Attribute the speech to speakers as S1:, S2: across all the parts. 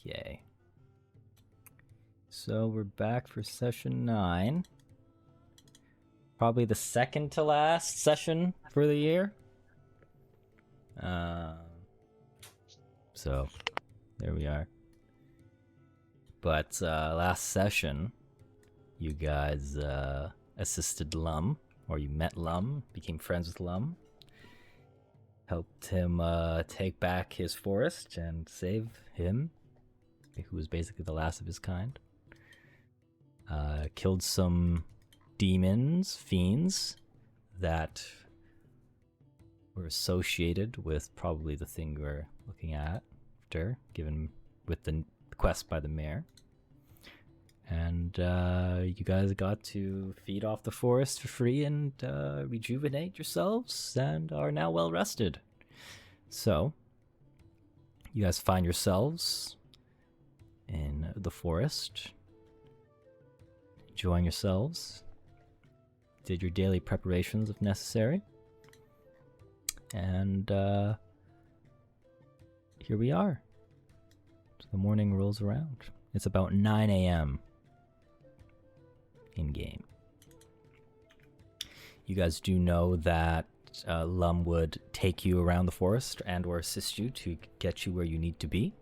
S1: Okay. So we're back for session 9. Probably the second to last session for the year. So there we are. But last session, you guys assisted Lum, or you met Lum, became friends with Lum, helped him take back his forest and save him, who was basically the last of his kind. Killed some demons, fiends, that were associated with probably the thing we're looking at after, given with the quest by the mayor. And you guys got to feed off the forest for free and rejuvenate yourselves and are now well rested. So, you guys find yourselves in the forest, enjoying yourselves, did your daily preparations if necessary, and here we are. So the morning rolls around. It's about 9 a.m. in game. You guys do know that Lum would take you around the forest and or assist you to get you where you need to be.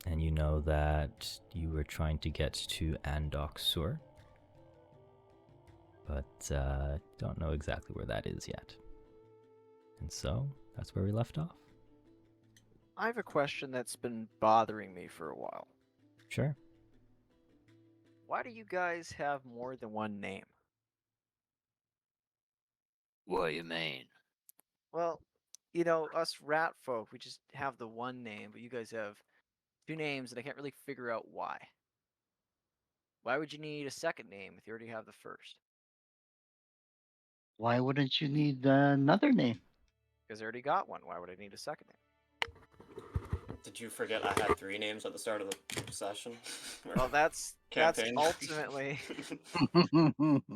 S1: And you know that you were trying to get to Andok Sur, but don't know exactly where that is yet. And so that's where we left off.
S2: I have a question that's been bothering me for a while.
S1: Sure.
S2: Why do you guys have more than one name?
S3: What do you mean?
S2: Well, you know, us rat folk, we just have the one name, but you guys have two names, and I can't really figure out why. Why would you need a second name if you already have the first?
S4: Why wouldn't you need another name?
S2: Because I already got one. Why would I need a second name?
S5: Did you forget I had 3 names at the start of the session?
S2: Well, that's
S5: Campaign.
S2: ultimately.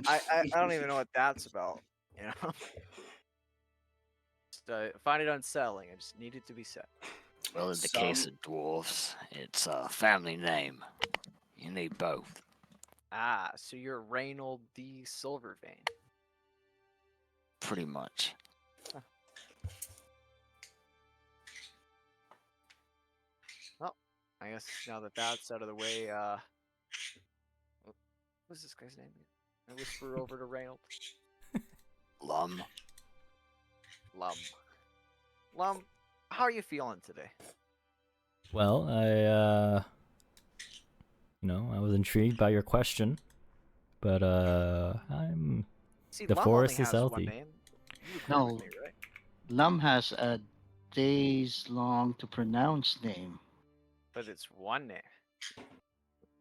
S2: I don't even know what that's about. You know. Just, find it unsettling. I just need it to be said.
S3: Well, in the case of dwarves, it's a family name. You need both.
S2: Ah, so you're Reynold D. Silvervein.
S3: Pretty much.
S2: Well, I guess now that that's out of the way, what's this guy's name? I whisper over to Reynold.
S3: Lum.
S2: Lum, how are you feeling today?
S1: Well, I was intrigued by your question, but I'm.
S2: See,
S1: The
S2: Lum
S1: forest
S2: only
S1: is
S2: has
S1: healthy.
S2: one name. You agree
S4: No.
S2: with me, right?
S4: Lum has a days-long to pronounce name.
S2: But it's one name.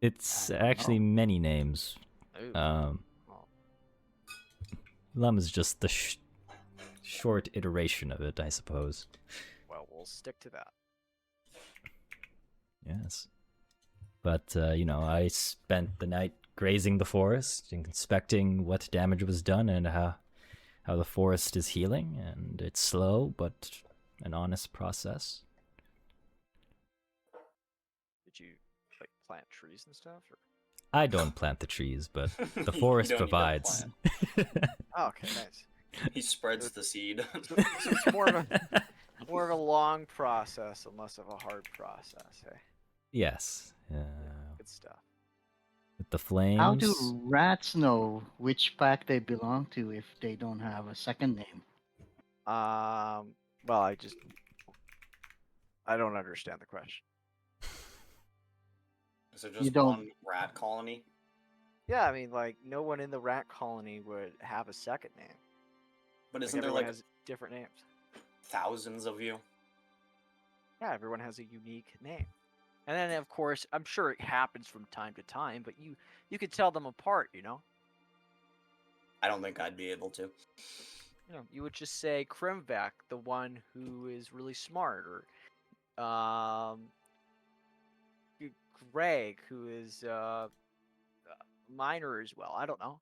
S1: It's
S4: I don't
S1: actually
S4: know.
S1: many names.
S2: Ooh.
S1: Lum is just the short iteration of it, I suppose.
S2: Well, we'll stick to that.
S1: Yes. But, I spent the night grazing the forest, inspecting what damage was done and how the forest is healing, and it's slow, but an honest process.
S2: Did you plant trees and stuff? Or?
S1: I don't plant the trees, but the
S5: You
S1: forest
S5: don't need to
S1: provides.
S2: Oh, okay, nice.
S5: He spreads the seed.
S2: So it's more of a long process and less of a hard process. Hey,
S1: Yes.
S2: good stuff.
S1: With the flames.
S4: How do rats know which pack they belong to if they don't have a second name?
S2: Well, I don't understand the question.
S5: Is it
S4: You
S5: just
S4: don't-
S5: one rat colony?
S2: Yeah, I mean, like, no one in the rat colony would have a second name.
S5: But
S2: Like,
S5: isn't there
S2: everyone
S5: like
S2: has different names.
S5: thousands of you?
S2: Yeah, everyone has a unique name. And then, of course, I'm sure it happens from time to time, but you could tell them apart, you know?
S5: I don't think I'd be able to.
S2: You know, you would just say Krimvac, the one who is really smart, or Greg, who is minor as well. I don't know.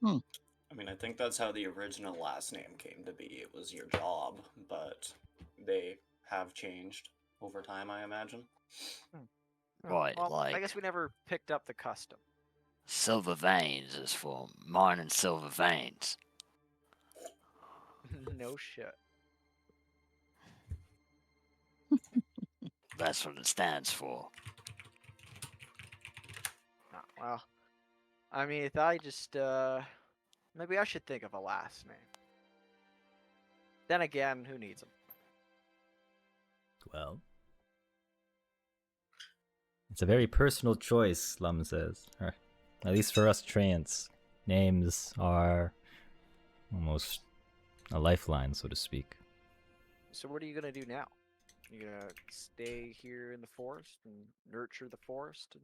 S5: I mean, I think that's how the original last name came to be. It was your job, but they have changed over time, I imagine.
S2: Oh,
S3: Right,
S2: well, I
S3: like-
S2: guess we never picked up the custom.
S3: Silver veins is for mining silver veins.
S2: No shit.
S3: That's what it stands for.
S2: Oh, well, I mean, if I just, maybe I should think of a last name. Then again, who needs them?
S1: Well, it's a very personal choice, Lum says. Or, at least for us Treants, names are almost a lifeline, so to speak.
S2: So what are you gonna do now? You gonna stay here in the forest and nurture the forest and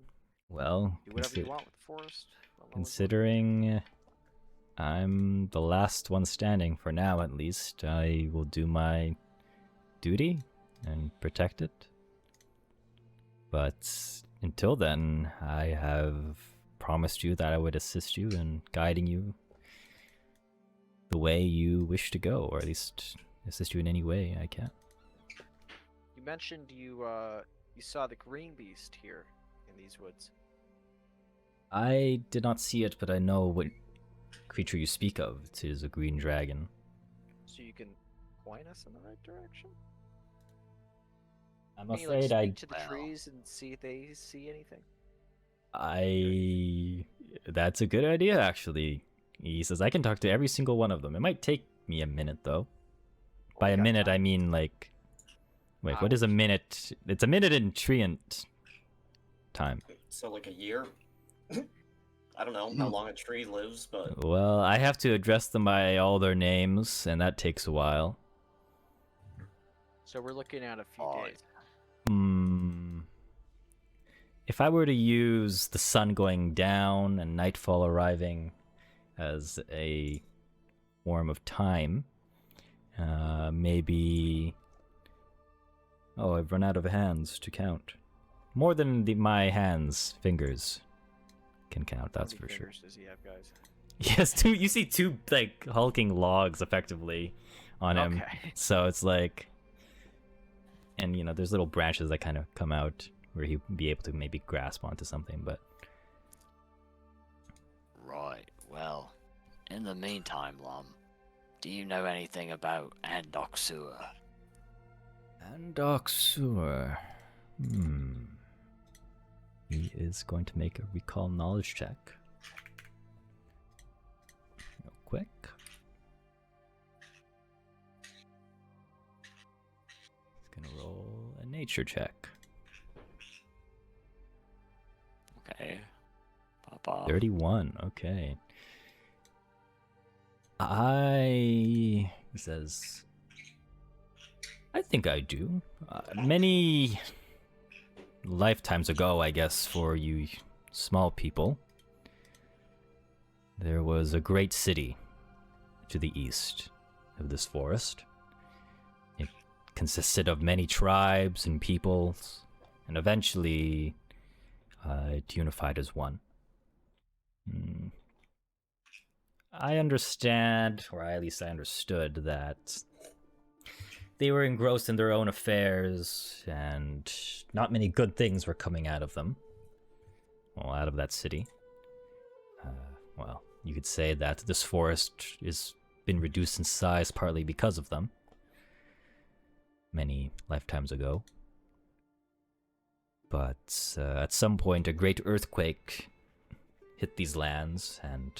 S1: Well,
S2: do whatever you want with the forest? Well, no one's looking.
S1: considering I'm the last one standing for now, at least, I will do my duty and protect it. But until then, I have promised you that I would assist you in guiding you the way you wish to go, or at least assist you in any way I can.
S2: You mentioned you saw the green beast here in these woods.
S1: I did not see it, but I know what creature you speak of. It is a green dragon.
S2: So you can point us in the right direction?
S1: I'm
S2: Can you,
S1: afraid
S2: speak to the
S3: Well.
S2: trees and see if they see anything?
S1: That's a good idea, actually. He says I can talk to every single one of them. It might take me a minute, though.
S2: Oh,
S1: By
S2: we
S1: a
S2: got
S1: minute, I
S2: time.
S1: mean like... Wait, what is a
S2: Hours.
S1: minute? It's a minute in Treant time.
S5: So like a year. I don't know how long a tree lives, but
S1: Well, I have to address them by all their names, and that takes a while.
S2: So we're looking at a few
S3: Alright.
S2: days.
S1: If I were to use the sun going down and nightfall arriving as a form of time, maybe... Oh, I've run out of hands to count. More than my hands, fingers can count, that's
S2: How
S1: for
S2: many
S1: sure.
S2: fingers does he have, guys?
S1: Yes, you see two, like, hulking logs, effectively, on him.
S2: Okay.
S1: So it's like... And, you know, there's little branches that kind of come out where he'd be able to maybe grasp onto something, but...
S3: Right, well, in the meantime, Lum, do you know anything about Andoxua?
S1: Andoxur. He is going to make a recall knowledge check. Real quick. He's gonna roll a nature check.
S3: Okay. Papa.
S1: 31, okay. He says, I think I do. Many lifetimes ago, I guess, for you small people, there was a great city to the east of this forest. It consisted of many tribes and peoples, and eventually it unified as one. I understand, or at least I understood, that they were engrossed in their own affairs, and not many good things were coming out of them. Well, out of that city. Well, you could say that this forest has been reduced in size partly because of them. Many lifetimes ago. But at some point, a great earthquake hit these lands, and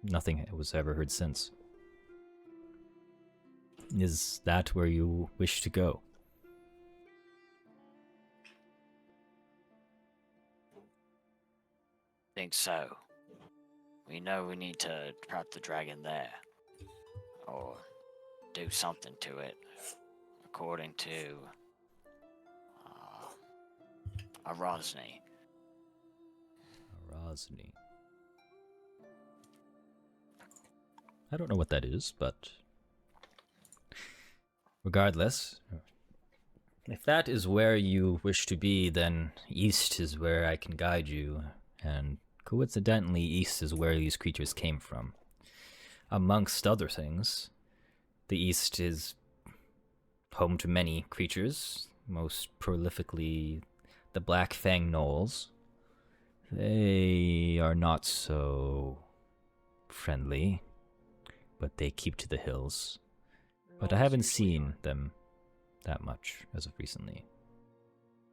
S1: nothing was ever heard since. Is that where you wish to go?
S3: Think so. We know we need to trap the dragon there. Or do something to it. According to... Arosny.
S1: Rosny. I don't know what that is, but... Regardless, if that is where you wish to be, then east is where I can guide you, and coincidentally, east is where these creatures came from. Amongst other things, The east is home to many creatures, most prolifically the Black Fang Gnolls. They are not so friendly, but they keep to the hills. But I
S2: Gnolls
S1: haven't
S2: usually
S1: seen
S2: aren't.
S1: them that much as of recently.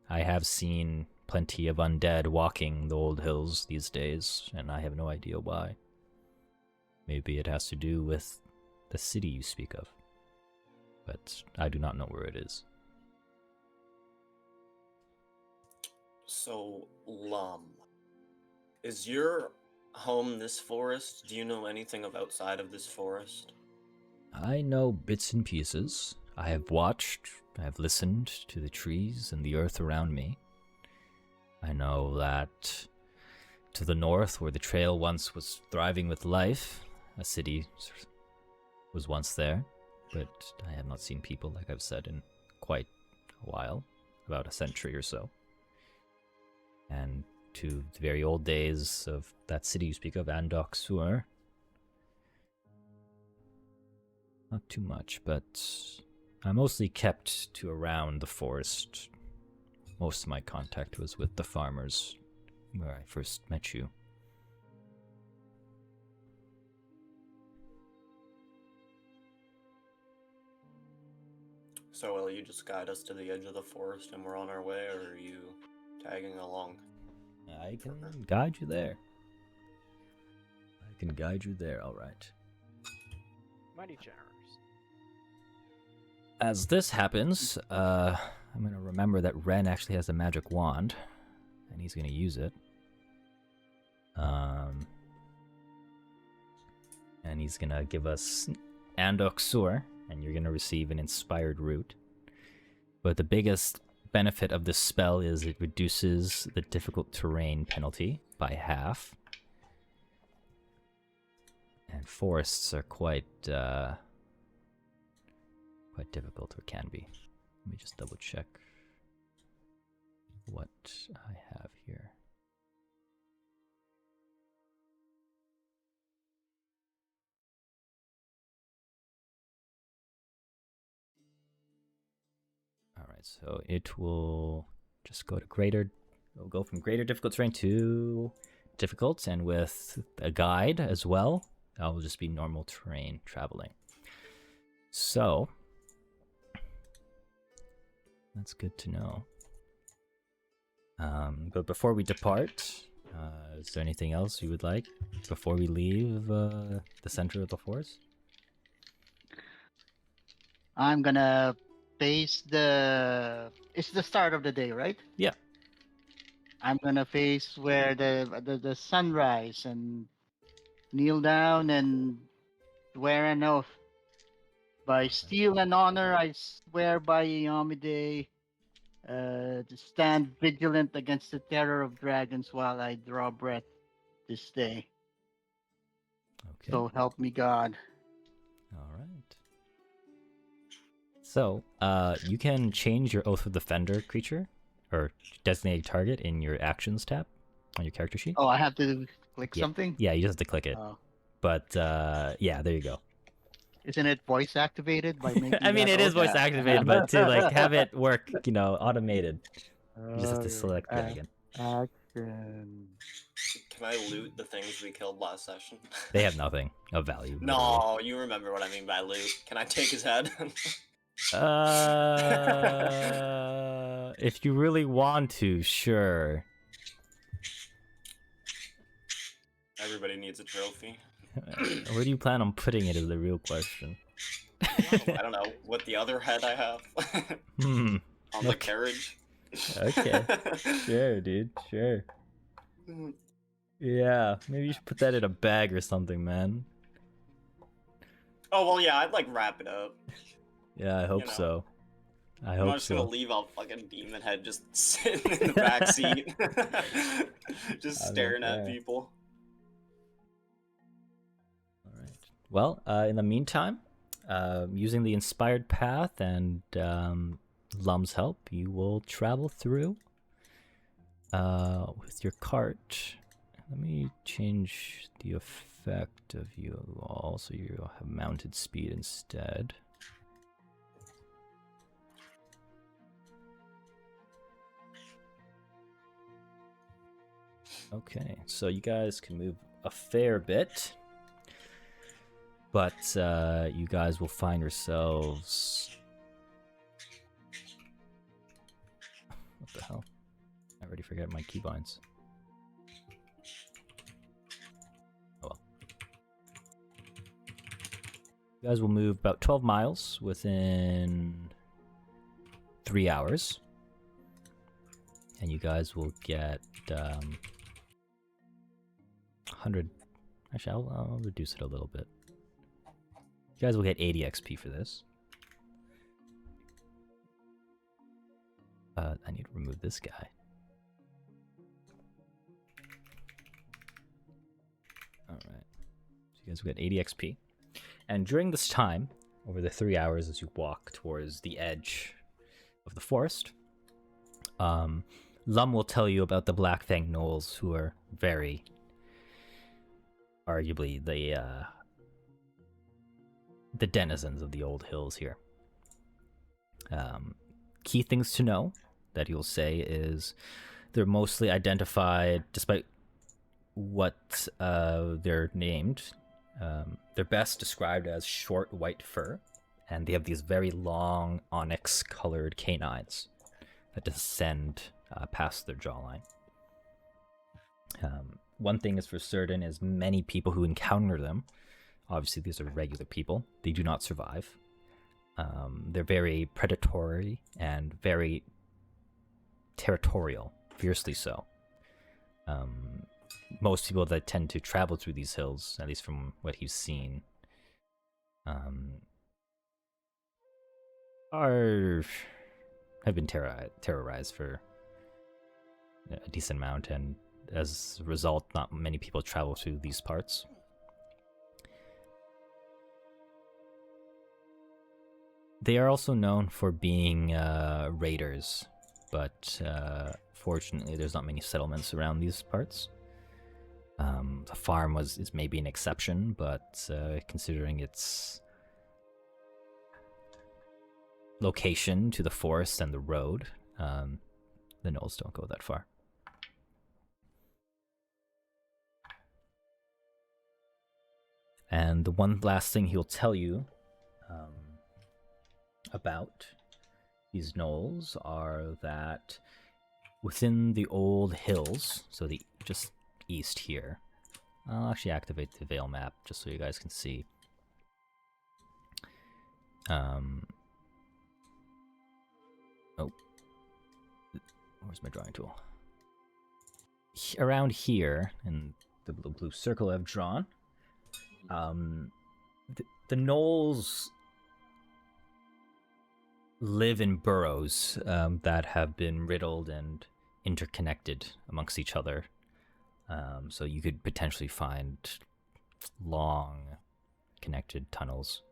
S1: I have seen plenty of undead walking the old hills these days, and I have no idea why. Maybe it has to do with the city you speak of, but I do not know where it is.
S5: So, is your home this forest? Do you know anything of outside of this forest?
S1: I know bits and pieces. I have watched, I have listened to the trees and the earth around me. I know that to the north, where the trail once was thriving with life, a city was once there, but I have not seen people, like I've said, in quite a while, about a century or so. And to the very old days of that city you speak of, Duch, not too much, but I mostly kept to around the forest. Most of my contact was with the farmers where I first met you.
S5: So will you just guide us to the edge of the forest and we're on our way, or are you tagging along?
S1: I can guide you there. I can guide you there, alright.
S2: Mighty generous.
S1: As this happens, I'm going to remember that Ren actually has a magic wand, and he's going to use it. And he's going to give us Andoxur, and you're going to receive an inspired root. But the biggest benefit of this spell is it reduces the difficult terrain penalty by half. And forests are quite difficult, or can be. Let me just double check what I have here. Alright, so it will just go to greater, it'll go from greater difficult terrain to difficult, and with a guide as well, that will just be normal terrain traveling. So, that's good to know. But before we depart, is there anything else you would like before we leave the center of the forest?
S4: I'm gonna face the. It's the start of the day, right?
S1: Yeah.
S4: I'm gonna face where the sunrise and kneel down and swear an oath. By steel and honor, I swear by Yomide, to stand vigilant against the terror of dragons while I draw breath this day.
S1: Okay.
S4: So help me God.
S1: All right. So, you can change your Oath of Defender creature, or designated target in your Actions tab on your character sheet.
S4: Oh, I have to click
S1: Yeah.
S4: something?
S1: Yeah, you just have to click it.
S4: Oh.
S1: But, yeah, there you go.
S4: Isn't it voice activated by making
S1: I mean,
S4: that
S1: it is
S4: oath?
S1: voice activated, but to, like, have it work, you know, automated, you just have to select that again.
S4: Action.
S5: Can I loot the things we killed last session?
S1: They have nothing of value. literally.
S5: No, you remember what I mean by loot. Can I take his head?
S1: If you really want to, sure.
S5: Everybody needs a trophy.
S1: Where do you plan on putting it is the real question.
S5: I don't know. What the other head I have? On the
S1: Okay.
S5: carriage?
S1: Okay. Sure, dude. Sure. Yeah, maybe you should put that in a bag or something, man.
S5: Oh, well, yeah, I'd like wrap it up.
S1: Yeah, I hope
S5: You know.
S1: so. I
S5: I'm
S1: hope
S5: not just gonna
S1: so.
S5: leave a fucking demon head just sitting in the back seat. Just staring at
S1: fair.
S5: people.
S1: Alright. Well, in the meantime, using the inspired path and Lum's help, you will travel through with your cart Let me change the effect of you all so you have mounted speed instead. Okay, so you guys can move a fair bit, but you guys will find yourselves... What the hell? I already forgot my keybinds. Oh well. You guys will move about 12 miles within 3 hours. And you guys will get 100. Actually, I'll reduce it a little bit. You guys will get 80 XP for this. I need to remove this guy. Alright. So you guys will get 80 XP. And during this time, over the 3 hours as you walk towards the edge of the forest, Lum will tell you about the Black Fang Gnolls, who are very, arguably, the denizens of the old hills here. Key things to know that he'll say is they're mostly identified, despite what they're named, they're best described as short white fur, and they have these very long onyx-colored canines that descend past their jawline. One thing is for certain is many people who encounter them, obviously these are regular people, they do not survive. They're very predatory and very territorial, fiercely so. Most people that tend to travel through these hills, at least from what he's seen, have been terrorized for a decent amount, and as a result, not many people travel through these parts. They are also known for being raiders, but fortunately there's not many settlements around these parts. The farm is maybe an exception, but considering its location to the forest and the road, the gnolls don't go that far. And the one last thing he'll tell you about these gnolls are that within the old hills, so the just east here, I'll actually activate the Vale map just so you guys can see. Oh, where's my drawing tool? Around here, in the blue circle I've drawn, the gnolls live in burrows that have been riddled and interconnected amongst each other. So you could potentially find long connected tunnels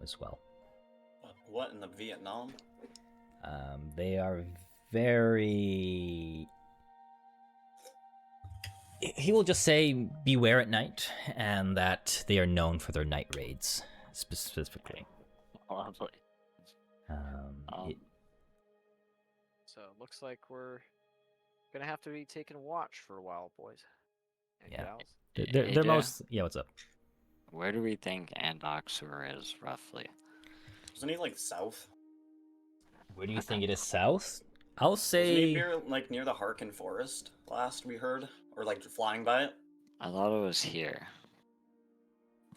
S1: as well.
S5: What, in the Vietnam?
S1: They are very... He will just say beware at night, and that they are known for their night raids, specifically.
S3: Lovely.
S2: So it looks like we're gonna have to be taking watch for a while, boys. And
S1: Yeah.
S2: gals.
S1: They're most... Yeah, what's up?
S3: Where do we think Andoxur is, roughly?
S5: Isn't he like south?
S1: Where do you think it is south? I'll
S5: Isn't he
S1: say...
S5: near the Harkin Forest, last we heard? Or like flying by it?
S3: I thought it was here.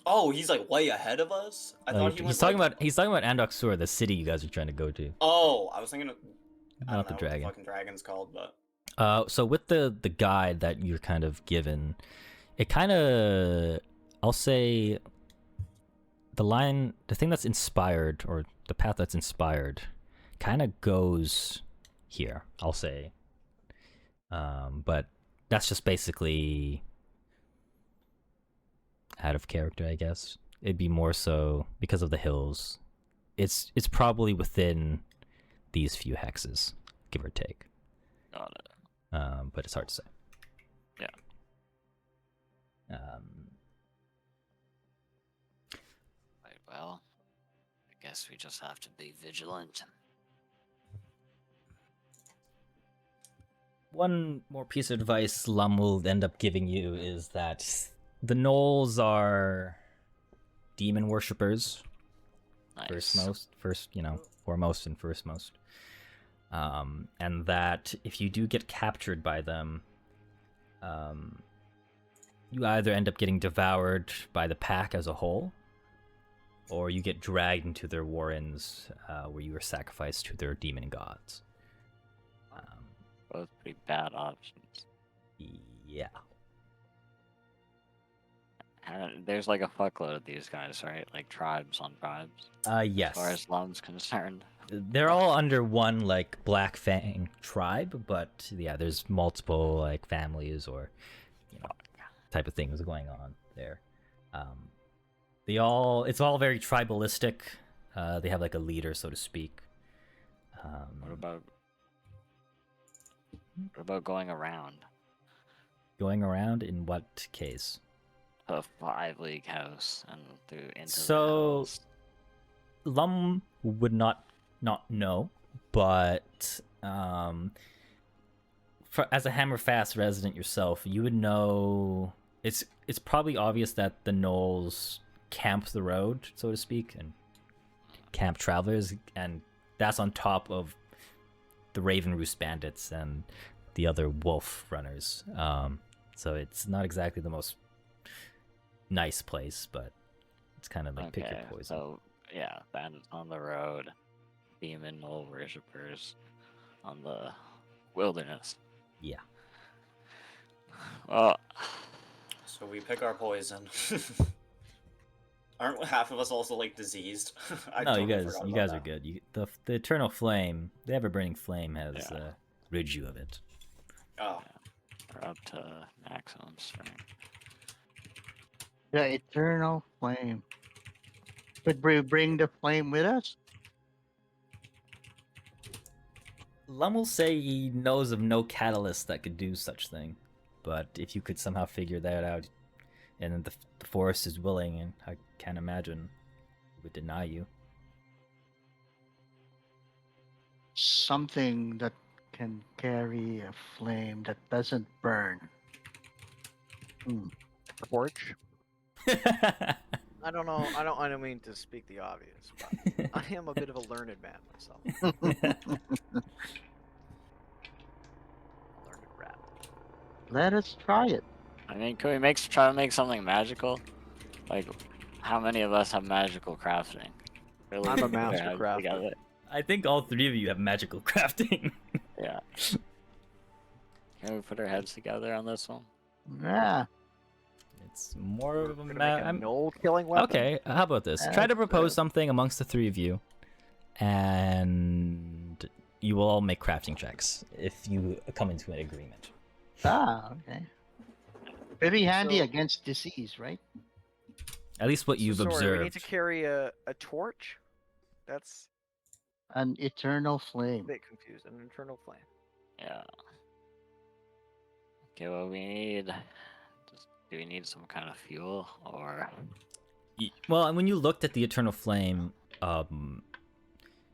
S5: Oh, he's like way ahead of us? I
S1: No,
S5: thought he
S1: he's
S5: was
S1: talking
S5: like...
S1: about Andoxur, the city you guys are trying to go to.
S5: Oh, I was thinking of... I
S1: Not
S5: don't
S1: the
S5: know
S1: dragon.
S5: what the fucking dragon's called, but...
S1: So with the guide that you're kind of given, it kind of... I'll say... The thing that's inspired, or the path that's inspired, kind of goes here, I'll say. But that's just basically out of character, I guess. It'd be more so because of the hills. It's probably within these few hexes, give or take.
S3: Got it.
S1: But it's hard to say.
S3: Yeah. guess we just have to be vigilant.
S1: One more piece of advice Lum will end up giving you is that the gnolls are demon worshippers.
S3: Nice.
S1: Foremost and firstmost. And that if you do get captured by them, you either end up getting devoured by the pack as a whole, or you get dragged into their warrens where you are sacrificed to their demon gods.
S3: Both pretty bad options.
S1: Yeah.
S3: There's like a fuckload of these guys, right? Like tribes on tribes.
S1: Yes.
S3: As far as Lum's concerned.
S1: They're all under one like Black Fang tribe, but yeah, there's multiple like families or type of things going on there. It's all very tribalistic. They have like a leader, so to speak.
S3: What about going around?
S1: Going around in what case?
S3: A 5-league house and through into
S1: So,
S3: the hills.
S1: Lum would not know, but as a Hammerfast resident yourself, you would know. It's probably obvious that the gnolls camp the road, so to speak, and camp travelers, and that's on top of the Raven Roost bandits and the other wolf runners. So it's not exactly the most nice place, but it's kind of like pick your poison.
S3: So yeah, bandits on the road, demon knoll worshippers on the wilderness.
S1: Yeah.
S3: Well,
S5: So we pick our poison. Aren't half of us also like diseased? I
S1: No, you
S5: totally
S1: guys
S5: forgot about
S1: are
S5: that.
S1: good. The eternal flame, the ever burning flame, has rid you of it.
S5: Oh,
S3: we're up to maximum strength.
S4: The eternal flame. Could we bring the flame with us?
S1: Lum will say he knows of no catalyst that could do such thing, but if you could somehow figure that out, and the forest is willing, and I can't imagine it would deny you.
S4: Something that can carry a flame that doesn't burn.
S2: Torch. I don't know. I don't mean to speak the obvious, but I am a bit of a learned man myself. Learned rat.
S4: Let us try it.
S3: I mean, could we try to make something magical? Like, how many of us have magical crafting? Really
S2: I'm a
S3: put our
S2: master
S3: heads
S2: crafter.
S3: together?
S1: I think all three of you have magical crafting.
S3: Yeah. Can we put our heads together on this one?
S4: Yeah.
S1: It's more of a
S2: We're gonna make a gnoll killing weapon.
S1: Okay, how about this? Try to
S4: That's
S1: propose
S4: good.
S1: something amongst the three of you, and you will all make crafting checks if you come into an agreement.
S4: Okay. Pretty handy
S2: So-
S4: against disease, right?
S1: At least what you've
S2: Sorry,
S1: observed.
S2: we need to carry a torch. That's
S4: An eternal
S2: a
S4: flame.
S2: bit confused. An eternal flame.
S3: Yeah. Okay, well, we need... Do we need some kind of fuel, or...
S1: Well, when you looked at the eternal flame,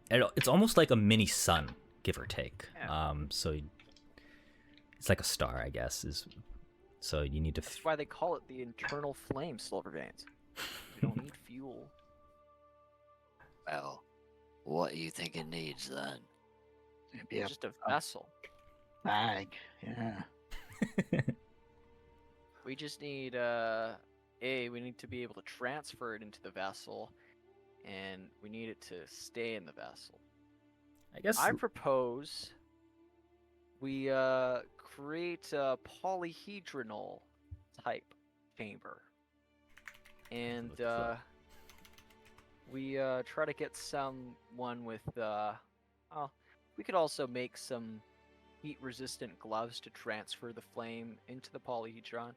S1: it's almost like a mini sun, give or take.
S2: Yeah.
S1: So it's like a star, I guess. So you need to.
S2: That's why they call it the eternal flame, Silverveins. We don't need fuel.
S3: Well, what do you think it needs, then?
S4: Maybe
S2: It's
S4: a
S2: just a vessel.
S4: bag. Yeah.
S2: We just need we need to be able to transfer it into the vessel, and we need it to stay in the vessel.
S1: I guess.
S2: I propose we create a polyhedronal type chamber, and
S1: Look for-
S2: we try to get someone with we could also make some heat-resistant gloves to transfer the flame into the polyhedron.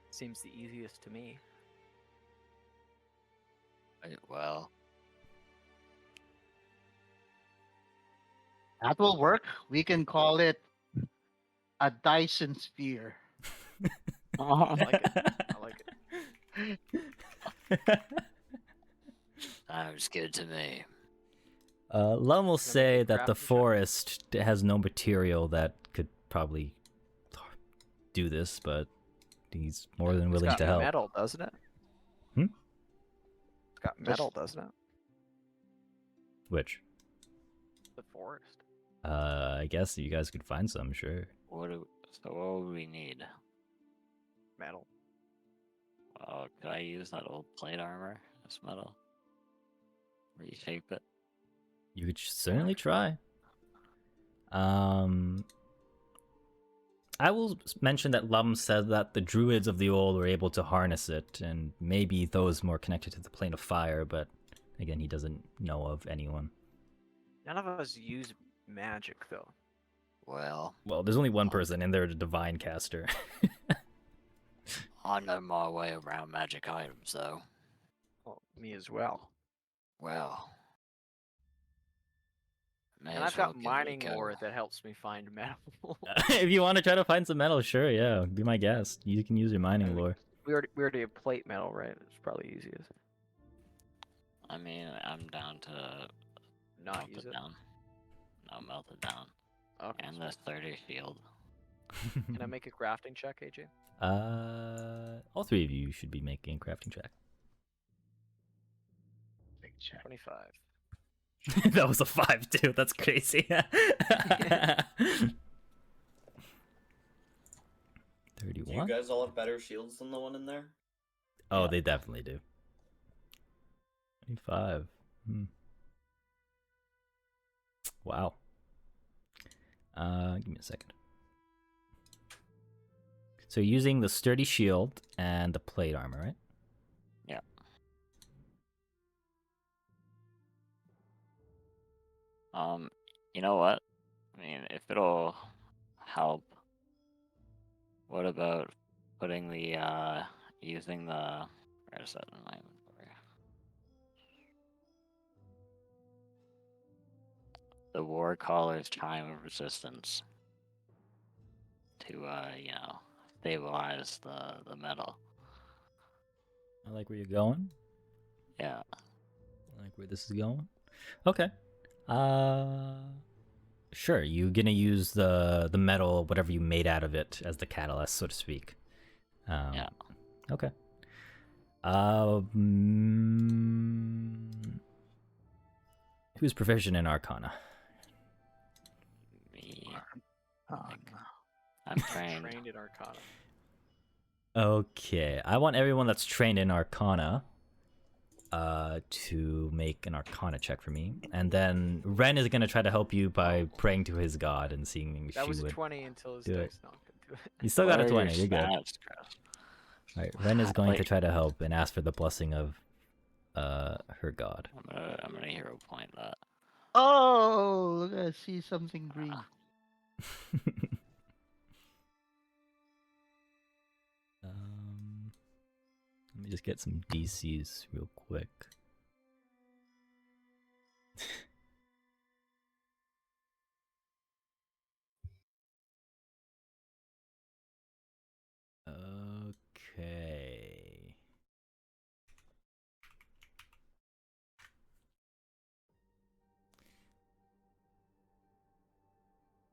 S2: Seems the easiest to me.
S3: Well,
S4: That will work. We can call it a Dyson sphere.
S2: I like it. I like it.
S3: Sounds good to me.
S1: Lum will
S2: Can I make
S1: say
S2: a
S1: that the
S2: crafting check?
S1: forest has no material that could probably do this, but he's more than
S2: It's
S1: willing
S2: got
S1: to help.
S2: metal, doesn't it?
S1: Hmm?
S2: It's got metal, doesn't it?
S1: Which,
S2: The forest.
S1: I guess you guys could find some, sure.
S3: So what would we need?
S2: Metal.
S3: Oh, could I use that old plate armor as metal? Reshape it.
S1: You could certainly try. I will mention that Lum said that the druids of the old were able to harness it, and maybe those more connected to the plane of fire, but again, he doesn't know of anyone.
S2: None of us use magic, though.
S3: Well,
S1: Well, there's only one person in there, the divine caster.
S3: I know my way around magic items, though.
S2: Well, me as well.
S3: Well, may
S2: And
S3: as
S2: I've
S3: well
S2: got
S3: give it a
S2: mining
S3: go.
S2: lore that helps me find metal.
S1: If you want to try to find some metal, sure, yeah, be my guest. You can use your mining
S2: I mean,
S1: lore.
S2: we already have plate metal, right? It's probably easiest.
S3: I mean, I'm down to
S2: Not
S3: melt
S2: use
S3: it
S2: it.
S3: down. No, melt it down.
S2: Okay.
S3: And the 30 shield.
S2: Can I make a crafting check, AJ?
S1: All three of you should be making a crafting check.
S4: Big check.
S2: 25.
S1: That was a 5 too. That's crazy. 31.
S5: Do you guys all have better shields than the one in there?
S1: Oh,
S3: Yeah.
S1: they definitely do. 25. Wow. Give me a second. So you're using the sturdy shield and the plate armor, right?
S3: Yeah. You know what? I mean, if it'll help, what about putting the, using the, where is that in my inventory? The War Caller's Chime of Resistance to, you know, stabilize the metal.
S1: I like where you're going.
S3: Yeah.
S1: I like where this is going. Okay. Sure. You're gonna use the metal, whatever you made out of it, as the catalyst, so to speak.
S3: Yeah.
S1: Okay. Who's proficient in Arcana?
S3: Me.
S4: Oh,
S3: Like,
S4: no.
S3: I'm trained.
S2: Trained in Arcana.
S1: Okay. I want everyone that's trained in Arcana to make an Arcana check for me, and then Ren is gonna try to help you by praying to his god and seeing if
S2: That
S1: she
S2: was a
S1: would
S2: 20 until his
S1: do it.
S2: dice knocked into it.
S1: You still got a
S3: What are your
S1: 20. You're good.
S3: stats, Chris?
S1: All right. Ren is going to
S3: Wait.
S1: try to help and ask for the blessing of her god.
S3: I'm gonna hero point that.
S4: Oh, look, I see something green.
S1: Let me just get some DCs real quick. Okay.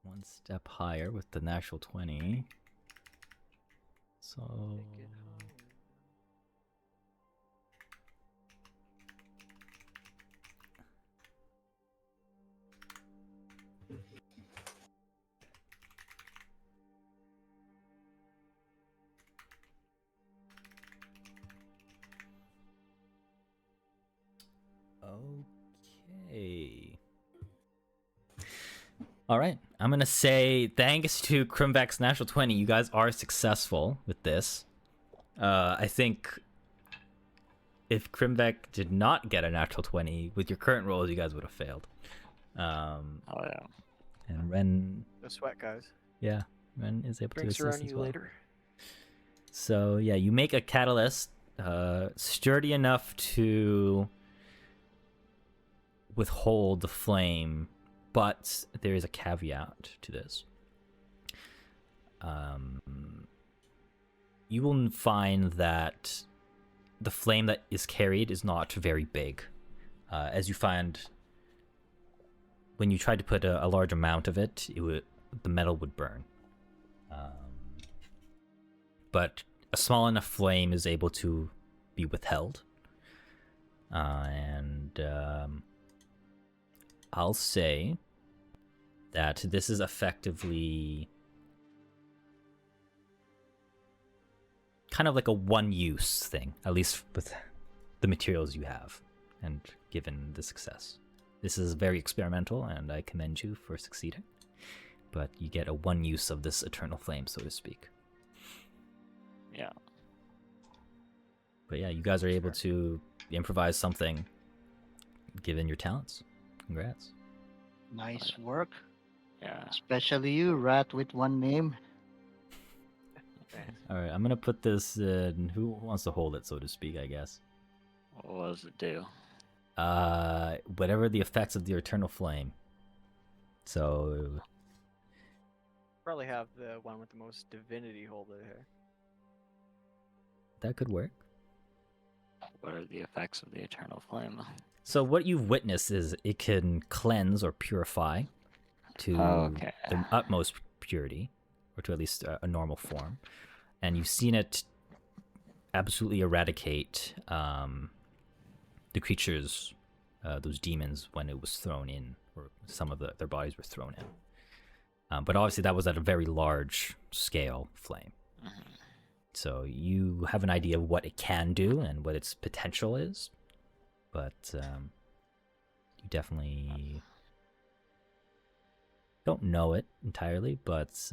S1: One step higher with the natural 20. So
S2: Take it home.
S1: okay. All right. I'm going to say thanks to Krimvek's natural 20, you guys are successful with this. I think if Krimvek did not get a natural 20, with your current rolls, you guys would have failed.
S3: Oh yeah.
S1: And Ren,
S2: No sweat, guys.
S1: yeah, Ren is able
S2: Drinks
S1: to
S2: are
S1: assist
S2: on
S1: as
S2: you
S1: well.
S2: later.
S1: So yeah, you make a catalyst sturdy enough to withhold the flame, but there is a caveat to this. You will find that the flame that is carried is not very big. As you find, when you try to put a large amount of it, the metal would burn. But a small enough flame is able to be withheld. And I'll say that this is effectively kind of like a one-use thing, at least with the materials you have, and given the success. This is very experimental, and I commend you for succeeding. But you get a one-use of this eternal flame, so to speak.
S3: Yeah.
S1: But yeah, you guys are able to improvise something, given your talents. Congrats.
S4: Nice work.
S3: Yeah.
S4: Especially you, rat with one name.
S1: All right, I'm gonna put this in. Who wants to hold it, so to speak? I guess.
S3: What does it do?
S1: Whatever the effects of the eternal flame. So
S2: Probably have the one with the most divinity hold it here.
S1: that could work.
S3: What are the effects of the eternal flame?
S1: So what you've witnessed is it can cleanse or purify to
S3: Okay.
S1: the utmost purity, or to at least a normal form, and you've seen it absolutely eradicate the creatures, those demons, when it was thrown in, or some of their bodies were thrown in. But obviously that was at a very large scale flame.
S3: Mhm.
S1: So you have an idea of what it can do and what its potential is, but you definitely don't know it entirely. But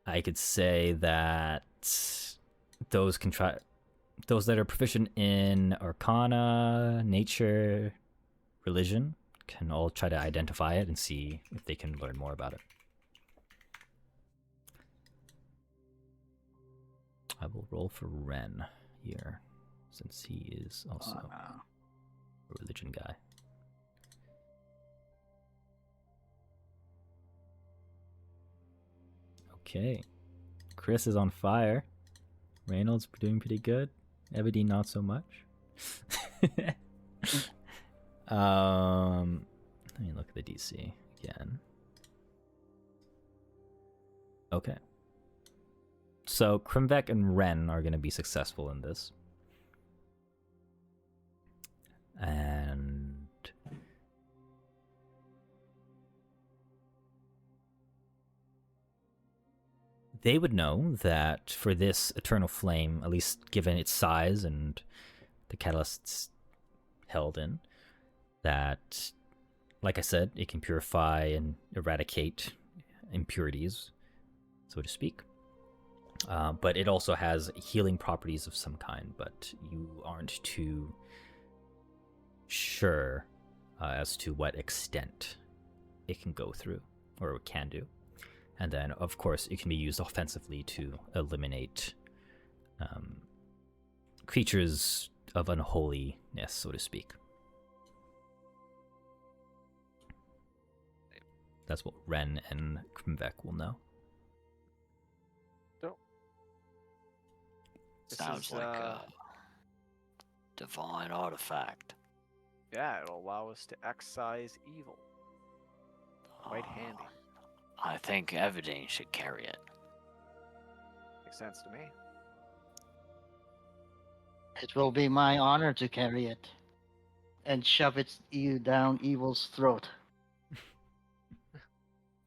S1: I could say that those that are proficient in Arcana, Nature, Religion can all try to identify it and see if they can learn more about it. I will roll for Ren here, since he is also a religion guy. Okay. Chris is on fire. Reynolds doing pretty good. Everdeen not so much. Let me look at the DC again. Okay. So Krimvek and Ren are going to be successful in this. And they would know that for this eternal flame, at least given its size and the catalysts held in, that, like I said, it can purify and eradicate impurities, so to speak. But it also has healing properties of some kind, but you aren't too sure as to what extent it can go through, or it can do. And then, of course, it can be used offensively to eliminate creatures of unholiness, so to speak. That's what Ren and Krimvek will know.
S2: This
S3: Sounds
S2: is,
S3: like a divine artifact.
S2: Yeah, it'll allow us to excise evil. Quite handy.
S3: I think Everdeen should carry it.
S2: Makes sense to me.
S4: It will be my honor to carry it and shove it down evil's throat.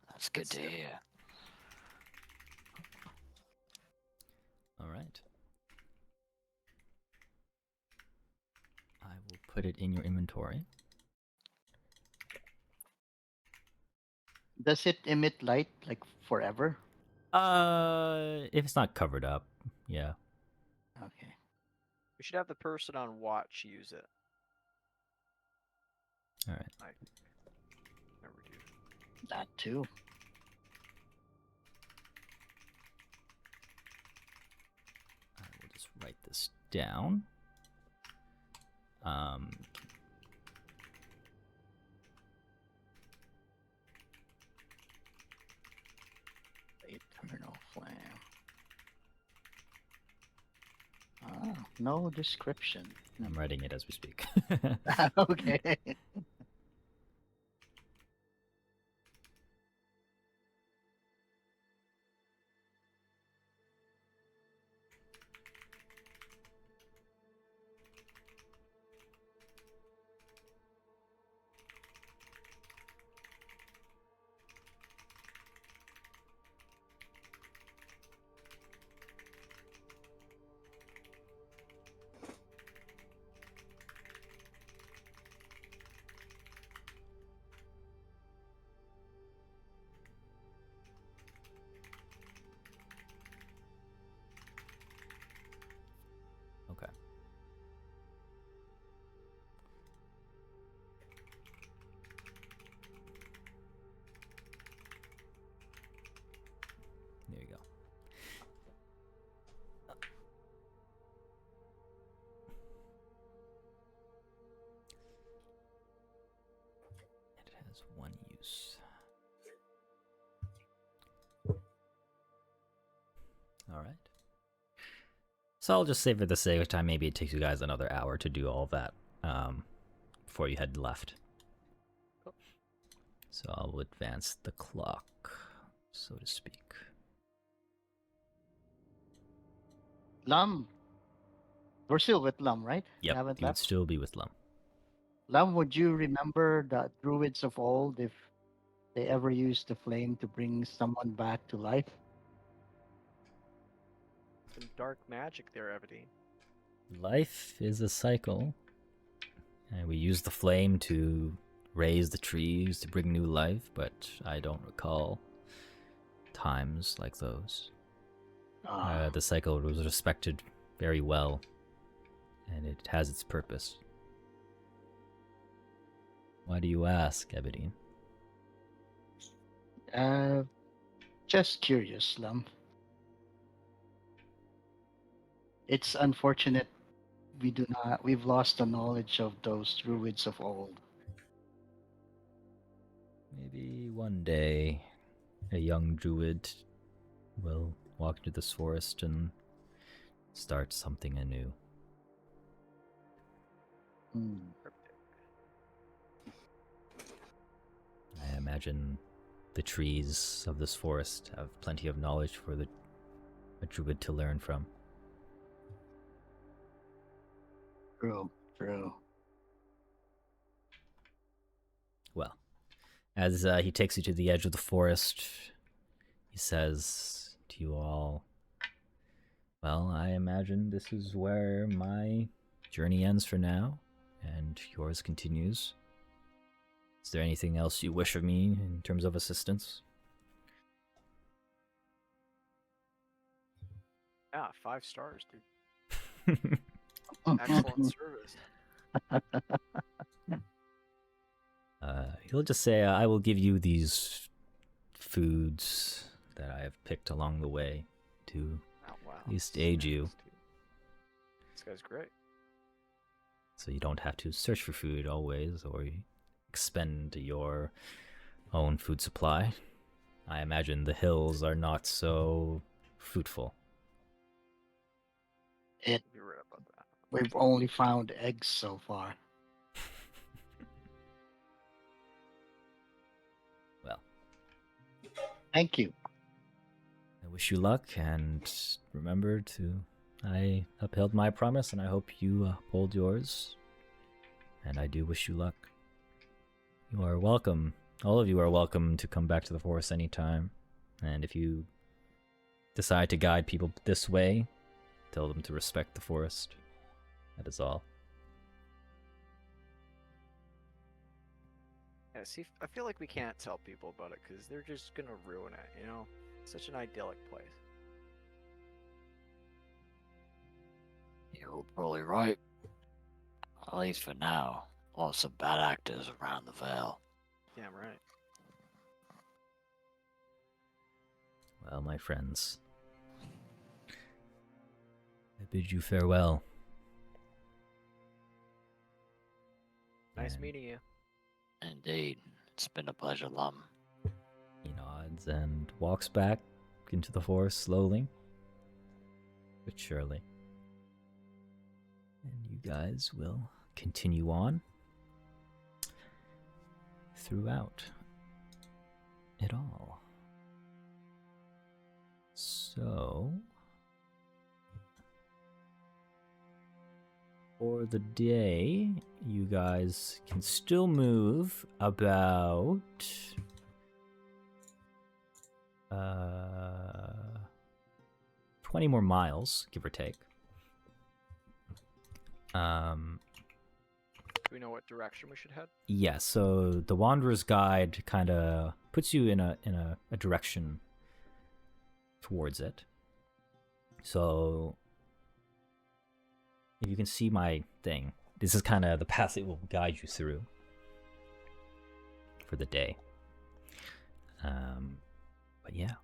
S3: That's good to hear.
S1: All right. I will put it in your inventory.
S4: Does it emit light like forever?
S1: If it's not covered up, yeah.
S4: Okay.
S2: We should have the person on watch use it.
S1: All right.
S2: Never do.
S4: That too.
S1: I will just write this down.
S4: Eternal flame. Ah. no description.
S1: I'm writing it as we speak.
S4: Okay.
S1: Okay. There you go. And it has one use. All right. So I'll just say for the sake of time, maybe it takes you guys another hour to do all that before you head left.
S2: Cool.
S1: So I'll advance the clock, so to speak.
S4: Lum. We're still with Lum, right?
S1: Yep,
S4: Haven't
S1: you would
S4: left?
S1: still be with Lum.
S4: Lum, would you remember the druids of old if they ever used the flame to bring someone back to life?
S2: Some dark magic there, Evadine.
S1: Life is a cycle, and we use the flame to raise the trees to bring new life, but I don't recall times like those. The cycle was respected very well, and it has its purpose. Why do you ask, Ebedine?
S4: Just curious, Lum. It's unfortunate we've lost the knowledge of those druids of old.
S1: Maybe one day a young druid will walk into this forest and start something anew.
S4: Hmm.
S1: I imagine the trees of this forest have plenty of knowledge for a druid to learn from.
S4: True, true.
S1: Well, as he takes you to the edge of the forest, he says to you all, well, I imagine this is where my journey ends for now, and yours continues. Is there anything else you wish of me in terms of assistance?
S2: Yeah, 5 stars, dude. Excellent service.
S1: He'll just say, I will give you these foods that I have picked along the way to
S2: Oh, wow.
S1: at least aid you,
S2: This guy's great.
S1: so you don't have to search for food always or expend your own food supply. I imagine the hills are not so fruitful.
S2: You're right about that.
S4: We've only found eggs so far.
S1: Well,
S4: Thank you.
S1: I wish you luck, and remember I upheld my promise, and I hope you uphold yours. And I do wish you luck. You are welcome. All of you are welcome to come back to the forest anytime. And if you decide to guide people this way, tell them to respect the forest. That is all.
S2: Yeah, see, I feel like we can't tell people about it because they're just gonna ruin it, you know? Such an idyllic place.
S3: You're probably right. At least for now. Lots of bad actors around the Vale.
S2: Damn right.
S1: Well, my friends, I bid you farewell.
S2: Nice
S1: And
S2: meeting you.
S3: Indeed. It's been a pleasure, Lum.
S1: he nods and walks back into the forest slowly, but surely. And you guys will continue on throughout it all. So, for the day, you guys can still move about 20 more miles, give or take.
S2: Do we know what direction we should head?
S1: Yeah, so the Wanderer's Guide kind of puts you in a direction towards it. So if you can see my thing, this is kind of the path it will guide you through for the day. But yeah.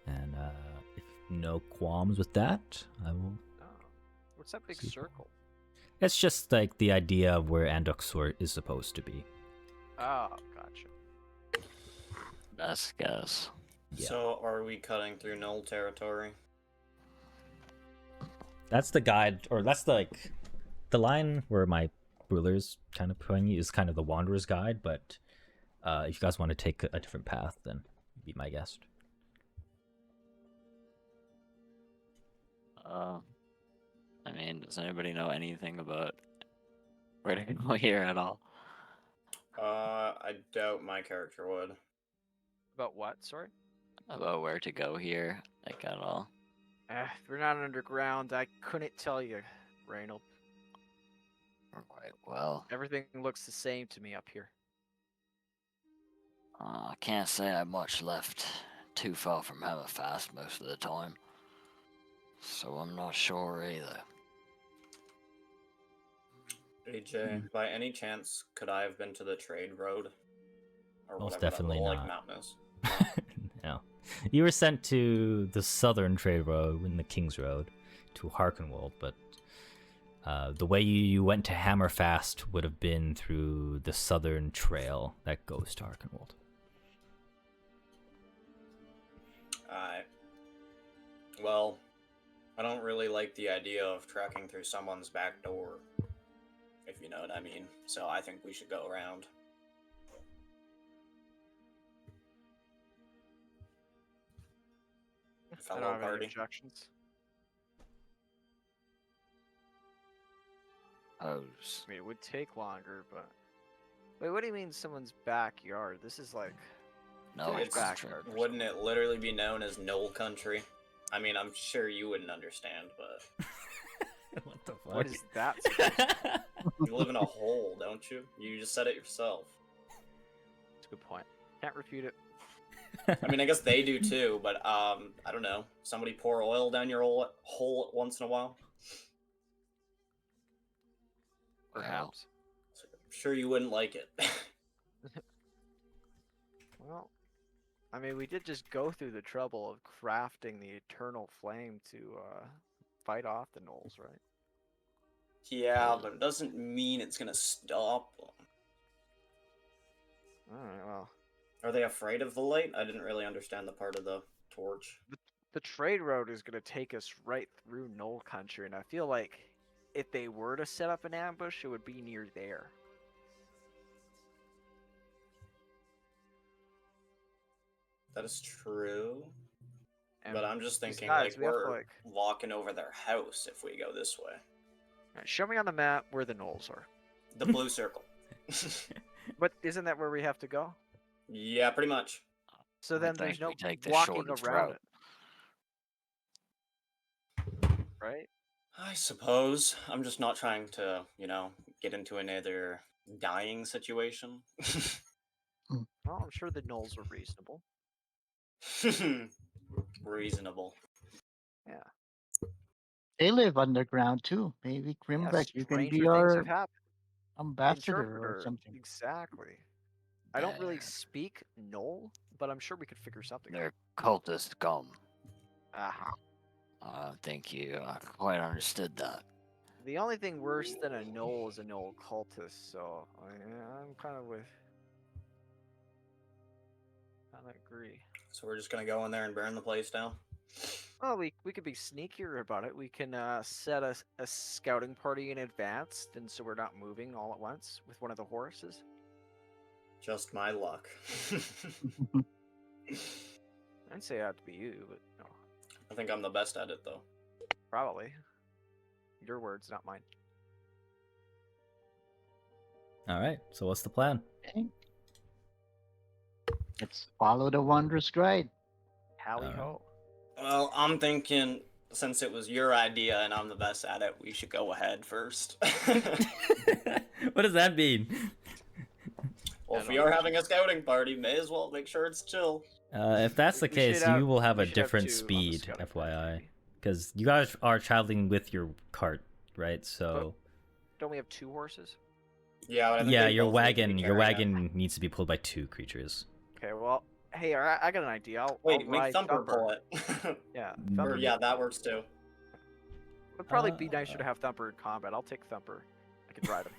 S1: And if no qualms with that, I will.
S2: What's that big
S1: Super.
S2: circle?
S1: It's just like the idea of where Anduxor is supposed to be.
S2: Oh, gotcha.
S3: Best guess.
S1: Yeah.
S5: So, are we cutting through null territory?
S1: That's the guide, or that's like the line where my ruler's kind of putting you is kind of the Wanderer's Guide, but if you guys want to take a different path, then be my guest.
S3: I mean, does anybody know anything about where to go here at all?
S5: I doubt my character would.
S2: About what? Sorry?
S3: About where to go here, like at all?
S2: If we're not underground, I couldn't tell you, Reynold.
S3: Right, well,
S2: Everything looks the same to me up here.
S3: I can't say I much left too far from Hammerfast most of the time. So I'm not sure either.
S5: AJ, by any chance, could I have been to the trade road? Or
S1: Most
S5: whatever
S1: definitely
S5: that little,
S1: not.
S5: mountain is?
S1: No. You were sent to the southern trade road in the King's Road to Harkenwald, but the way you went to Hammerfast would have been through the southern trail that goes to Harkenwald.
S5: Well, I don't really like the idea of tracking through someone's back door, if you know what I mean. So I think we should go around.
S2: I
S5: Fellow
S2: don't have any
S5: party.
S2: objections. I mean, it would take longer, but... Wait, what do you mean someone's backyard? This is like...
S3: No,
S2: Someone's
S5: it's
S2: backyard. or
S5: Wouldn't it literally be known as Knoll Country? I mean, I'm sure you wouldn't understand, but
S1: What the fuck?
S2: What is that?
S5: you live in a hole, don't you? You just said it yourself.
S2: That's a good point. Can't refute it.
S5: I mean, I guess they do too, but I don't know. Somebody pour oil down your hole once in a while.
S2: Perhaps.
S5: So I'm sure you wouldn't like it.
S2: Well, I mean, we did just go through the trouble of crafting the eternal flame to fight off the gnolls, right?
S5: Yeah, but it doesn't mean it's gonna stop them.
S2: Alright, well.
S5: Are they afraid of the light? I didn't really understand the part of the torch.
S2: The trade road is going to take us right through Knoll Country, and I feel like if they were to set up an ambush, it would be near there.
S5: That is true.
S2: And
S5: But I'm just thinking,
S2: besides,
S5: like,
S2: we have to,
S5: we're
S2: like...
S5: walking over their house if we go this way.
S2: Alright, show me on the map where the gnolls are.
S5: The blue circle.
S2: But isn't that where we have to go?
S5: Yeah, pretty much.
S2: So
S3: I
S2: then
S3: think
S2: there's no
S3: we take the
S2: walking
S3: shortest
S2: around
S3: route.
S2: it. Right?
S5: I suppose. I'm just not trying to, get into another dying situation.
S2: Well, I'm sure the gnolls are reasonable.
S5: Reasonable.
S4: They live underground too. Maybe
S2: Yeah,
S4: Grimbeck, you can
S2: stranger
S4: be
S2: things
S4: our
S2: have happened.
S4: ambassador or
S2: Interpreter,
S4: something.
S2: exactly. I don't really
S3: They're-
S2: speak Knoll, but I'm sure we could figure something out.
S3: They're cultist scum.
S2: Aha.
S3: I don't think you quite understood that.
S2: The only thing worse than a Knoll is a Knoll cultist, so I'm kind of agree.
S5: So we're just gonna go in there and burn the place down?
S2: Oh, we could be sneakier about it. We can set a scouting party in advance, and so we're not moving all at once with one of the horses.
S5: Just my luck.
S2: I'd say it had to be you, but no,
S5: I think I'm the best at it, though.
S2: probably. Your words, not mine.
S1: All right. So what's the plan?
S4: Okay. Let's follow the wondrous guide.
S2: Tally
S1: Alright.
S2: ho.
S5: Well, I'm thinking since it was your idea and I'm the best at it, we should go ahead first.
S1: What does that mean?
S5: Well,
S2: I
S5: if
S2: don't
S5: we are
S2: know.
S5: having a scouting party, may as well make sure it's chill.
S1: If that's the
S2: We should
S1: case,
S2: have-
S1: you will have
S2: we
S1: a
S2: should have
S1: different
S2: 2 on the
S1: speed,
S2: scouting party,
S1: FYI,
S2: maybe.
S1: because you guys are traveling with your cart, right? So
S2: Don't we have 2 horses?
S5: Yeah, but I think
S1: yeah,
S5: they
S1: your
S5: both need to be
S1: wagon,
S5: carrying it.
S1: needs to be pulled by 2 creatures.
S2: Okay, well, hey, I got an idea. I'll
S5: Wait, make
S2: ride
S5: Thumper pull it.
S2: Yeah,
S1: Mm.
S2: Thumper.
S5: Or, yeah, that works too.
S2: Would probably be nicer to have Thumper in combat. I'll take Thumper. I can ride him.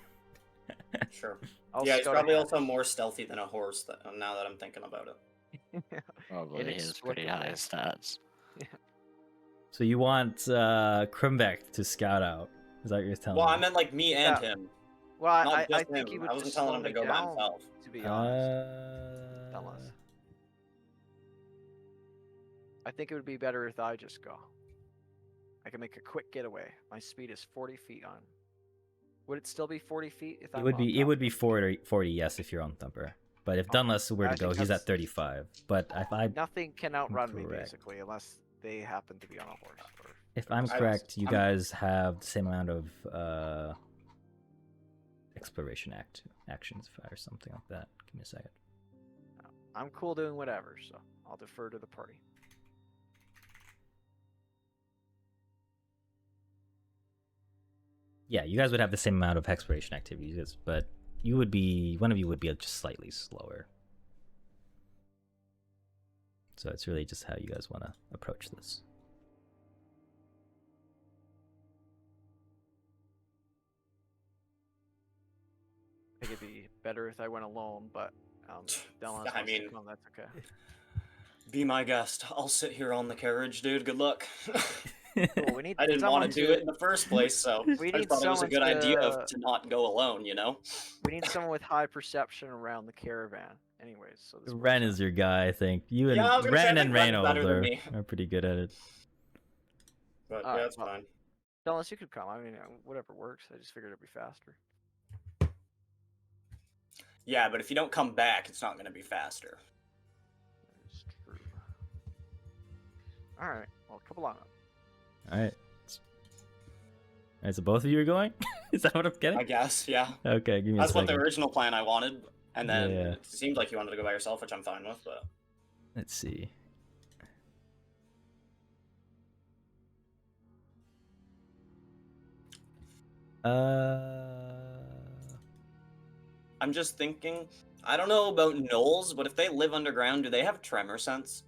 S5: Sure.
S2: I'll
S5: Yeah, he's
S2: scout
S5: probably
S2: ahead.
S5: also more stealthy than a horse, now that I'm thinking about it.
S3: Probably his pretty high stats.
S1: So you want Krimbeck to scout out? Is that what you're telling
S5: Well,
S1: me?
S5: I meant like me and
S2: Yeah.
S5: him.
S2: Well,
S5: Not
S2: I
S5: just
S2: think he
S5: him.
S2: would
S5: I
S2: just
S5: wasn't telling
S2: slow
S5: him to
S2: me
S5: go by
S2: down,
S5: himself.
S2: to be honest. Tell us. I think it would be better if I just go. I can make a quick getaway. My speed is 40 feet on. Would it still be 40 feet if
S1: It
S2: I'm
S1: would
S2: on
S1: be
S2: top?
S1: 40 yes if you're on Thumper. But if
S2: Okay.
S1: Dunless were
S2: I
S1: to go,
S2: think
S1: he's
S2: that's-
S1: at 35. But if I
S2: Nothing can outrun me,
S1: Correct.
S2: basically, unless they happen to be on a horse. Or...
S1: if I'm
S5: I-
S1: correct, you
S5: I'm-
S1: guys have the same amount of exploration actions or something like that. Give me a second.
S2: I'm cool doing whatever, so I'll defer to the party.
S1: Yeah, you guys would have the same amount of exploration activities, but one of you would be just slightly slower. So it's really just how you guys want to approach this.
S2: I think it'd be better if I went alone, but Dylan
S5: I mean-
S2: that's okay.
S5: Be my guest. I'll sit here on the carriage, dude. Good luck.
S2: Cool, we need
S5: I didn't
S2: someone
S5: want to do it in the first place, so
S2: We
S5: I
S2: need
S5: thought it was a
S2: someone
S5: good idea
S2: to-
S5: to not go alone, you know?
S2: We need someone with high perception around the caravan. Anyways, so this
S1: Ren
S2: works
S1: is your guy, I think. You and
S5: Yeah, I was gonna say, I
S1: Ren
S5: think
S1: and
S5: Ren's
S1: Reynolds
S5: better than me.
S1: are pretty good at it.
S5: But
S2: Alright,
S5: yeah, that's
S2: well-
S5: fine.
S2: Dylan, you could come. I mean, whatever works. I just figured it'd be faster.
S5: Yeah, but if you don't come back, it's not going to be faster.
S2: It's true. All right. Well, come along.
S1: All right. All right, so both of you are going? Is that what I'm getting?
S5: I guess, yeah.
S1: Okay, give me
S5: That's
S1: a
S5: what
S1: second.
S5: the original plan I wanted, and then
S1: Yeah.
S5: it seemed like you wanted to go by yourself, which I'm fine with, but...
S1: Let's see.
S5: I'm just thinking, I don't know about gnolls, but if they live underground, do they have tremor sense?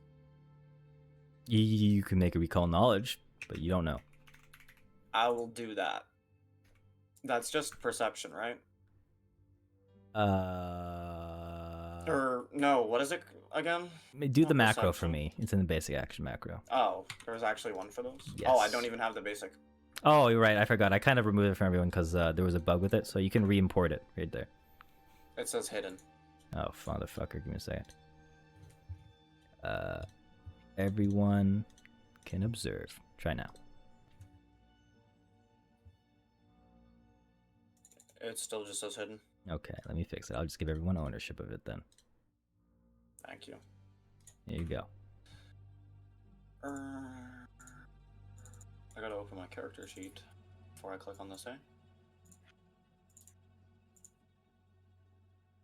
S1: You can make a recall knowledge, but you don't know.
S5: I will do that. That's just perception, right? Or, no, what is it again?
S1: Do the
S5: Not
S1: macro for
S5: perception.
S1: me. It's in the basic action macro.
S5: Oh, there was actually one for those? Oh, I
S1: Yes.
S5: don't even have the basic.
S1: Oh, you're right. I forgot. I kind of removed it from everyone because there was a bug with it, so you can re-import it right there.
S5: It says hidden.
S1: Oh, motherfucker. Give me a second. Everyone can observe. Try now.
S5: It still just says hidden.
S1: Okay, let me fix it. I'll just give everyone ownership of it then.
S5: Thank you.
S1: Here you go.
S5: I gotta open my character sheet before I click on this, eh?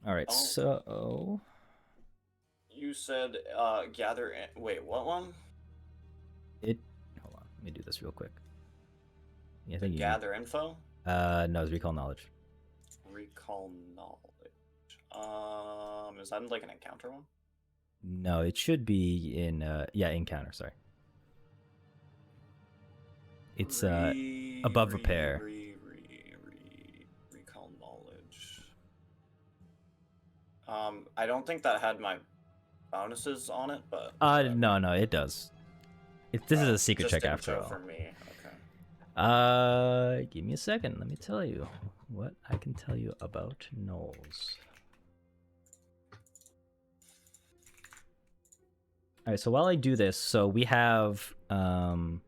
S1: All right,
S5: Oh.
S1: so
S5: You said gather. Wait, what one?
S1: hold on. Let me do this real quick. Yeah, I think you
S5: Gather info.
S1: no, it's recall knowledge.
S5: Recall knowledge. Is that like an encounter one?
S1: No, it should be in encounter. Sorry. It's above repair.
S5: Recall knowledge. I don't think that had my bonuses on it, but
S1: No, it does. This is a secret
S5: just
S1: check
S5: didn't
S1: after
S5: show
S1: all.
S5: for me. Okay.
S1: Give me a second. Let me tell you what I can tell you about gnolls. All right, so while I do this, so we have Thumper,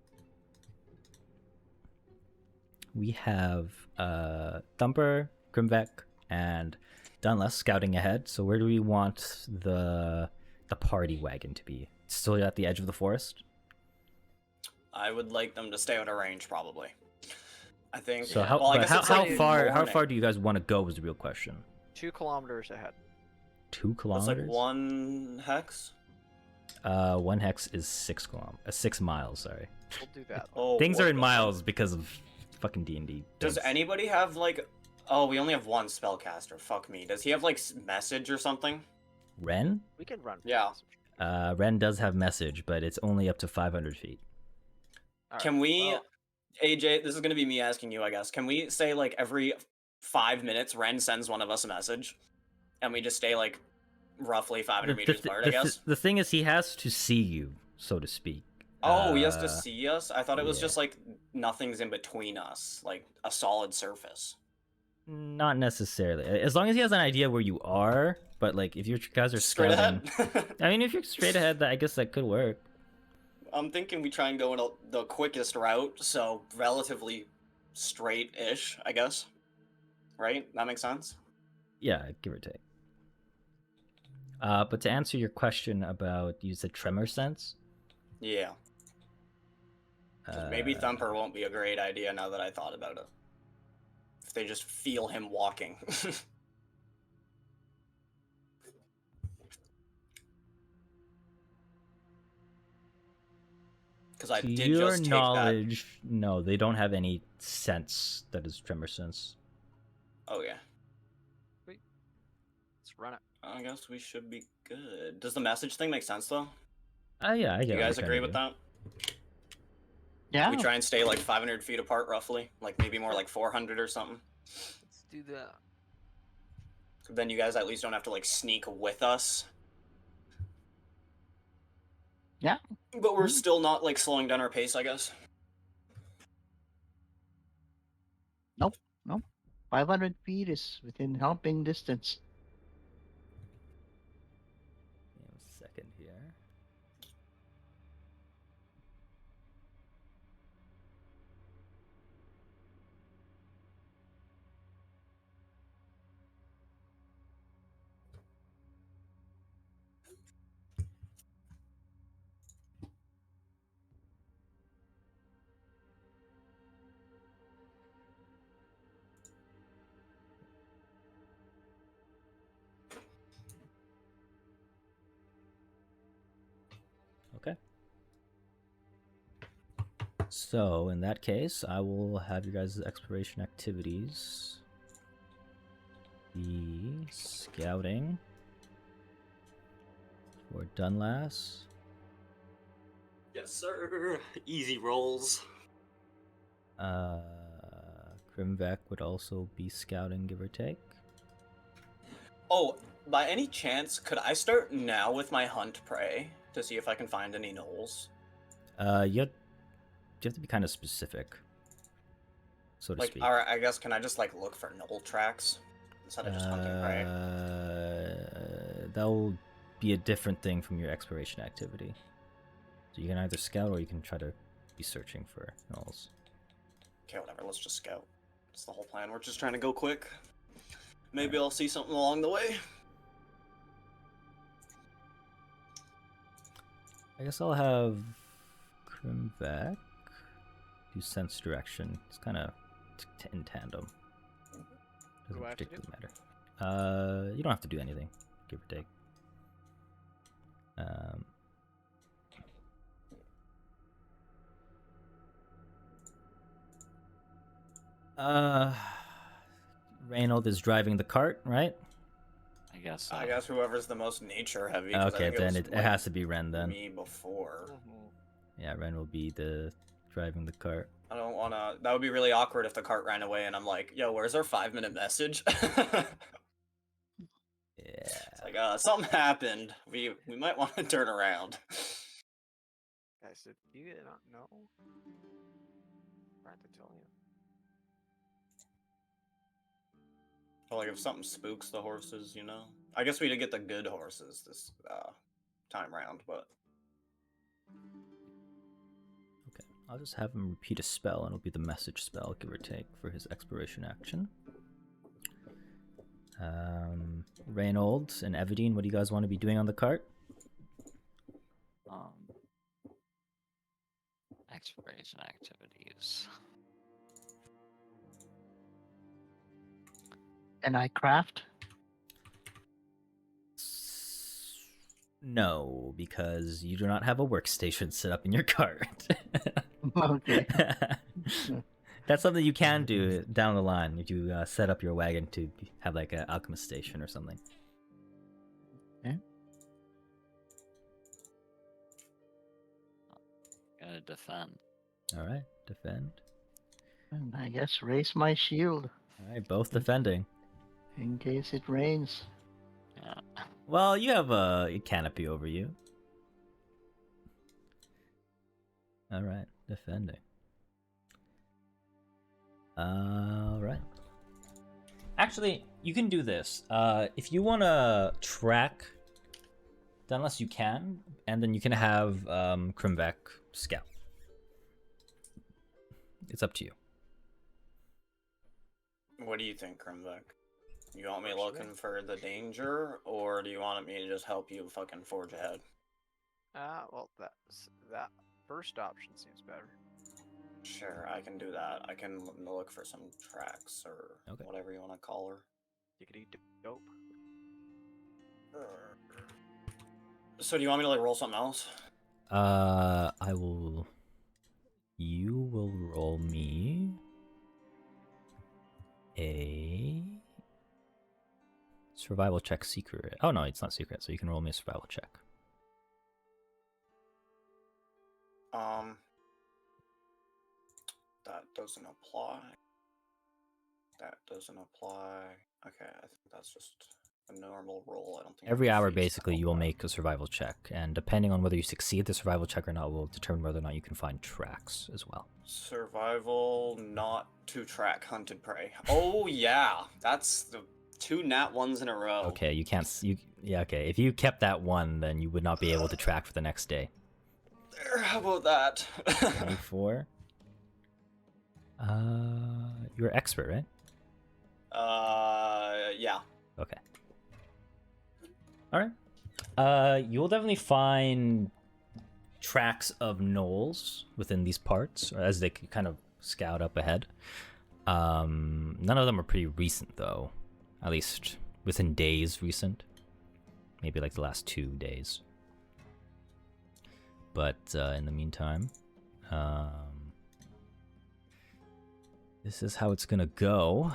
S1: Grimvek, and Dunless scouting ahead. So where do we want the party wagon to be? Still at the edge of the forest?
S5: I would like them to stay out of range, probably. I think.
S1: So
S5: well, I guess it's
S1: how
S5: like
S1: far
S5: morning.
S1: do you guys want to go is the real question.
S2: 2 kilometers ahead.
S1: 2
S5: That's
S1: kilometers?
S5: like 1 hex.
S1: 1 hex is 6 miles. Sorry.
S2: We'll do that.
S5: Oh,
S1: Things
S5: what
S1: are in
S5: the-
S1: miles because of fucking D&D.
S5: Does anybody have like? Oh, we only have 1 spellcaster. Fuck me. Does he have like message or something?
S1: Ren?
S2: We can run.
S5: Yeah.
S1: Ren does have message, but it's only up to 500 feet.
S2: All right,
S5: Can we,
S2: well,
S5: AJ? This is gonna be me asking you, I guess. Can we say like every 5 minutes, Ren sends one of us a message, and we just stay like roughly 500 meters apart? I guess.
S1: The thing is, he has to see you, so to speak.
S5: Oh, he has to see us? I thought it was
S1: yeah.
S5: just like nothing's in between us, like a solid surface.
S1: Not necessarily. As long as he has an idea where you are, but like if you guys are
S5: Straight
S1: scouting,
S5: ahead.
S1: I mean, if you're straight ahead, I guess that could work.
S5: I'm thinking we try and go in the quickest route, so relatively straight-ish, I guess. Right? That makes sense?
S1: Yeah, give or take. But to answer your question about use the tremor sense,
S5: Yeah. 'Cause maybe Thumper won't be a great idea now that I thought about it. If they just feel him walking. Because I
S1: to
S5: did
S1: your
S5: just take
S1: knowledge, no, they don't have any sense that is tremor sense.
S5: that. Oh, yeah.
S2: let's run it.
S5: I guess we should be good. Does the message thing make sense, though?
S1: Yeah, I
S5: Do
S1: get
S5: you
S1: what
S5: guys
S1: you're
S5: agree
S1: trying
S5: with
S1: to
S5: that?
S4: Yeah.
S5: We try and stay like 500 feet apart, roughly. Like maybe more like 400 or something.
S2: Let's do that.
S5: Then you guys at least don't have to like sneak with us.
S4: Yeah.
S5: But we're still not like slowing down our pace, I guess.
S4: Nope. 500 feet is within helping distance.
S1: Give me a second here. Okay. So in that case, I will have you guys' exploration activities be scouting for Dunlass.
S5: Yes, sir. Easy rolls.
S1: Grimvek would also be scouting, give or take.
S5: Oh, by any chance, could I start now with my hunt prey to see if I can find any gnolls?
S1: You have to be kind of specific, so to
S5: Like,
S1: speak.
S5: alright, I guess, can I just like look for gnoll tracks instead of just hunting prey?
S1: That will be a different thing from your exploration activity. So you can either scout or you can try to be searching for gnolls.
S5: Okay, whatever, let's just scout. That's the whole plan. We're just trying to go quick. Maybe I'll see something along the way.
S1: I guess I'll have Grimvek do sense direction. It's kind of in tandem. Doesn't
S2: do I have to do?
S1: particularly matter. You don't have to do anything, give or take. Reynold is driving the cart, right?
S3: I guess so.
S5: I guess whoever's the most nature heavy.
S1: Okay, then it has to be Ren then.
S5: Me before.
S1: Yeah, Ren will be the driving the cart.
S5: I don't wanna. That would be really awkward if the cart ran away and I'm like, "Yo, where's our 5-minute message?"
S1: Yeah.
S5: It's like, something happened. We might want to turn around.
S2: Guys, said, "Do you not know?" Forgot to tell you.
S5: Well, like if something spooks the horses, you know. I guess we did get the good horses this time round, but
S1: Okay, I'll just have him repeat a spell, and it'll be the message spell, give or take, for his exploration action. Reynolds and Everdeen, what do you guys want to be doing on the cart?
S3: Exploration activities.
S4: Can I craft?
S1: No, because you do not have a workstation set up in your cart.
S4: Okay.
S1: That's something you can do down the line if you set up your wagon to have like an alchemist station or something.
S3: Gonna defend.
S1: All right, defend.
S4: And I guess raise my shield
S1: All right, both defending.
S4: in case it rains.
S3: Yeah.
S1: Well, you have a canopy over you. All right, defending. All right. Actually, you can do this. If you want to track, unless you can, and then you can have Krimvek scout. It's up to you.
S5: what do you think, Krimvek? You want me looking for the danger, or do you want me to just help you fucking forge ahead?
S2: Well, that first option seems better.
S5: Sure, I can do that. I can look for some tracks or
S1: Okay.
S5: whatever you want to call her.
S2: You could eat dope.
S5: So do you want me to like roll something else?
S1: I will. You will roll me a survival check secret. Oh no, it's not secret, so you can roll me a survival check.
S5: That doesn't apply. That doesn't apply. Okay, I think that's just a normal roll. I don't think
S1: Every
S5: I can
S1: hour,
S5: face
S1: basically,
S5: that
S1: you will
S5: all
S1: make a survival check, and depending on whether you succeed the survival check or not, will determine whether or not you can find tracks as well.
S5: Survival, not to track hunted prey. Oh yeah, that's the 2 nat 1s in a row.
S1: Okay, you can't. Yeah, okay. If you kept that one, then you would not be able to track for the next day.
S5: There, how about that?
S1: 24. You're expert, right?
S5: Yeah.
S1: Okay. All right. You'll definitely find tracks of gnolls within these parts as they kind of scout up ahead. None of them are pretty recent, though. At least within days recent. Maybe like the last 2 days. But in the meantime, this is how it's gonna go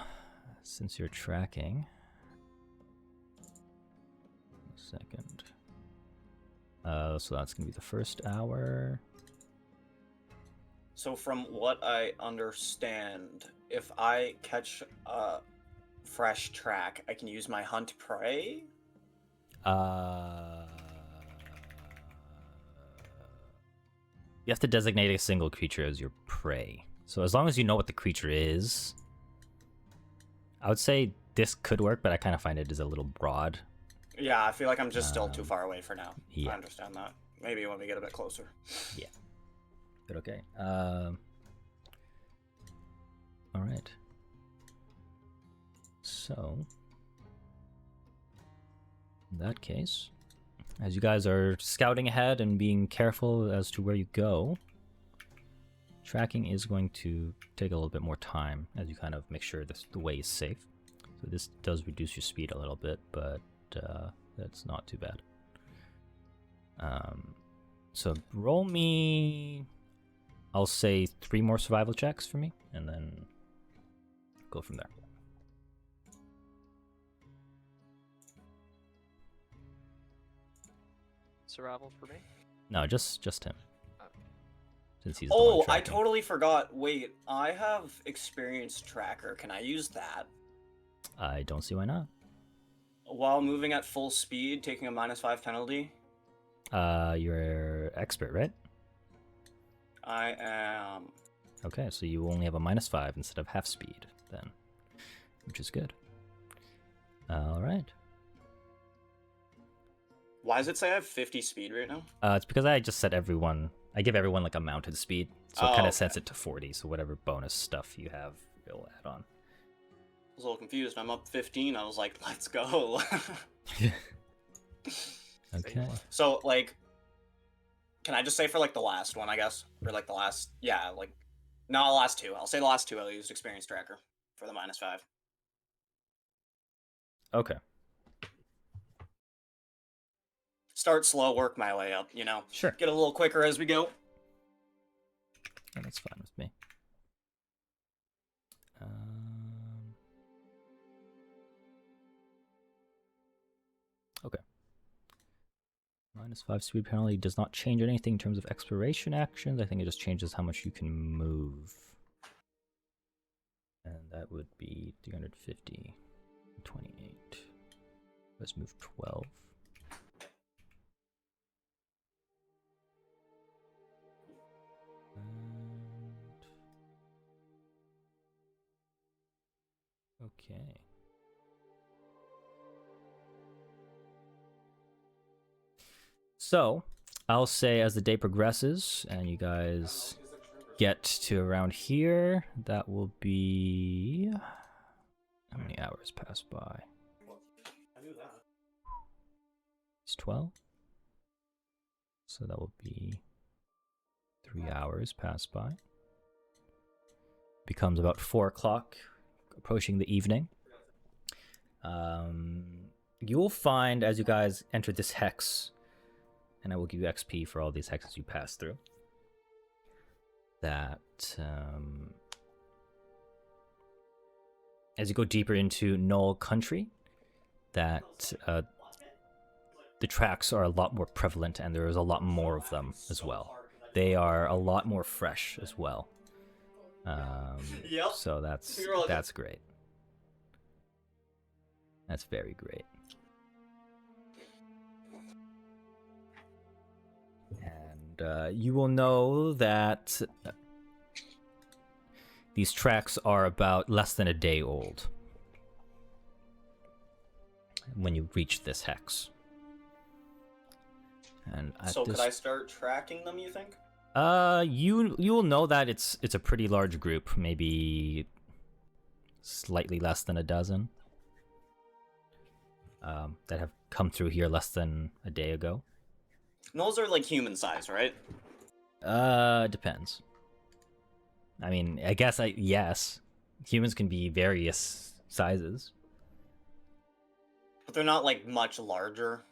S1: since you're tracking. Second. So that's gonna be the first hour.
S5: So from what I understand, if I catch a fresh track, I can use my hunt prey?
S1: You have to designate a single creature as your prey. So as long as you know what the creature is, I would say this could work, but I kind of find it is a little broad.
S5: Yeah, I feel like I'm just still too far away for now.
S1: Yeah.
S5: I understand that. Maybe when we get a bit closer.
S1: Yeah. But okay. All right. So, in that case, as you guys are scouting ahead and being careful as to where you go, tracking is going to take a little bit more time as you kind of make sure the way is safe. So this does reduce your speed a little bit, but that's not too bad. So roll me, I'll say 3 more survival checks for me, and then go from there.
S2: Survival for me?
S1: No, just him. Since he's the one
S5: Oh, I
S1: tracking.
S5: totally forgot. Wait, I have experienced tracker. Can I use that?
S1: I don't see why not.
S5: While moving at full speed, taking a -5 penalty?
S1: You're expert, right?
S5: I am.
S1: Okay, so you only have a -5 instead of half speed then, which is good. All right.
S5: Why does it say I have 50 speed right now?
S1: It's because I just set everyone. I give everyone like a mounted speed, so it kind of
S5: okay.
S1: sets it to 40. So whatever bonus stuff you have, it'll add on.
S5: I was a little confused. I'm up 15. I was like, let's go.
S1: Okay.
S5: So, like, can I just say for, like, the last one, I guess? Or, like, the last... Yeah, like... No, the last two. I'll say the last two I used Experience Tracker for the -5.
S1: Okay.
S5: Start slow, work my way up, you know?
S1: Sure.
S5: Get a little quicker as we go.
S1: Yeah, that's fine with me. Okay. -5 speed penalty does not change anything in terms of exploration actions. I think it just changes how much you can move. And that would be 350, 28. Let's move 12. And... Okay. So, I'll say as the day progresses and you guys get to around here, that will be... How many hours pass by? It's 12. So that will be 3 hours pass by. Becomes about 4 o'clock, approaching the evening. You'll find as you guys enter this hex, and I will give you XP for all these hexes you pass through, that as you go deeper into Knoll country, that the tracks are a lot more prevalent and there is a lot more of them as well. They are a lot more fresh as well.
S5: Yep.
S1: So that's great. That's very great. And you will know that these tracks are about less than a day old when you reach this hex. And
S5: So could I start tracking them, you think?
S1: you will know that it's a pretty large group, maybe slightly less than a dozen, that have come through here less than a day ago.
S5: Those are like human size, right?
S1: Depends. I mean, I guess yes, humans can be various sizes.
S5: But they're not like much larger.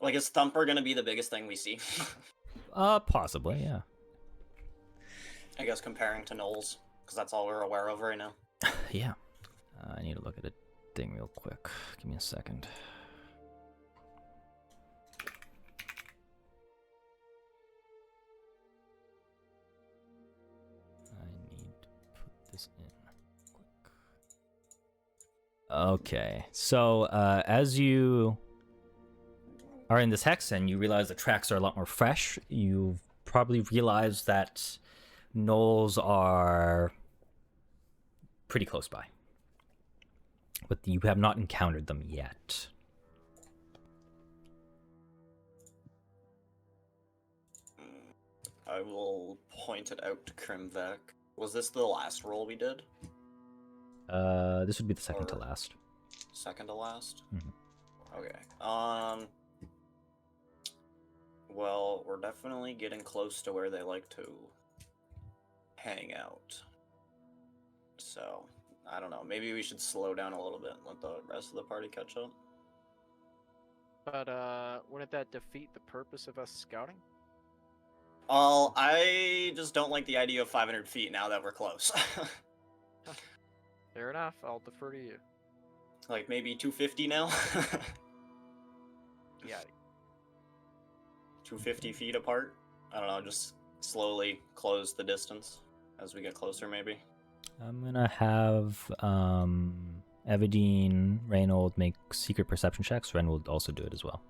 S5: Like, is Thumper gonna be the biggest thing we see?
S1: Possibly, yeah.
S5: I guess comparing to Knowles, because that's all we're aware of right now.
S1: Yeah. I need to look at a thing real quick. Give me a second. I need to put this in quick. Okay, so as you are in this hex and you realize the tracks are a lot more fresh, you've probably realized that gnolls are pretty close by, but you have not encountered them yet.
S5: I will point it out to Krimvek. Was this the last roll we did?
S1: This would be the second to last.
S5: Second to last?
S1: Mhm.
S5: Okay. Well, we're definitely getting close to where they like to hang out. So, I don't know. Maybe we should slow down a little bit and let the rest of the party catch up.
S2: But wouldn't that defeat the purpose of us scouting?
S5: Well, I just don't like the idea of 500 feet now that we're close.
S2: Fair enough. I'll defer to you.
S5: Like maybe 250 now?
S2: Yeah.
S5: 250 feet apart? I don't know, just slowly close the distance as we get closer, maybe.
S1: I'm gonna have Evadine, Reynold make secret perception checks. Ren will also do it as well.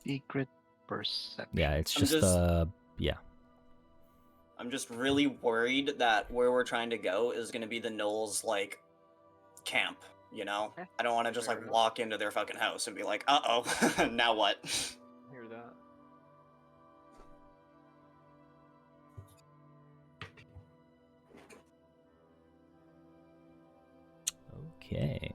S4: Secret perception.
S1: Yeah, it's
S5: I'm
S1: just
S5: just-
S1: yeah.
S5: I'm just really worried that where we're trying to go is going to be the Knowles, like, camp, you know?
S2: Eh,
S5: I don't want to just,
S2: fair
S5: like,
S2: enough.
S5: walk into their fucking house and be like, uh-oh, now what?
S2: Hear that?
S1: Okay.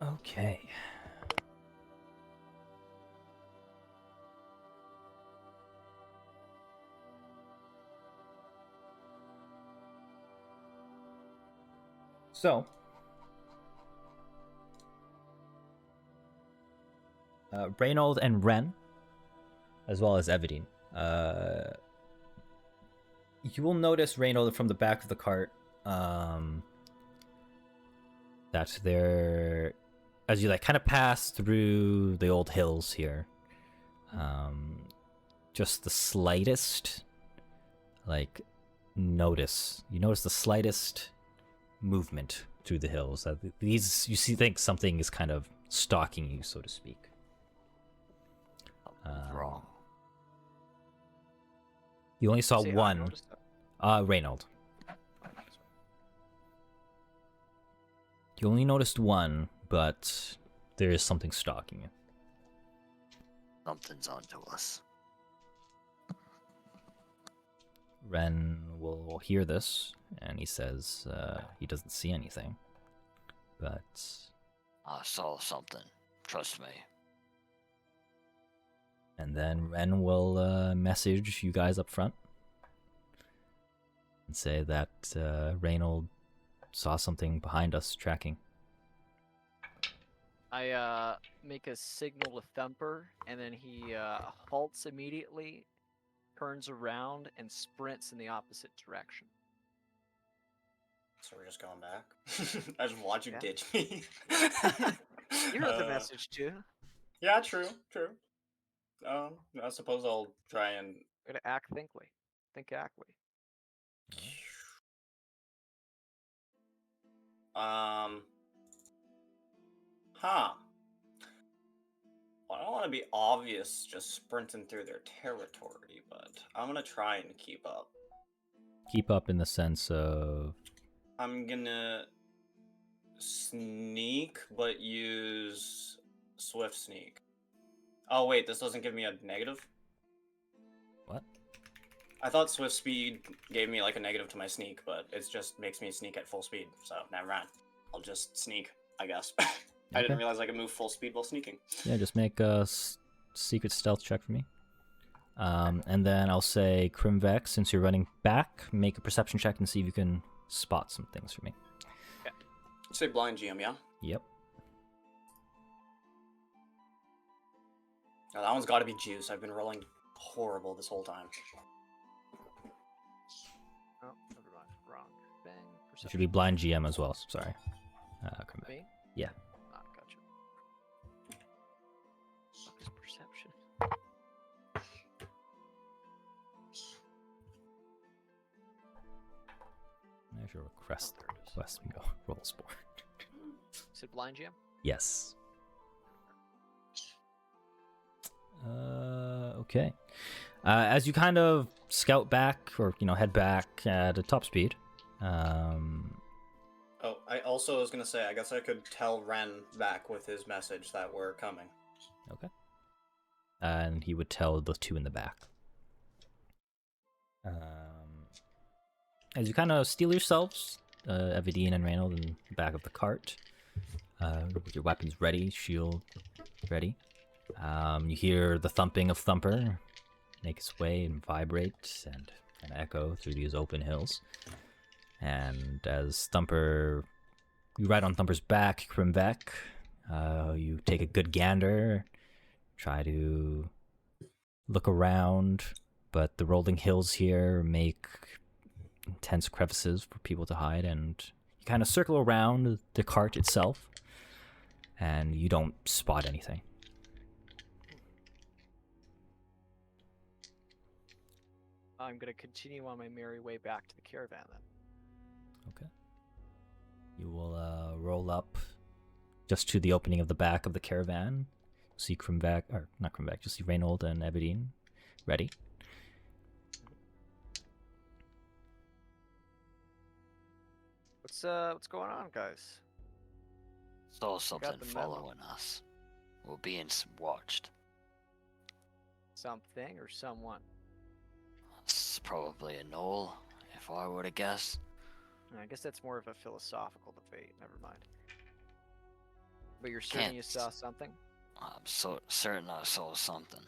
S1: Okay. So, Reynold and Ren, as well as Evadine, you will notice Reynold from the back of the cart that they're, as you like kind of pass through the old hills here, just the slightest like you notice the slightest movement through the hills. These you think something is kind of stalking you, so to speak.
S3: Something's wrong.
S1: You only saw
S2: See, I
S1: one.
S2: noticed that.
S1: Reynold. You only noticed one, but there is something stalking you.
S3: Something's onto us.
S1: Ren will hear this, and he says he doesn't see anything, but
S3: I saw something. Trust me.
S1: and then Ren will message you guys up front and say that Reynold saw something behind us tracking.
S2: I make a signal to Thumper, and then he halts immediately, turns around, and sprints in the opposite direction.
S5: So we're just going back? I just watch you
S2: Yeah.
S5: ditch me.
S2: You heard the message too.
S5: Yeah, true. I suppose I'll try and...
S2: Gotta act thinkly. Think actly.
S5: Huh. Well, I don't want to be obvious just sprinting through their territory, but I'm gonna try and keep up.
S1: Keep up in the sense of...
S5: I'm gonna sneak, but use swift sneak. Oh wait, this doesn't give me a negative?
S1: What?
S5: I thought swift speed gave me like a negative to my sneak, but it just makes me sneak at full speed, so never mind. I'll just sneak, I guess. I didn't
S1: Okay.
S5: realize I could move full speed while sneaking.
S1: Yeah, just make a secret stealth check for me. And then I'll say, Krimvex, since you're running back, make a perception check and see if you can spot some things for me.
S5: Say blind GM, yeah?
S1: Yep.
S5: Oh, that one's gotta be juice. I've been rolling horrible this whole time.
S2: Oh, never mind. Wrong thing.
S1: It should be blind GM as well. Sorry. Krimvex.
S2: Me?
S1: Yeah.
S2: Ah, gotcha. Fuck is perception?
S1: I should request
S2: Oh, there it is.
S1: request rolls for.
S2: Is it blind GM?
S1: Yes. Okay. As you kind of scout back, or head back at a top speed.
S5: Oh, I also was gonna say, I guess I could tell Ren back with his message that we're coming.
S1: Okay. And he would tell the two in the back. As you kind of steal yourselves, Evadine and Reynold in the back of the cart, with your weapons ready, shield ready. You hear the thumping of Thumper make its way and vibrate and echo through these open hills. And as Thumper, you ride on Thumper's back, Krimvek, you take a good gander, try to look around, but the rolling hills here make intense crevices for people to hide, and you kind of circle around the cart itself, and you don't spot anything.
S2: I'm gonna continue on my merry way back to the caravan then.
S1: Okay. You will roll up just to the opening of the back of the caravan. See Krimvac, or not Krimvac, just see Reynold and Ebedine ready.
S2: What's going on, guys?
S3: Saw something
S2: the memo.
S3: following us. We're being watched.
S2: Something or someone?
S3: It's probably a knoll, if I were to guess.
S2: I guess that's more of a philosophical debate. Never mind. But you're certain you saw something?
S3: I'm so certain I saw something.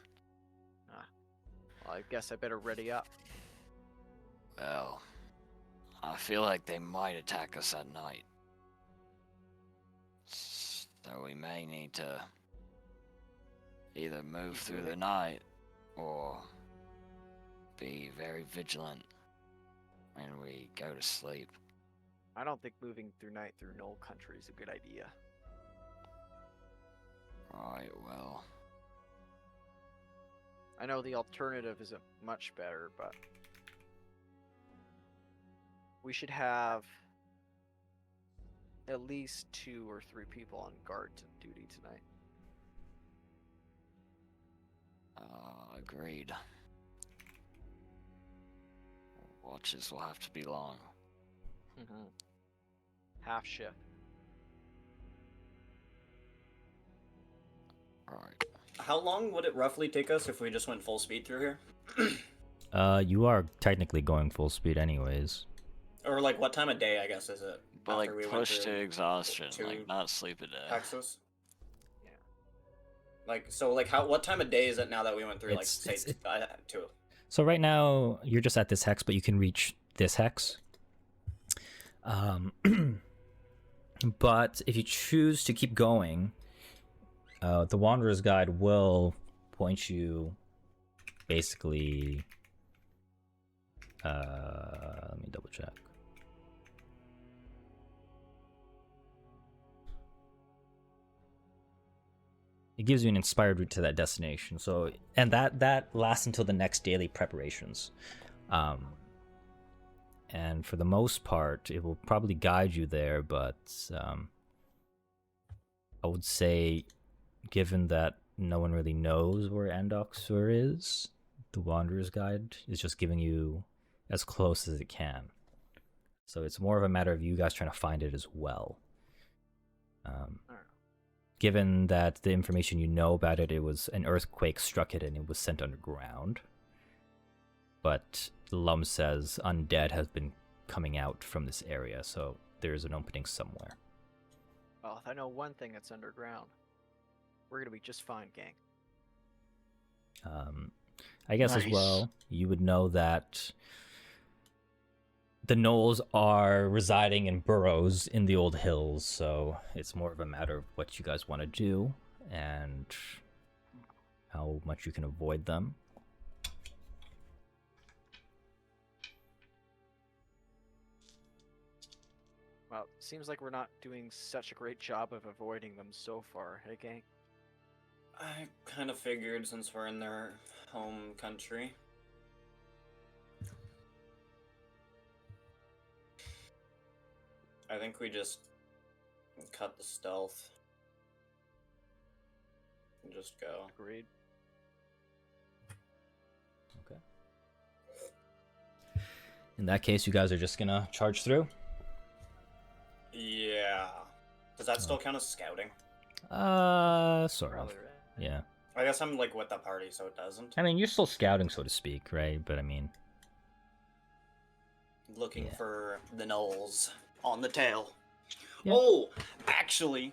S2: Well, I guess I better ready up.
S3: Well, I feel like they might attack us at night. So we may need to either move through the night or be very vigilant when we go to sleep.
S2: I don't think moving through night through Knoll country is a good idea.
S3: Right, well,
S2: I know the alternative isn't much better, but we should have at least 2 or 3 people on guard duty tonight.
S3: agreed. Watches will have to be long.
S2: Half shift.
S3: Right.
S5: How long would it roughly take us if we just went full speed through here?
S1: You are technically going full speed anyways.
S5: Or like what time of day, I guess, is it?
S3: But like
S5: after we went
S3: push to
S5: through
S3: exhaustion,
S5: to
S3: like not sleep a day.
S5: Texas?
S2: Yeah.
S5: Like, so like what time of day is it now that we went through, like, say,
S1: It's-
S5: 2?
S1: So right now you're just at this hex, but you can reach this hex. But if you choose to keep going, the Wanderer's Guide will point you basically. Let me double check. It gives you an inspired route to that destination. So, and that lasts until the next daily preparations. And for the most part, it will probably guide you there, but I would say, given that no one really knows where Andoxur is, the Wanderer's Guide is just giving you as close as it can. So it's more of a matter of you guys trying to find it as well. Given that the information you know about it, it was an earthquake struck it and it was sent underground. But Lum says undead has been coming out from this area, so there's an opening somewhere.
S2: Well, if I know one thing that's underground, we're gonna be just fine, gang.
S1: I guess as
S4: Nice.
S1: well, you would know that the gnolls are residing in burrows in the old hills, so it's more of a matter of what you guys want to do and how much you can avoid them.
S2: Well, seems like we're not doing such a great job of avoiding them so far, hey gang?
S5: I kind of figured since we're in their home country. I think we just cut the stealth and just go.
S2: Agreed.
S1: Okay. In that case, you guys are just gonna charge through?
S5: Yeah. Does that still count as scouting?
S1: Sort of.
S2: Probably right.
S1: Yeah.
S5: I guess I'm like with the party, so it doesn't.
S1: I mean, you're still scouting, so to speak, right? But I mean,
S5: Looking
S1: Yeah.
S5: for the gnolls on the tail.
S1: Yeah.
S5: Oh, actually,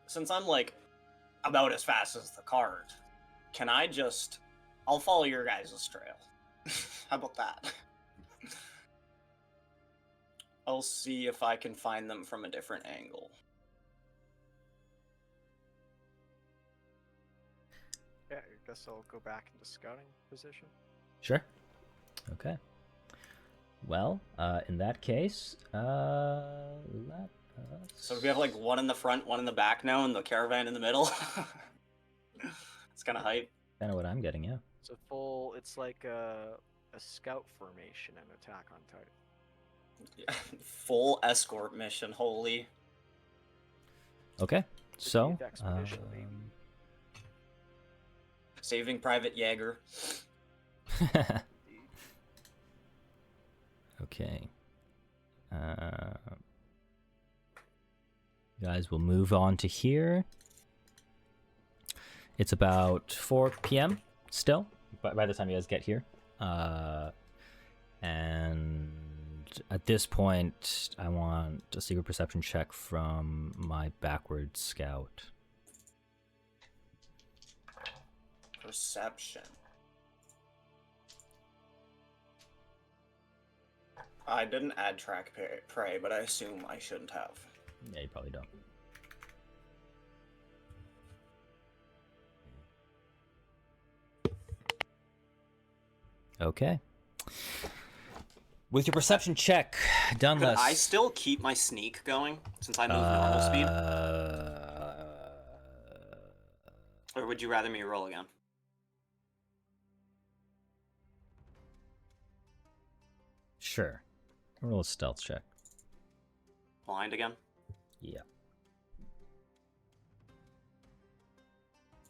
S5: since I'm like about as fast as the cart, can I just... I'll follow your guys' trail. How about that? I'll see if I can find them from a different angle.
S2: Yeah, I guess I'll go back into scouting position.
S1: sure. Okay. Well, in that case, let us...
S5: So we have like one in the front, one in the back now, and the caravan in the middle. It's kind of hype.
S1: Kind of what I'm getting, yeah.
S2: It's a full. It's like a scout formation and Attack on Titan.
S5: Full escort mission. Holy.
S1: Okay, so...
S2: youth expedition, baby.
S5: Saving Private Jaeger.
S1: Okay. You guys will move on to here. It's about 4 p.m. still, by the time you guys get here. And at this point, I want a secret perception check from my backward scout.
S5: Perception. I didn't add track prey, but I assume I shouldn't have.
S1: Yeah, you probably don't. Okay. With your perception check done,
S5: Could I still keep my sneak going since I move normal speed? Or would you rather me roll again?
S1: Sure. Roll a stealth check.
S5: Blind again?
S1: Yeah.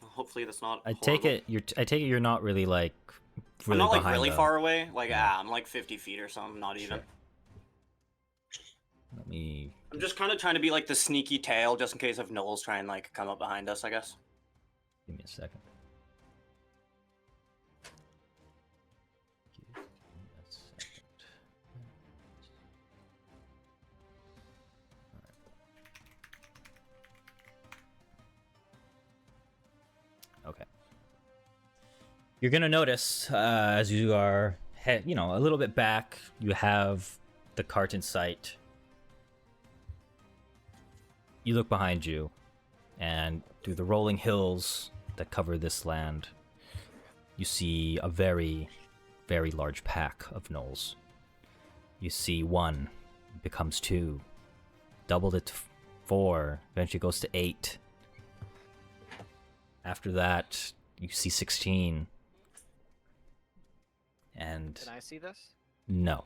S5: Hopefully that's not.
S1: I take it you're not really like
S5: I'm
S1: really
S5: not like
S1: behind
S5: really
S1: the-
S5: far away. Like
S1: Yeah.
S5: I'm like 50 feet or something. Not even.
S1: Sure. Let me
S5: I'm just kind of trying to be like the sneaky tail, just in case if Noel's trying like come up behind us. I guess.
S1: give me a second. Give me a second. Okay. You're gonna notice as you are, a little bit back, you have the cart in sight. You look behind you, and through the rolling hills that cover this land, you see a very, very large pack of gnolls. You see one, becomes 2, doubled it to 4, eventually goes to 8. After that, you see 16. And
S2: Can I see this?
S1: no,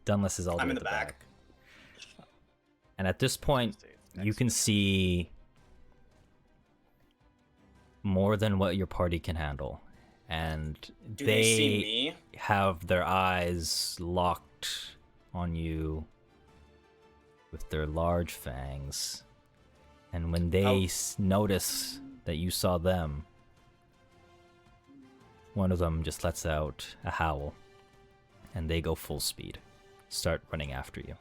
S1: Dunless is all the
S5: I'm
S1: way
S5: in
S1: at
S5: the back.
S1: And at this point, you can see more than what your party can handle. And
S5: Do they see me?
S1: have their eyes locked on you with their large fangs. And when they notice that you saw them, one of them just lets out a howl, and they go full speed, start running after you.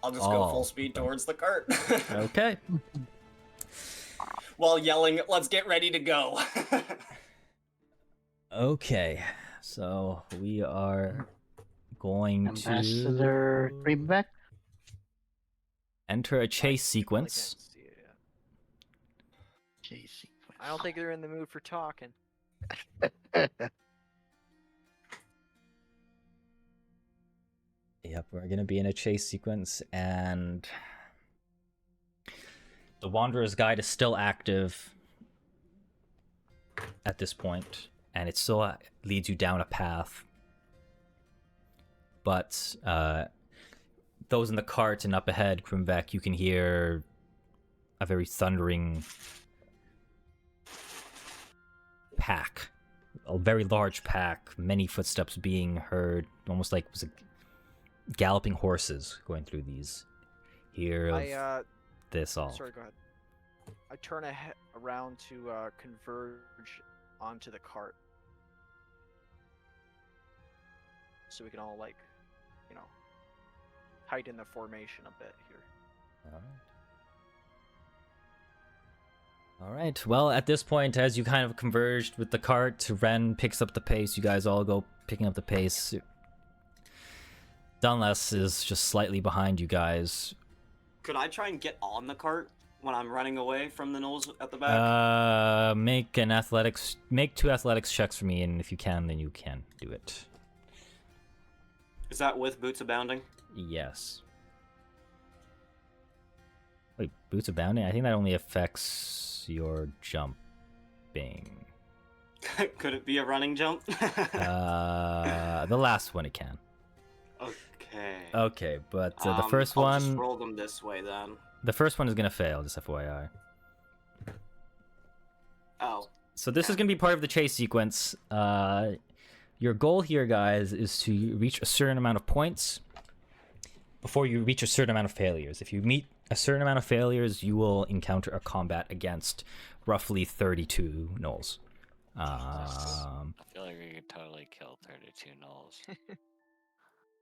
S5: I'll just go
S1: Oh,
S5: full speed
S1: okay.
S5: towards the cart.
S1: Okay.
S5: While yelling, "Let's get ready to go."
S1: Okay. So we are going
S4: Ambassador
S1: to
S4: Greenback.
S1: enter a chase
S2: I can't
S1: sequence.
S2: see it yet.
S4: Chase sequence.
S2: I don't think they're in the mood for talking.
S1: Yep, we're gonna be in a chase sequence, and the Wanderer's Guide is still active at this point, and it still leads you down a path. But those in the cart and up ahead, Krimbeck, you can hear a very thundering pack, a very large pack, many footsteps being heard, almost like it was a galloping horses going through these. Hear of this all.
S2: Sorry, go ahead. I turn around to converge onto the cart, so we can all tighten the formation a bit here.
S1: All right. Well, at this point, as you kind of converged with the cart, Ren picks up the pace. You guys all go picking up the pace. Dunless is just slightly behind you guys.
S5: Could I try and get on the cart when I'm running away from the gnolls at the back?
S1: Make 2 athletics checks for me, and if you can, then you can do it.
S5: Is that with Boots Abounding?
S1: Yes. Wait, Boots Abounding? I think that only affects your jumping.
S5: Could it be a running jump?
S1: The last one it can.
S5: Okay.
S1: Okay, but the first
S5: I'll
S1: one...
S5: just roll them this way then.
S1: The first one is going to fail, just FYI.
S5: Oh.
S1: So this is going to be part of the chase sequence. Your goal here, guys, is to reach a certain amount of points before you reach a certain amount of failures. If you meet a certain amount of failures, you will encounter a combat against roughly 32 gnolls.
S3: I feel like we could totally kill 32 gnolls.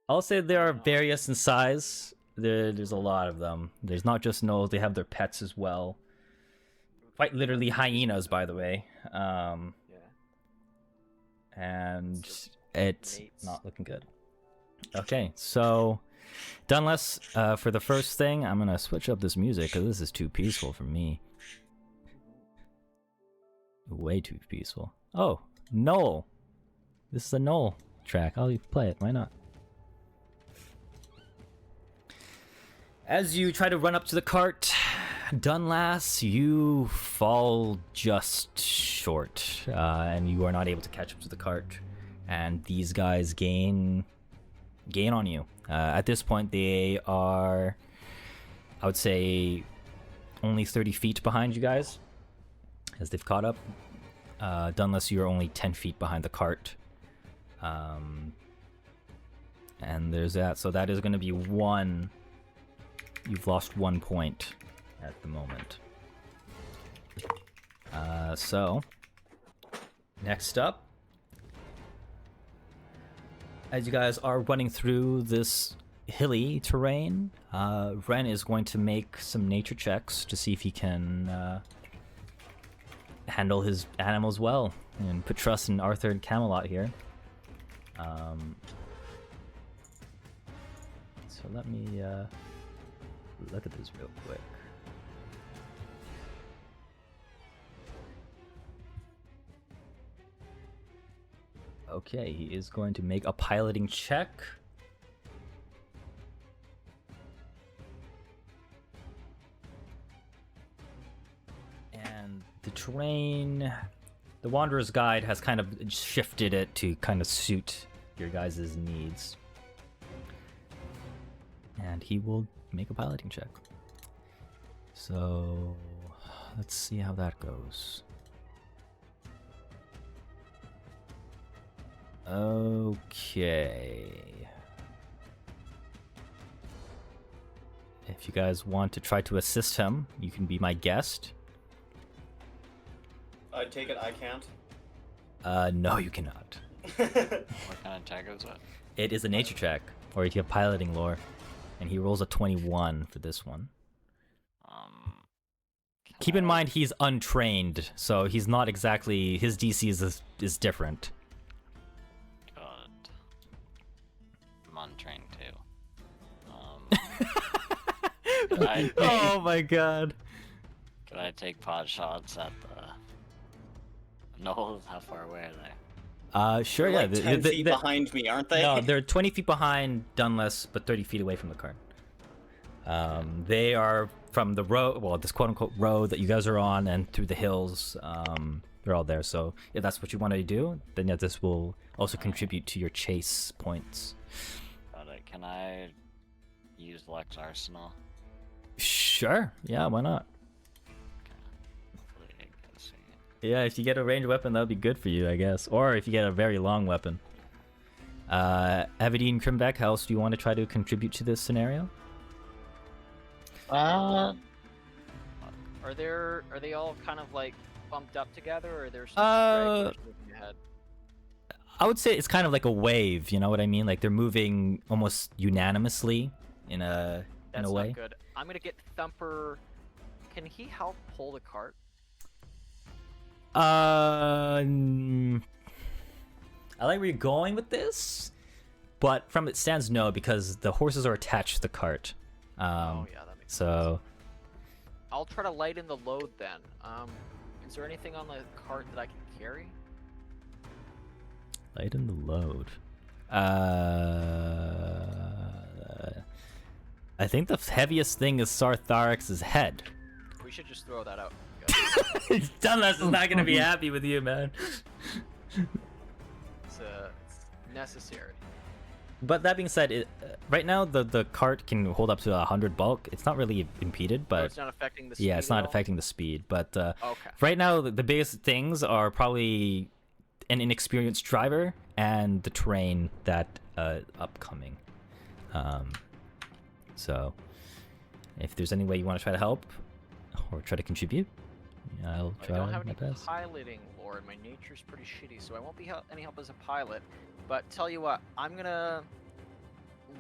S1: I'll say they are various in size. There's a lot of them. There's not just gnolls, they have their pets as well. Quite literally hyenas, by the way.
S2: Yeah.
S1: And
S2: Just
S1: it's
S2: mates.
S1: not looking good. Okay, so Dunless, for the first thing, I'm gonna switch up this music because this is too peaceful for me. Way too peaceful. Oh, Knoll. This is a Knoll track. I'll play it. Why not? As you try to run up to the cart, Dunlass, you fall just short, and you are not able to catch up to the cart. And these guys gain on you. At this point, they are, I would say, only 30 feet behind you guys, as they've caught up. Dunless, you are only 10 feet behind the cart. And there's that. So that is going to be one. You've lost 1 point at the moment. So, next up, as you guys are running through this hilly terrain, Ren is going to make some nature checks to see if he can handle his animals well and put trust in Arthur and Camelot here. So let me look at this real quick. Okay, he is going to make a piloting check. And the terrain, the Wanderer's Guide has kind of shifted it to kind of suit your guys' needs. And he will make a piloting check. So, let's see how that goes. Okay. If you guys want to try to assist him, you can be my guest.
S5: I take it I can't.
S1: No, you cannot.
S3: What kind of check is it?
S1: It is a nature check, or you have piloting lore, and he rolls a 21 for this one. Keep in mind he's untrained, so he's not exactly, his DC is different.
S3: God. I'm untrained too.
S1: Oh my god.
S3: Could I take pot shots at the gnolls? How far away are they?
S1: Sure,
S5: They're
S1: yeah.
S5: like 10 feet behind me, aren't they?
S1: No, they're 20 feet behind Dunless, but 30 feet away from the cart. They are from the road, well, this quote-unquote road that you guys are on, and through the hills. They're all there, so if that's what you want to do, then yeah, this will also contribute to your chase points.
S3: Got it. Can I use Lex Arsenal?
S1: Sure, yeah, why not?
S3: Hopefully I can see.
S1: Yeah, if you get a ranged weapon, that would be good for you, I guess. Or if you get a very long weapon. Evadine Krimbeck, how else do you want to try to contribute to this scenario?
S2: Are they all kind of like bumped up together, or are there some stragglers moving ahead?
S1: I would say it's kind of like a wave, you know what I mean? Like they're moving almost unanimously in a way.
S2: Not good. I'm gonna get Thumper. Can he help pull the cart?
S1: I like where you're going with this, but from it stands no, because the horses are attached to the cart.
S2: Oh yeah, that makes sense.
S1: So
S2: I'll try to lighten the load then. Is there anything on the cart that I can carry?
S1: lighten the load. I think the heaviest thing is Sartharix's head.
S2: We should just throw that out.
S1: Dunless is not gonna be happy with you, man.
S2: It's necessary.
S1: But that being said, right now the cart can hold up to 100 bulk. It's not really impeded,
S2: So
S1: but
S2: it's not affecting the speed.
S1: yeah, it's
S2: at
S1: not
S2: all?
S1: affecting the speed. But
S2: Okay.
S1: right now the biggest things are probably an inexperienced driver and the terrain that upcoming. So if there's any way you want to try to help or try to contribute, I'll
S2: I
S1: try
S2: don't have
S1: my
S2: any
S1: best.
S2: piloting, Lord. My nature's pretty shitty, so I won't be any help as a pilot. But tell you what, I'm gonna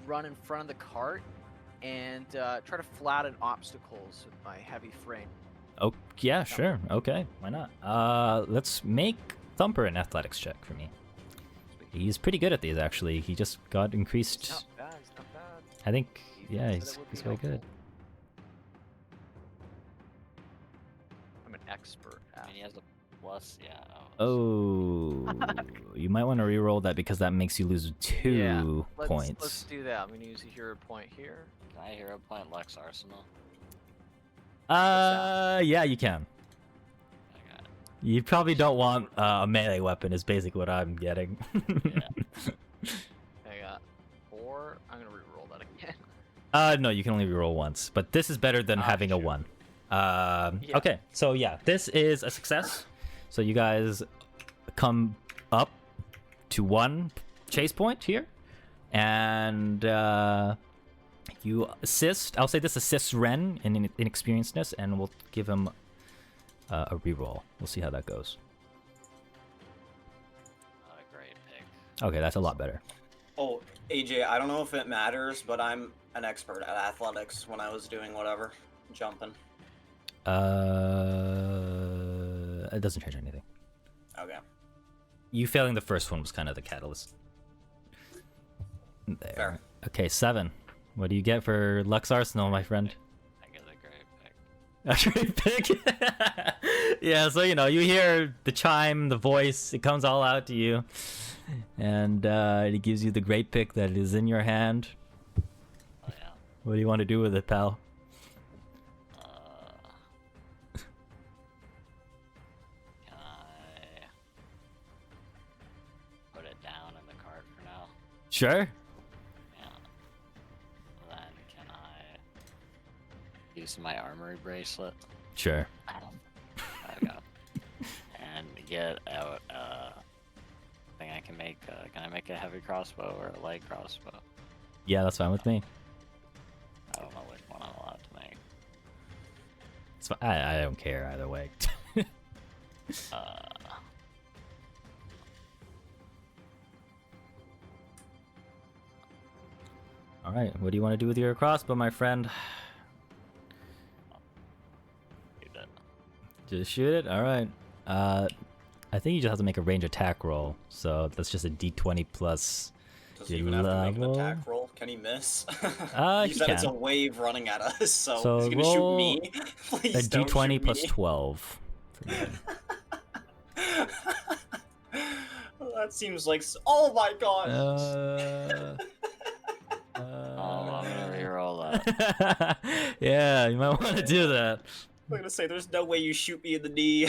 S2: run in front of the cart and try to flatten obstacles with my heavy frame.
S1: Oh yeah, sure. Okay, why not? Let's make Thumper an athletics check for me. He's pretty good at these actually. He just got increased.
S2: It's not bad. It's not bad.
S1: I think
S2: He
S1: yeah,
S2: said it would be
S1: he's very good.
S2: helpful. I'm an expert
S3: I
S2: at.
S3: mean, he has a plus, yeah.
S1: Oh, you might want to re-roll that because that makes you lose 2
S2: Yeah,
S1: points.
S2: Let's do that. I'm gonna use a hero point here.
S3: Can I hero point Lex Arsenal?
S1: Yeah, you can.
S3: Okay.
S1: You probably don't want a melee weapon. Is basically what I'm getting.
S2: I got 4. I'm gonna re-roll that again.
S1: No, you can only re-roll once. But this is better than having a
S2: shoot.
S1: 1.
S2: Yeah.
S1: Okay, so yeah, this is a success. So you guys come up to 1 chase point here, and you assist. I'll say this assists Ren in inexperiencedness, and we'll give him a reroll. We'll see how that goes.
S3: Not a great pick.
S1: Okay, that's a lot better.
S5: Oh, AJ, I don't know if it matters, but I'm an expert at athletics when I was doing whatever, jumping.
S1: It doesn't change anything.
S5: Okay.
S1: You failing the first one was kind of the catalyst. There.
S5: Fair.
S1: Okay, 7. What do you get for Lux Arsenal, my friend?
S3: I get a great pick.
S1: A great pick. Yeah, so you know, you hear the chime, the voice, it comes all out to you, and it gives you the great pick that is in your hand.
S3: Oh yeah.
S1: What do you want to do with it, pal?
S3: Can I put it down in the cart for now?
S1: Sure.
S3: Yeah. Then can I use my armory bracelet?
S1: Sure.
S3: Okay. And get out thing I can make. Can I make a heavy crossbow or a light crossbow?
S1: Yeah, that's fine with me.
S3: I don't know which one I'm allowed to make.
S1: It's fine. I don't care either way. All right, what do you want to do with your crossbow, my friend?
S3: Do that.
S1: Just shoot it. All right. I think you just have to make a range attack roll. So that's just a D20 plus.
S5: Does he
S1: Your
S5: even have to make an
S1: level?
S5: attack roll? Can he miss?
S1: He
S5: you said it's a
S1: can.
S5: wave running at us, so,
S1: So
S5: he's gonna
S1: roll
S5: shoot me.
S1: A
S5: Please don't
S1: D20
S5: shoot
S1: plus
S5: me.
S1: 12. For me.
S5: That seems like. Oh my god!
S3: I'm gonna reroll that.
S1: Yeah, you might want to do that.
S5: I'm gonna say there's no way you shoot me in the knee.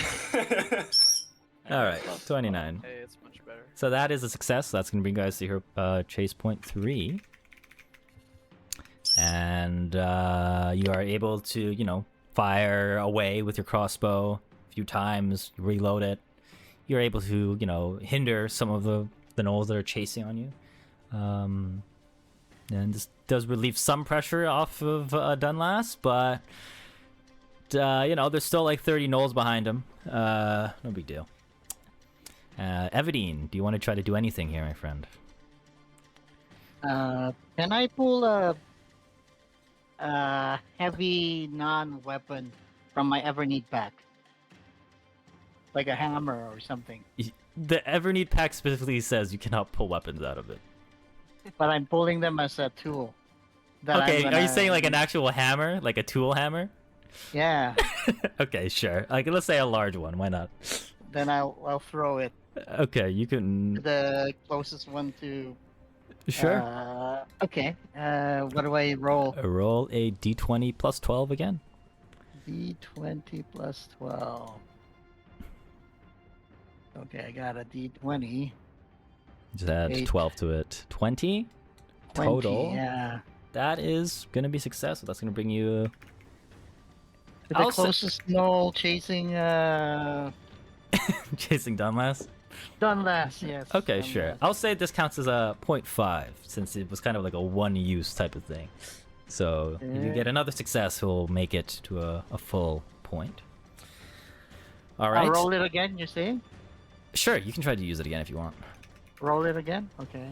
S1: All right, 29.
S2: Hey, it's much better.
S1: So that is a success. That's going to bring you guys to your chase point 3. And you are able to, you know, fire away with your crossbow a few times, reload it. You're able to, you know, hinder some of the gnolls that are chasing on you. And this does relieve some pressure off of Dunlas, but, you know, there's still like 30 gnolls behind him. No big deal. Evadine, do you want to try to do anything here, my friend?
S4: Can I pull a heavy non-weapon from my Everneed pack? Like a hammer or something.
S1: The Everneed pack specifically says you cannot pull weapons out of it.
S4: But I'm pulling them as a tool. that I'm
S1: Okay, are you saying like an
S4: gonna-
S1: actual hammer? Like a tool hammer?
S4: Yeah.
S1: Okay, sure. Like, let's say a large one. Why not?
S4: Then I'll throw it
S1: Okay, you
S4: to
S1: can...
S4: the closest one to
S1: Sure.
S4: Okay. What do I roll?
S1: Roll a d20 plus 12 again.
S4: D20 plus 12. Okay, I got a D20.
S1: Just add
S4: Eight.
S1: 12 to it. 20
S4: 20,
S1: total.
S4: yeah.
S1: That is going to be successful. That's going to bring you.
S4: The
S1: I'll say-
S4: closest knoll chasing
S1: Chasing Dunlas.
S4: Dunlas, yes.
S1: Okay, sure.
S4: Dunlas.
S1: I'll say this counts as a 0.5 since it was kind of like a one-use type of thing. So if you
S4: Yeah.
S1: get another success, we'll make it to a full point. All right.
S4: I'll roll it again, you're saying?
S1: Sure, you can try to use it again if you want.
S4: Roll it again? Okay.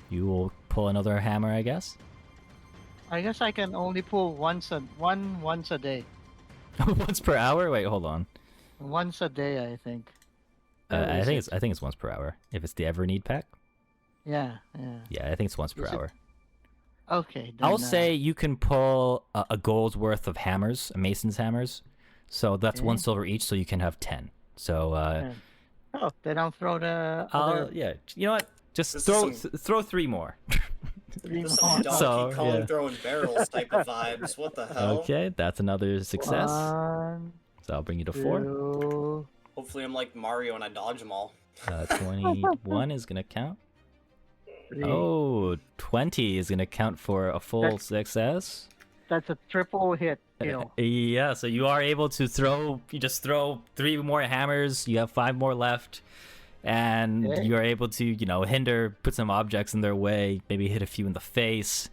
S1: You will pull another hammer, I guess.
S4: I guess I can only pull once a day.
S1: Once per hour. Wait, hold on.
S4: Once a day, I think. Or
S1: I
S4: is
S1: think
S4: it-
S1: it's once per hour. If it's the Ever Need pack.
S4: Yeah.
S1: Yeah, I think it's once per
S4: Is it-
S1: hour.
S4: Okay.
S1: I'll
S4: then,
S1: say you can pull a gold's worth of hammers, mason's hammers. So that's one
S4: Okay.
S1: silver each, so you can have 10. So
S4: Oh, then I'll throw the other
S1: yeah, you know what? Just
S5: This is
S1: throw
S5: some-
S1: throw 3 more.
S4: three
S5: This is
S4: more.
S5: some Donkey
S1: So,
S5: Kong
S1: yeah.
S5: throwing barrels type of vibes. What the hell?
S1: Okay, that's another success.
S4: 1,
S1: So I'll bring you to 4.
S4: 2,
S5: Hopefully I'm like Mario and I dodge them all.
S1: 21 is gonna count.
S4: 3.
S1: Oh, 20 is gonna count for a full
S4: That's-
S1: success.
S4: That's a triple hit kill.
S1: Yeah, so you are able to throw. You just throw 3 more hammers. You have 5 more left, and
S4: Okay.
S1: you are able to, hinder, put some objects in their way, maybe hit a few in the face,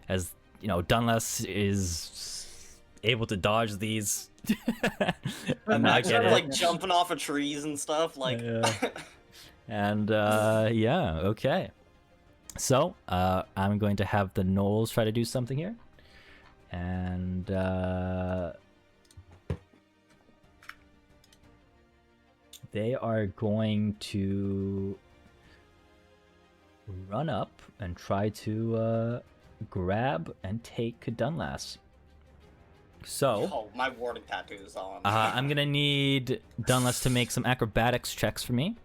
S1: as Dunlas is able to dodge these. and not
S5: Imagine
S1: get
S5: him
S1: it.
S5: like jumping off of trees and stuff. Like,
S1: Yeah. And yeah, okay. So I'm going to have the gnolls try to do something here. And they are going to run up and try to grab and take Dunlas. So
S5: oh, my warding tattoo is on.
S1: I'm gonna need Dunlas to make some acrobatics checks for me.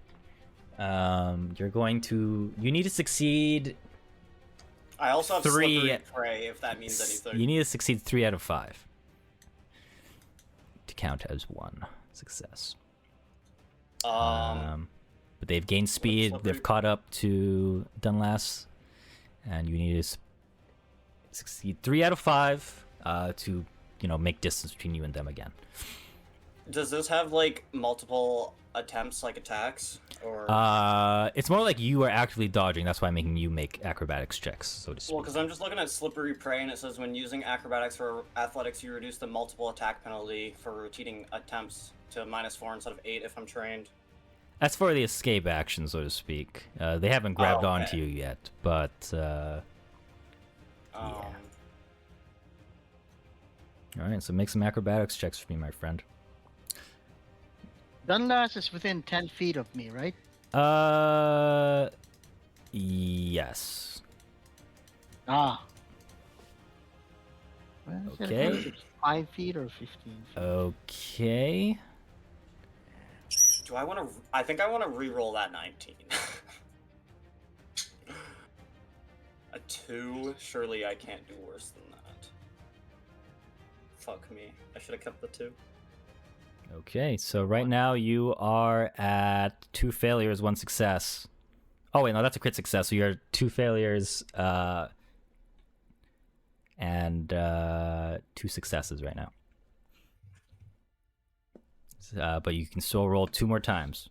S1: You need to succeed.
S5: I also have
S1: 3
S5: slippery prey, if that means anything.
S1: You need to succeed 3 out of 5 to count as 1 success. But they've gained speed.
S5: slippery?
S1: They've caught up to Dunlas, and you need to succeed 3 out of 5 to make distance between you and them again.
S5: Does this have like multiple attempts, like attacks, or?
S1: It's more like you are actively dodging. That's why I'm making you make acrobatics checks, so to speak.
S5: Well, because I'm just looking at slippery prey, and it says when using acrobatics or athletics, you reduce the multiple attack penalty for repeating attempts to -4 instead of 8 if I'm trained.
S1: That's for the escape action, so to speak. They haven't grabbed
S5: Oh,
S1: onto
S5: okay.
S1: you yet, but all right. So make some acrobatics checks for me, my friend.
S4: Dunlas is within 10 feet of me, right?
S1: Yes.
S4: Ah. Well, is it
S1: Okay.
S4: if it's 5 feet or 15 feet?
S1: Okay.
S5: Do I want to? I think I want to re-roll that 19. A 2? Surely I can't do worse than that. Fuck me. I should have kept the 2.
S1: Okay. So right now you are at 2 failures, 1 success. Oh wait, no, that's a crit success. So you're 2 failures, and 2 successes right now. But you can still roll 2 more times.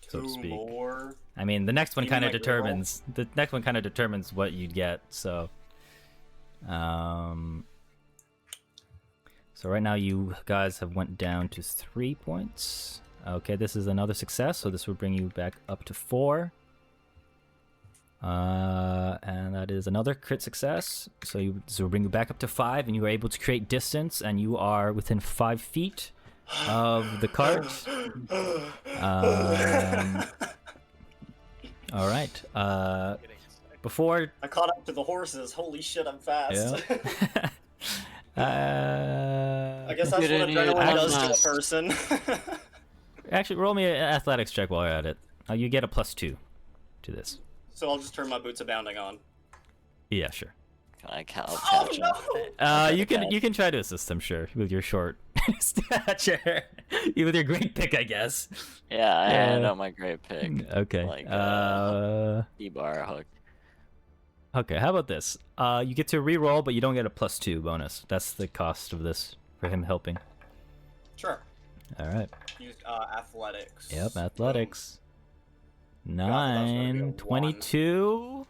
S1: So to
S5: 2
S1: speak.
S5: more.
S1: I mean, the next one
S5: You mean
S1: kind of
S5: like reroll?
S1: determines what you'd get. So, so right now you guys have went down to 3 points. Okay, this is another success, so this will bring you back up to 4. And that is another crit success. So this will bring you back up to 5, and you are able to create distance, and you are within 5 feet of the cart. All right. Before
S5: I caught up to the horses. Holy shit, I'm fast. I guess that's what
S3: Didn't you
S5: adrenaline does to a
S3: fast?
S5: person.
S1: actually, roll me an athletics check while you're at it. You get a +2 to this.
S5: So I'll just turn my boots of bounding on.
S1: Yeah, sure.
S3: Can I catch him?
S1: You can try to assist him, sure, with your short stature. With your great pick, I guess.
S3: Yeah, I hand out my great pick.
S1: Okay.
S3: Like, D-bar hook.
S1: Okay, how about this? You get to re-roll, but you don't get a +2 bonus. That's the cost of this for him helping.
S5: Sure.
S1: All right.
S5: Use athletics.
S1: Yep, athletics.
S5: God, that's gonna be a
S1: 9, 22.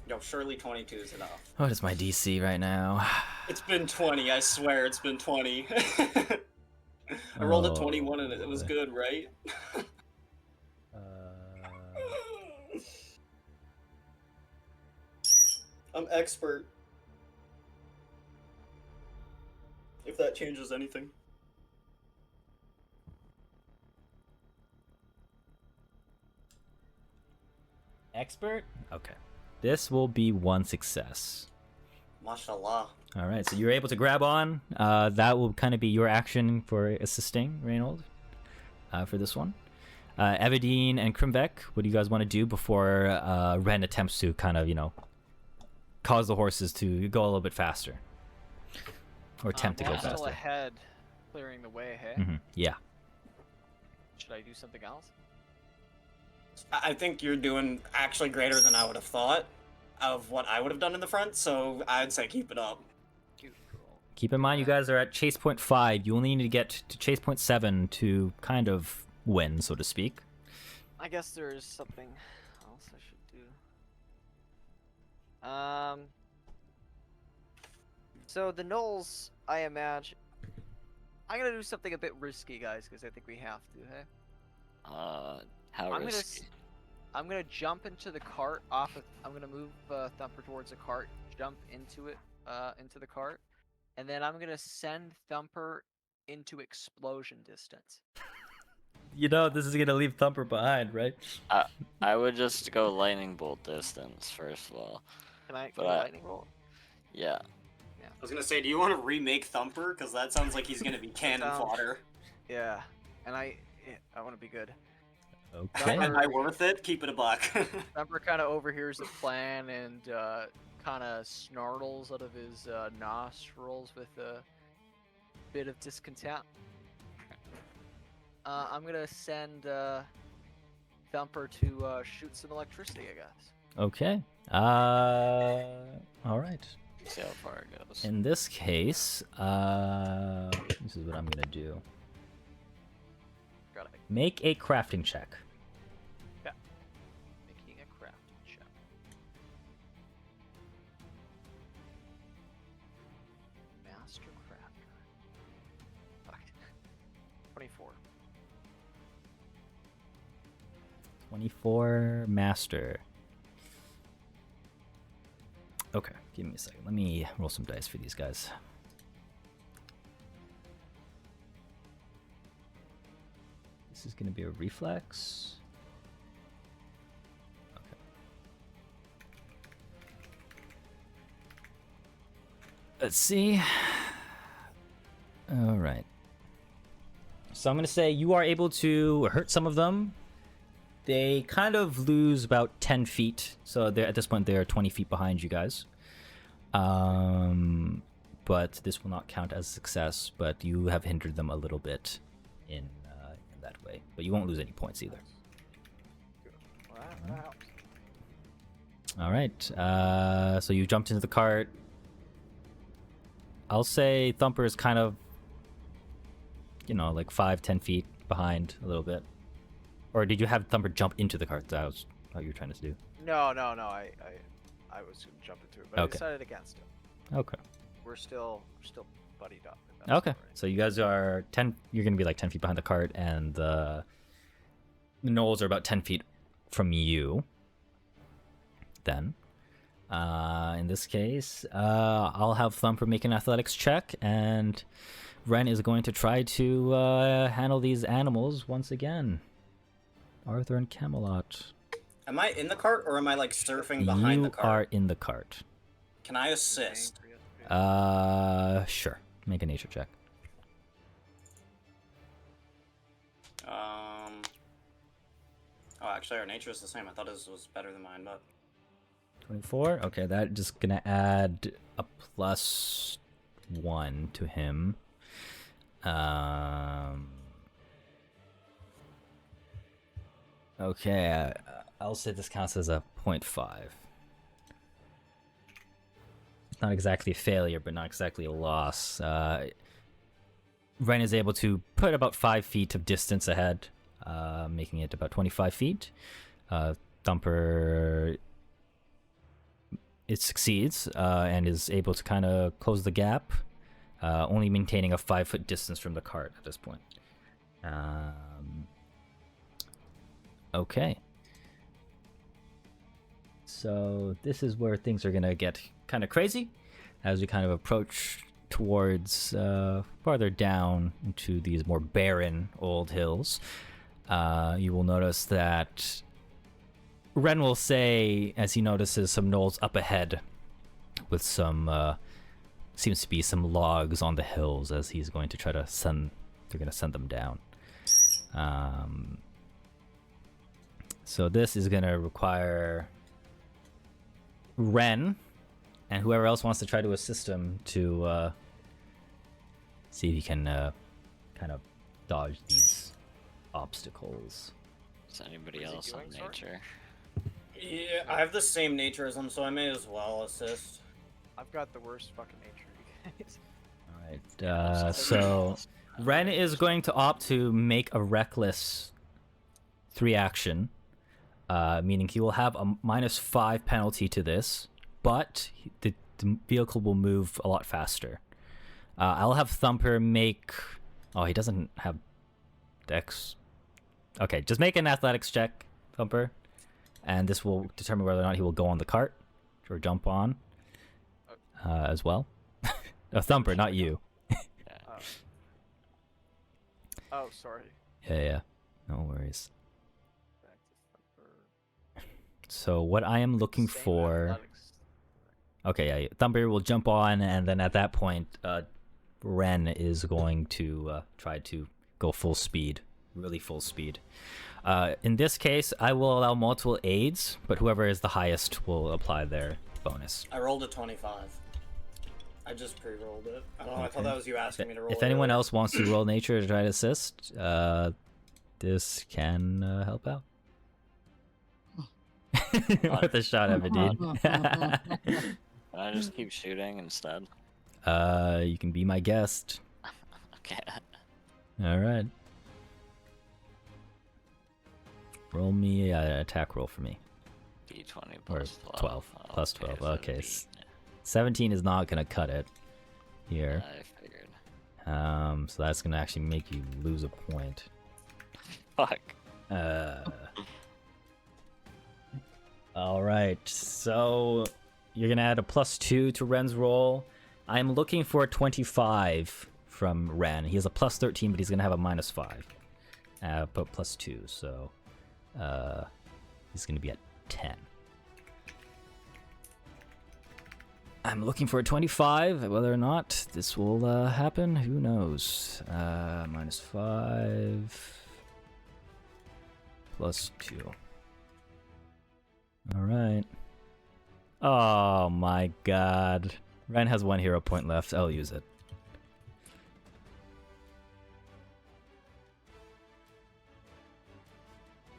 S5: Yo, surely 22 is enough.
S1: What is my DC right now?
S5: It's been 20, I swear it's been 20. I rolled a 21 and it was good, right? I'm expert. If that changes anything.
S1: Expert? Okay. This will be 1 success.
S5: Mashallah.
S1: All right, so you're able to grab on. That will kind of be your action for assisting Reynold for this one. Evadine and Krimvek, what do you guys want to do before Ren attempts to kind of, cause the horses to go a little bit faster? Or attempt to go
S2: I'm still
S1: faster.
S2: ahead, clearing the way, hey?
S1: Yeah.
S2: Should I do something else?
S5: I think you're doing actually greater than I would have thought of what I would have done in the front, so I'd say keep it up.
S1: Keep in mind, you guys are at chase point 5. You only need to get to chase point 7 to kind of win, so to speak.
S2: I guess there's something else I should do. So the Knolls, I imagine. I'm gonna do something a bit risky, guys, because I think we have to, hey?
S3: How risky?
S2: I'm gonna jump into the cart off of. I'm gonna move Thumper towards the cart, jump into it, into the cart, and then I'm gonna send Thumper into explosion distance.
S1: This is gonna leave Thumper behind, right?
S3: I would just go lightning bolt distance first of all.
S2: Can I lightning bolt?
S3: Yeah.
S5: I was gonna say, do you want to remake Thumper? Because that sounds like he's gonna be cannon fodder.
S2: Yeah, and I want to be good.
S1: Okay.
S5: Am I worth it? Keep it a buck.
S2: Thumper kind of overhears the plan and kind of snarls out of his nostrils with a bit of discontent. I'm gonna send Thumper to shoot some electricity, I guess.
S1: Okay. All right.
S3: See how far it goes.
S1: In this case, this is what I'm gonna do.
S2: Got it.
S1: Make a crafting check.
S2: Yeah. Making a crafting check. Master crafter. Fuck. 24.
S1: 24 master. Okay, give me a second. Let me roll some dice for these guys. This is going to be a reflex. Okay. Let's see. All right. So I'm going to say you are able to hurt some of them. They kind of lose about 10 feet. So they're, at this point, they're 20 feet behind you guys. But this will not count as a success. But you have hindered them a little bit in that way. But you won't lose any points either.
S2: Wow.
S1: All right. So you jumped into the cart. I'll say Thumper is kind of, like 5-10 feet behind a little bit. Or did you have Thumper jump into the cart? That was what you were trying to do.
S2: No. I was gonna jump into it, but I decided against it.
S1: Okay.
S2: We're still buddied up.
S1: Okay. So you guys are 10. You're gonna be like 10 feet behind the cart, and the Knolls are about 10 feet from you. Then, in this case, I'll have Thumper make an athletics check, and Ren is going to try to handle these animals once again. Arthur and Camelot.
S5: Am I in the cart or am I like surfing behind the cart?
S1: You are in the cart.
S5: Can I assist?
S1: Sure. Make a nature check.
S5: Oh, actually, our nature is the same. I thought his was better than mine, but
S1: 24. Okay, that just gonna add a +1 to him. Okay, I'll say this counts as a 0.5. It's not exactly a failure, but not exactly a loss. Ren is able to put about 5 feet of distance ahead, making it about 25 feet. Thumper, it succeeds and is able to kind of close the gap, only maintaining a 5-foot distance from the cart at this point. Okay. So this is where things are gonna get kind of crazy as we kind of approach towards farther down into these more barren old hills. You will notice that Ren will say, as he notices some knolls up ahead with some seems to be some logs on the hills, as he's going to try to send them down. So this is going to require Ren and whoever else wants to try to assist him to see if he can kind of dodge these obstacles.
S3: Is anybody
S2: What is he
S3: else on
S2: doing, sorry?
S3: nature?
S5: yeah, I have the same nature as him, so I may as well assist.
S2: I've got the worst fucking nature, you guys.
S1: Alright, so Ren is going to opt to make a reckless 3 action, meaning he will have a -5 penalty to this, but the vehicle will move a lot faster. I'll have Thumper make... Oh, he doesn't have Dex. Okay, just make an athletics check, Thumper, and this will determine whether or not he will go on the cart or jump on as well. No, Thumper, not you.
S2: Oh, sorry.
S1: Yeah, no worries.
S2: Back to Thumper.
S1: So what I am looking
S2: Same
S1: for...
S2: athletics.
S1: Okay, yeah, Thumper will jump on, and then at that point, Ren is going to try to go full speed, really full speed. In this case, I will allow multiple aids, but whoever is the highest will apply their bonus.
S5: I rolled a 25. I just pre-rolled it. I don't know. I thought that was you asking me to roll.
S1: If
S5: it
S1: anyone
S5: earlier.
S1: else wants to roll nature to try to assist, this can help out. With a shot at Vadid.
S3: Can I just keep shooting instead?
S1: You can be my guest.
S3: Okay.
S1: All right. Roll me an attack roll for me.
S3: D20
S1: Or
S3: plus
S1: 12. Plus 12.
S3: so
S1: Okay.
S3: D-
S1: 17 is not going to cut it here.
S3: I figured.
S1: So that's going to actually make you lose a point.
S3: Fuck.
S1: All right. So you're going to add a +2 to Ren's roll. I'm looking for a 25 from Ren. He has a +13, but he's going to have a -5. But +2, so he's going to be at 10. I'm looking for a 25. Whether or not this will happen, who knows? -5 +2. All right. Oh my god. Ren has 1 hero point left. I'll use it.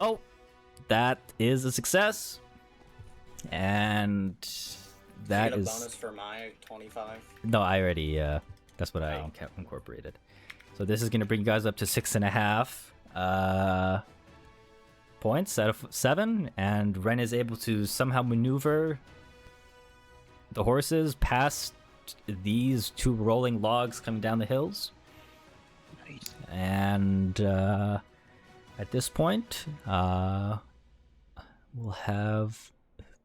S1: Oh, that is a success. And that
S5: Did you
S1: is...
S5: get a bonus for my 25.
S1: No, I already, that's what I
S5: Oh.
S1: incorporated. So this is going to bring you guys up to 6.5 points out of 7, and Ren is able to somehow maneuver the horses past these 2 rolling logs coming down the hills.
S4: Nice.
S1: And at this point, we'll have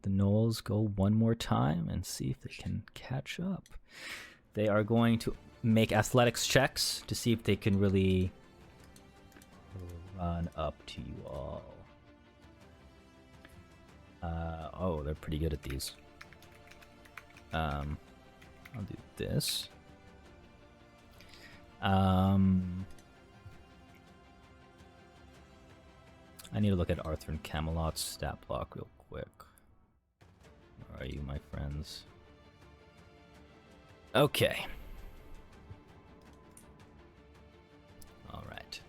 S1: the Knolls go one more time and see if they can catch up. They are going to make athletics checks to see if they can really run up to you all. Oh, they're pretty good at these. I'll do this. I need to look at Arthur and Camelot's stat block real quick. Where are you, my friends? Okay. All right.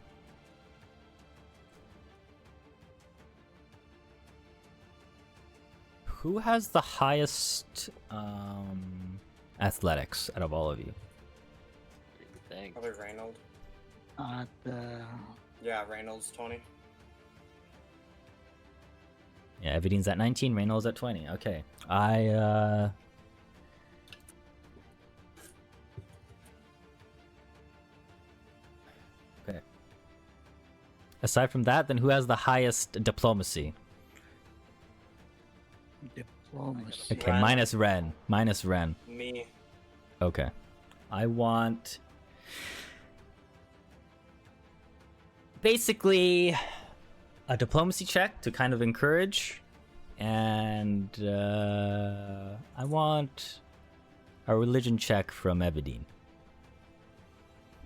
S1: Who has the highest athletics out of all of you?
S3: What do you think?
S5: Probably Reynolds. Yeah, Reynolds 20.
S1: Yeah, Evadine's at 19, Reynolds at 20. Okay. Okay. Aside from that, then who has the highest diplomacy?
S4: Diplomacy.
S1: Okay,
S5: Ren.
S1: minus Ren. Minus Ren.
S5: Me.
S1: Okay. I want... basically a diplomacy check to kind of encourage, and I want a religion check from Evadine.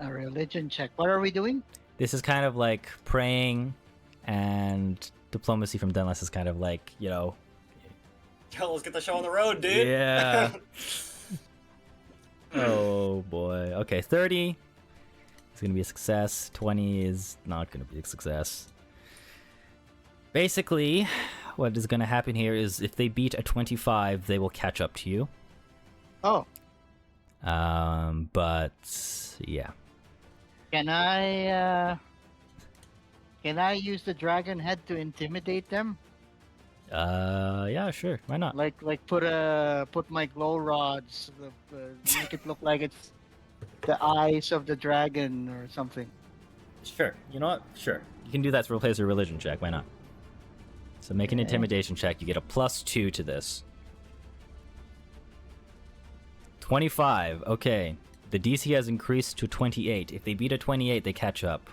S4: A religion check. What are we doing?
S1: This is kind of like praying, and diplomacy from Denless is kind of like, you know...
S5: Yo, let's get the show on the road, dude.
S1: Yeah. Oh boy. Okay, 30 is gonna be a success. 20 is not gonna be a success. Basically, what is gonna happen here is if they beat a 25, they will catch up to you.
S4: Oh,
S1: But yeah.
S4: can I use the dragon head to intimidate them?
S1: Yeah, sure. Why not?
S4: Like put my glow rods, make it look like it's the eyes of the dragon or something.
S1: Sure. You know what? Sure. You can do that to replace your religion check. Why not? So make an
S4: Okay.
S1: intimidation check. You get a +2 to this. 25. Okay. The DC has increased to 28. If they beat a 28, they catch up.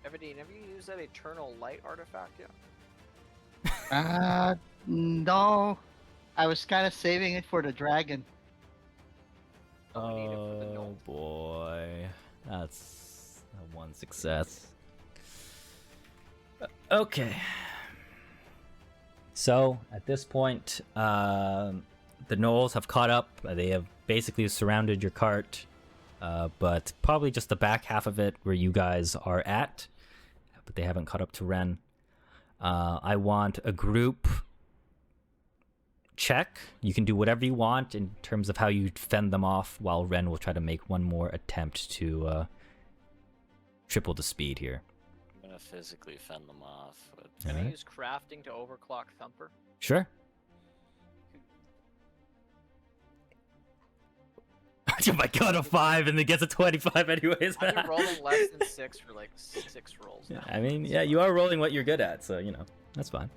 S2: Evadine, have you used that eternal light artifact yet?
S4: No. I was kind of saving it for the dragon.
S2: We need it for the
S1: Oh
S2: gnome.
S1: boy. That's a 1 success. Okay. So, at this point, the gnolls have caught up. They have basically surrounded your cart, but probably just the back half of it where you guys are at, but they haven't caught up to Ren. I want a group check. You can do whatever you want in terms of how you fend them off, while Ren will try to make one more attempt to triple the speed here.
S3: I'm gonna physically fend them off. With...
S2: Can
S1: Alright.
S2: we use crafting to overclock Thumper?
S1: Sure. Oh my god, a 5 and then gets a 25 anyways.
S2: I've been rolling less than 6 for like 6 rolls now.
S1: I mean, yeah, you are rolling what you're good at, so, you know, that's fine.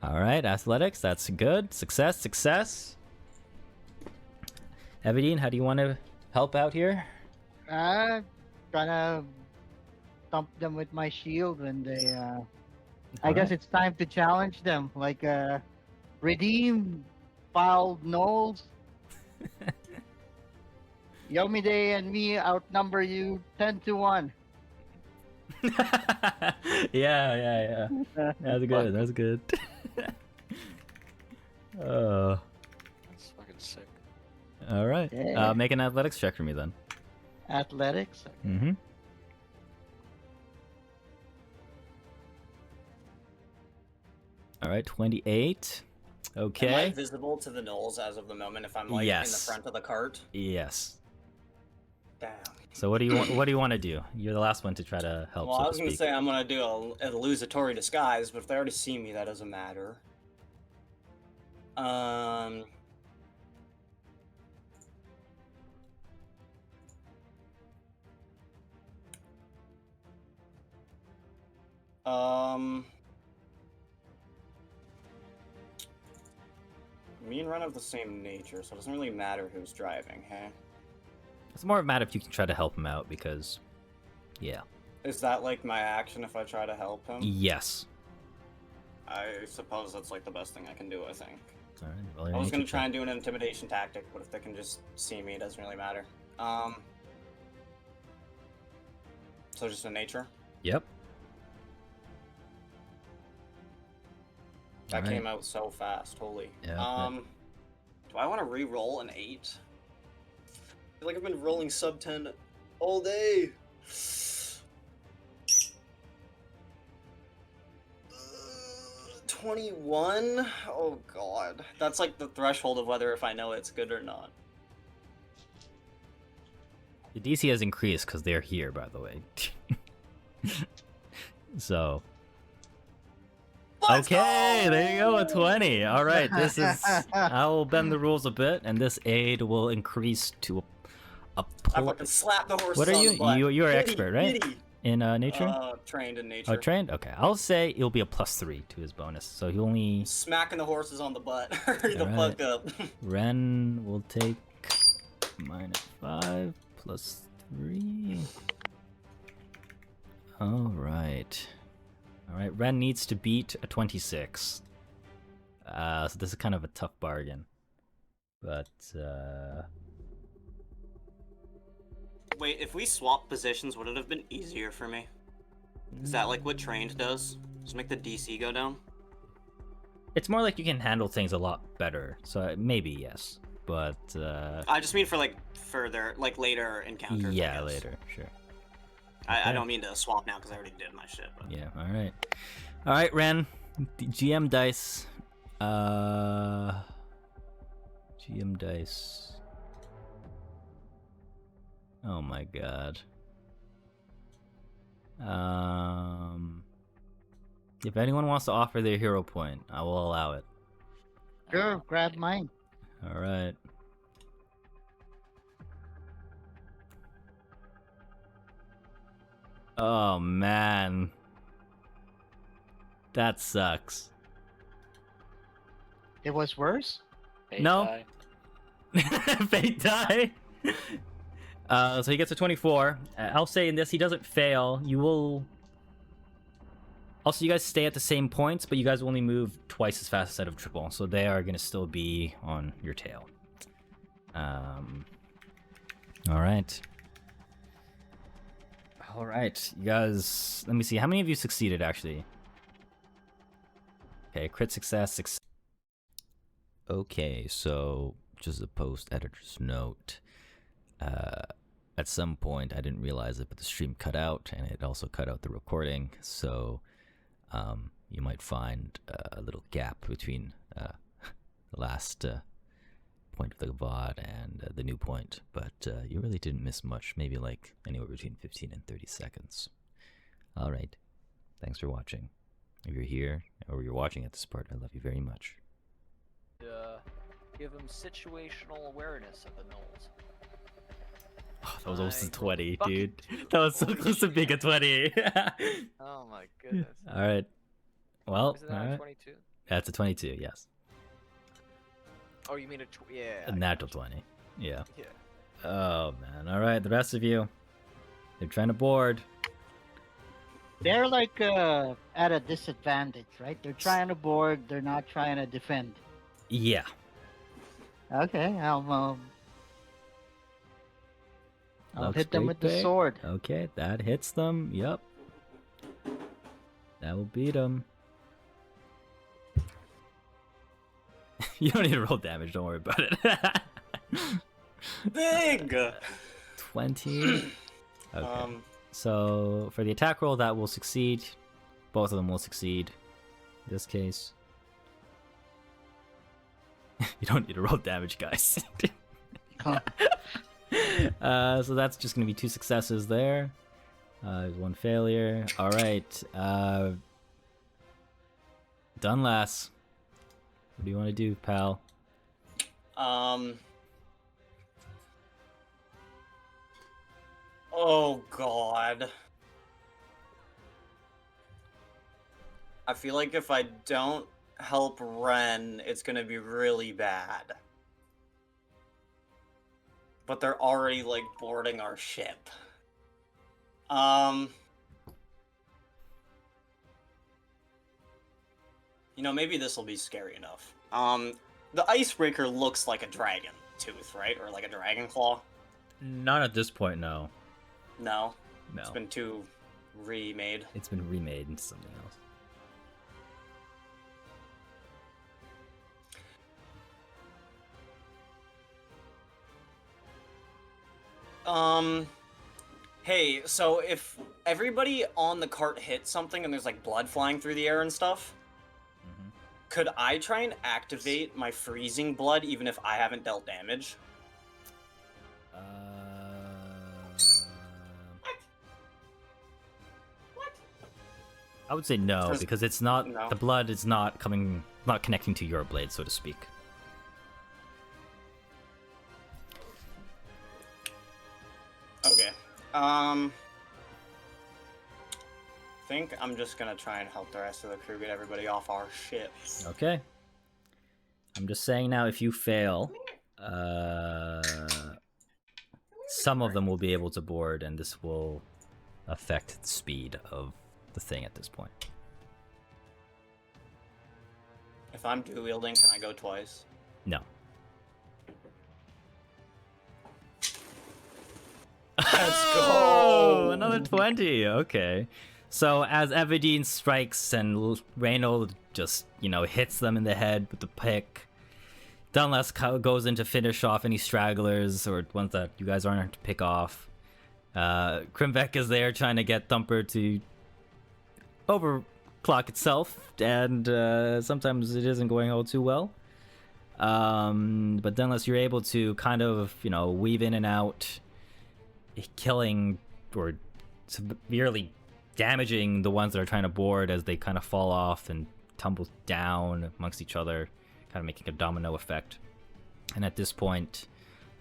S1: Alright, athletics, that's good. Success, success. Evadine, how do you want to help out here?
S4: Gonna thump them with my shield when they. I guess it's time to challenge them. Like, redeem fouled gnolls. Yomide and me outnumber you 10-1.
S1: Yeah. That's good, that's good. Oh.
S3: That's fucking sick.
S1: Alright.
S4: Yeah.
S1: Make an athletics check for me then.
S4: Athletics.
S1: Mm-hmm. Alright, 28.
S5: Am I
S1: Okay.
S5: visible to the gnolls as of the moment if I'm like in the
S1: Yes.
S5: front of the cart?
S1: Yes.
S5: Damn.
S1: So what do you want? What do you want to do? You're the last one to try to help.
S5: Well,
S1: so
S5: I
S1: to
S5: was gonna
S1: speak.
S5: say I'm gonna do a illusory disguise, but if they already see me, that doesn't matter. Me and Ren have the same nature, so it doesn't really matter who's driving, hey?
S1: It's more of a matter if you can try to help him out because, yeah.
S5: Is that like my action if I try to help him?
S1: Yes.
S5: I suppose that's like the best thing I can do, I think.
S1: All right. Roll your
S5: I was
S1: nature
S5: gonna try
S1: check.
S5: and do an intimidation tactic, but if they can just see me, it doesn't really matter. So just a nature.
S1: Yep.
S5: That
S1: Alright.
S5: came out so fast. Holy.
S1: Yeah,
S5: Do I want to re-roll an 8? I feel like I've been rolling sub 10 all day. 21? Oh god. That's like the threshold of whether if I know it's good or not.
S1: The DC has increased because they're here, by the way. So.
S5: Let's
S1: Okay,
S5: go!
S1: there you go, a 20. All right, this is. I will bend the rules a bit, and this aid will increase to a
S5: I fucking slapped the horse.
S1: What are
S5: on
S1: you?
S5: the butt.
S1: You're an
S5: Giddy,
S1: expert, right?
S5: giddy.
S1: In nature?
S5: Trained in nature.
S1: Oh, trained? Okay, I'll say it'll be a +3 to his bonus. So he only.
S5: Smacking the horses on the butt. Hurry the
S1: Alright.
S5: fuck up.
S1: Ren will take -5 +3. Alright. Alright, Ren needs to beat a 26. So this is kind of a tough bargain. But,
S5: Wait, if we swap positions, would it have been easier for me? Is that like what trained does? Just make the DC go down?
S1: it's more like you can handle things a lot better. So maybe yes. But,
S5: I just mean for like further, like later encounters. I
S1: yeah,
S5: guess.
S1: later, sure.
S5: I
S1: Okay.
S5: don't mean to swap now because I already did my shit. But...
S1: Yeah, alright. Alright, Ren. The GM dice. GM dice. Oh my god. If anyone wants to offer their hero point, I will allow it.
S4: Sure, grab mine.
S1: Alright. Oh man. That sucks.
S4: It was worse?
S3: Fate
S1: No.
S3: die.
S1: Fate die. So he gets a 24. I'll say in this he doesn't fail. You will. Also, you guys stay at the same points, but you guys will only move twice as fast instead of triple, so they are gonna still be on your tail. All right. All right, you guys. Let me see. How many of you succeeded actually? Okay, crit success. Okay, so just a post editor's note. At some point, I didn't realize it, but the stream cut out, and it also cut out the recording. So you might find a little gap between the last point of the VOD and the new point, but you really didn't miss much. Maybe like anywhere between 15 and 30 seconds. All right. Thanks for watching. If you're here or you're watching at this part, I love you very much.
S2: Give them situational awareness of the gnolls.
S1: Oh, that was almost a
S2: I
S1: 20,
S2: fucking
S1: dude.
S2: do.
S1: That was so
S2: Holy
S1: close to being a 20.
S2: Oh my goodness.
S1: All right. Well,
S2: Isn't
S1: all
S2: that a
S1: right.
S2: 22?
S1: That's a 22, yes.
S2: Oh, you mean yeah.
S1: A natural 20. Yeah.
S2: Yeah.
S1: Oh, man. All right, the rest of you. They're trying to board.
S4: They're like at a disadvantage, right? They're trying to board, they're not trying to defend.
S1: Yeah.
S4: Okay, I'll
S1: Looks
S4: hit them
S1: great
S4: with the
S1: there.
S4: sword.
S1: Okay, that hits them. Yep. That will beat them. You don't need to roll damage. Don't worry about it.
S5: Big!
S1: 20. Okay. So for the attack roll, that will succeed. Both of them will succeed. In this case. You don't need to roll damage, guys. So that's just going to be 2 successes there. There's 1 failure. All right. Dunlas. What do you want to do, pal?
S5: Oh god. I feel like if I don't help Ren, it's gonna be really bad. But they're already like boarding our ship. You know, maybe this will be scary enough. The icebreaker looks like a dragon tooth, right? Or like a dragon claw?
S1: Not at this point, no.
S5: No.
S1: No.
S5: It's been too remade.
S1: It's been remade into something else.
S5: Hey, so if everybody on the cart hits something and there's like blood flying through the air and stuff, could I try and activate my freezing blood even if I haven't dealt damage?
S1: I would say no, because it's not
S5: No.
S1: the blood is not connecting to your blade, so to speak.
S5: Okay. Think I'm just gonna try and help the rest of the crew get everybody off our ship.
S1: Okay. I'm just saying now, if you fail, some of them will be able to board, and this will affect the speed of the thing at this point.
S5: If I'm dual wielding, can I go twice?
S1: No.
S5: Let's go!
S1: Oh, another 20. Okay. So as Evadine strikes and Reynold just, hits them in the head with the pick, Dunless goes in to finish off any stragglers or ones that you guys aren't to pick off. Krimvek is there trying to get Thumper to overclock itself, and sometimes it isn't going all too well. But Dunless, you're able to kind of, weave in and out, killing or severely damaging the ones that are trying to board as they kind of fall off and tumble down amongst each other, kind of making a domino effect. And at this point,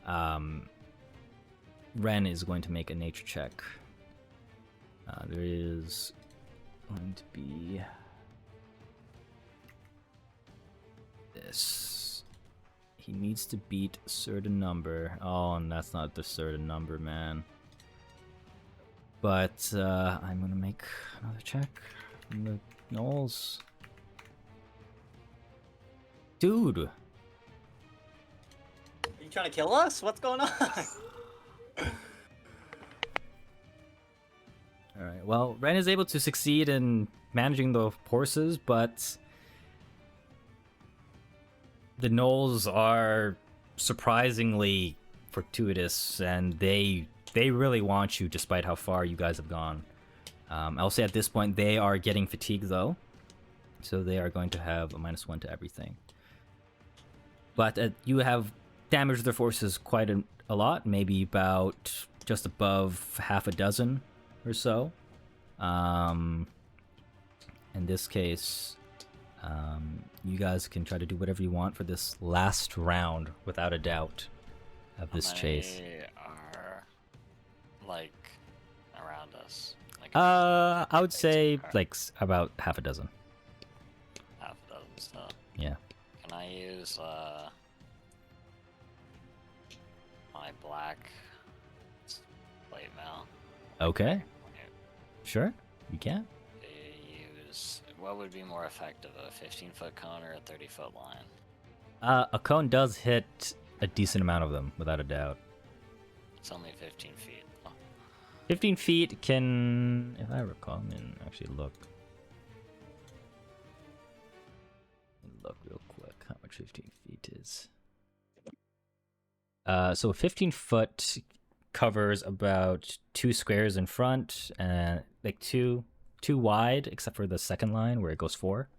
S1: Ren is going to make a nature check. There is going to be this. He needs to beat a certain number. Oh, and that's not the certain number, man. But I'm gonna make another check from the Knolls. Dude!
S5: Are you trying to kill us? What's going on?
S1: Alright, well, Ren is able to succeed in managing the horses, but the Knolls are surprisingly fortuitous, and they really want you despite how far you guys have gone. I'll say at this point they are getting fatigued though, so they are going to have a -1 to everything. But you have damaged their forces quite a lot, maybe about just above half a dozen or so. In this case, you guys can try to do whatever you want for this last round, without a doubt, of this chase.
S3: Are like around us. Like
S1: I would say like about half a dozen.
S3: half a dozen. So
S1: Yeah.
S3: can I use my black plate mail?
S1: Okay. Sure. You can.
S3: Use what would be more effective, a 15-foot cone or a 30-foot line?
S1: A cone does hit a decent amount of them, without a doubt.
S3: It's only 15 feet.
S1: 15 feet can, if I recall, I mean, actually look. Look real quick how much 15 feet is. So 15 foot covers about 2 squares in front, and like two wide, except for the second line where it goes 4.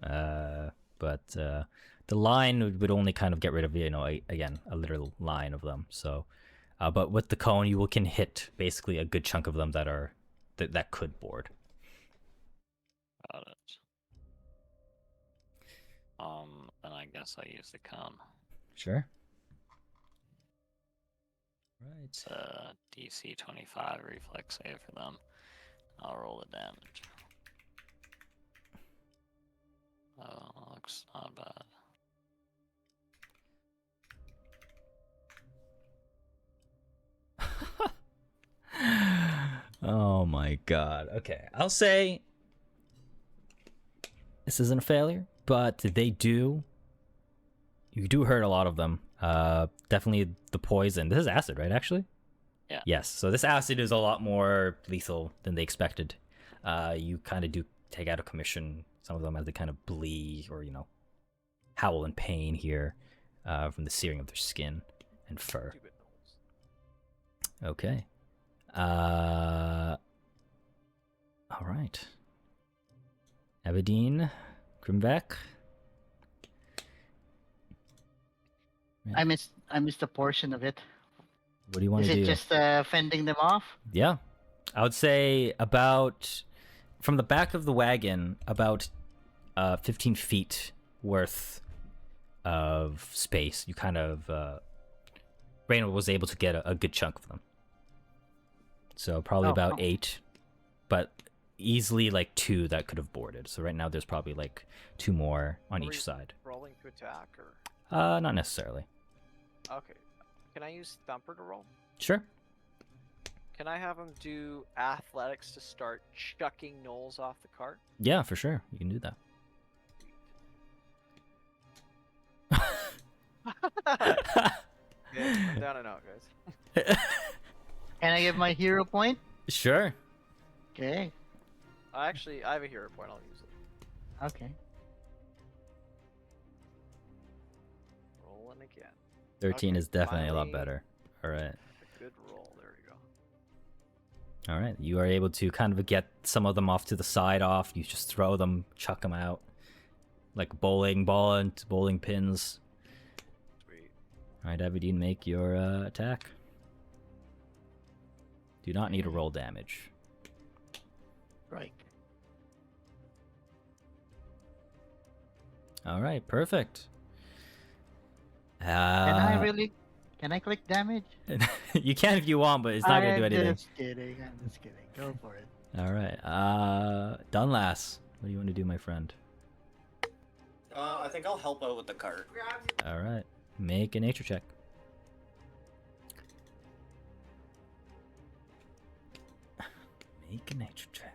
S1: But the line would only kind of get rid of, again, a literal line of them. So, but with the cone, you can hit basically a good chunk of them that could board.
S3: Got it. Then I guess I use the cone.
S1: Sure. Right.
S3: It's a DC 25 reflex save for them. I'll roll the damage. Oh, looks not bad.
S1: Oh my god. Okay. I'll say this isn't a failure, but you do hurt a lot of them. Definitely the poison. This is acid, right, actually?
S3: Yeah.
S1: Yes, so this acid is a lot more lethal than they expected. You kind of do take out of commission some of them as they kind of bleed or, howl in pain here from the searing of their skin and fur.
S2: Stupid gnolls.
S1: Okay. All right. Evadine, Grimbeck.
S4: I missed a portion of it.
S1: What do you want
S4: Is
S1: to
S4: it
S1: do?
S4: just fending them off?
S1: Yeah. I would say about from the back of the wagon, about 15 feet worth of space. You kind of Raynor was able to get a good chunk of them. So probably about 8, but easily like 2 that could have boarded. So right now there's probably like 2 more on
S2: Are
S1: each
S2: we
S1: side.
S2: Rolling to attack or?
S1: Not necessarily.
S2: Okay. Can I use Thumper to roll?
S1: Sure.
S2: Can I have him do athletics to start chucking gnolls off the cart?
S1: Yeah, for sure. You can do that.
S2: Yeah, I'm down and out, guys.
S4: Can I give my hero point?
S1: Sure.
S4: Okay.
S2: I have a hero point. I'll use it.
S4: Okay.
S2: Rolling again.
S1: 13
S2: Okay,
S1: is definitely a lot
S2: finally-
S1: better. All right.
S2: A good roll. There we go.
S1: All right. You are able to kind of get some of them off to the side off. You just throw them, chuck them out. Like bowling ball and bowling pins.
S2: Sweet.
S1: All right, Evadine, make your attack. Do not need to roll damage.
S4: Right.
S1: All right, perfect.
S4: Can I click damage?
S1: You can if you want, but it's not gonna do anything.
S4: I'm just kidding. Go for it.
S1: All right, Dunlas, what do you want to do, my friend?
S5: I think I'll help out with the cart.
S1: All right, make a nature check. Make a nature check.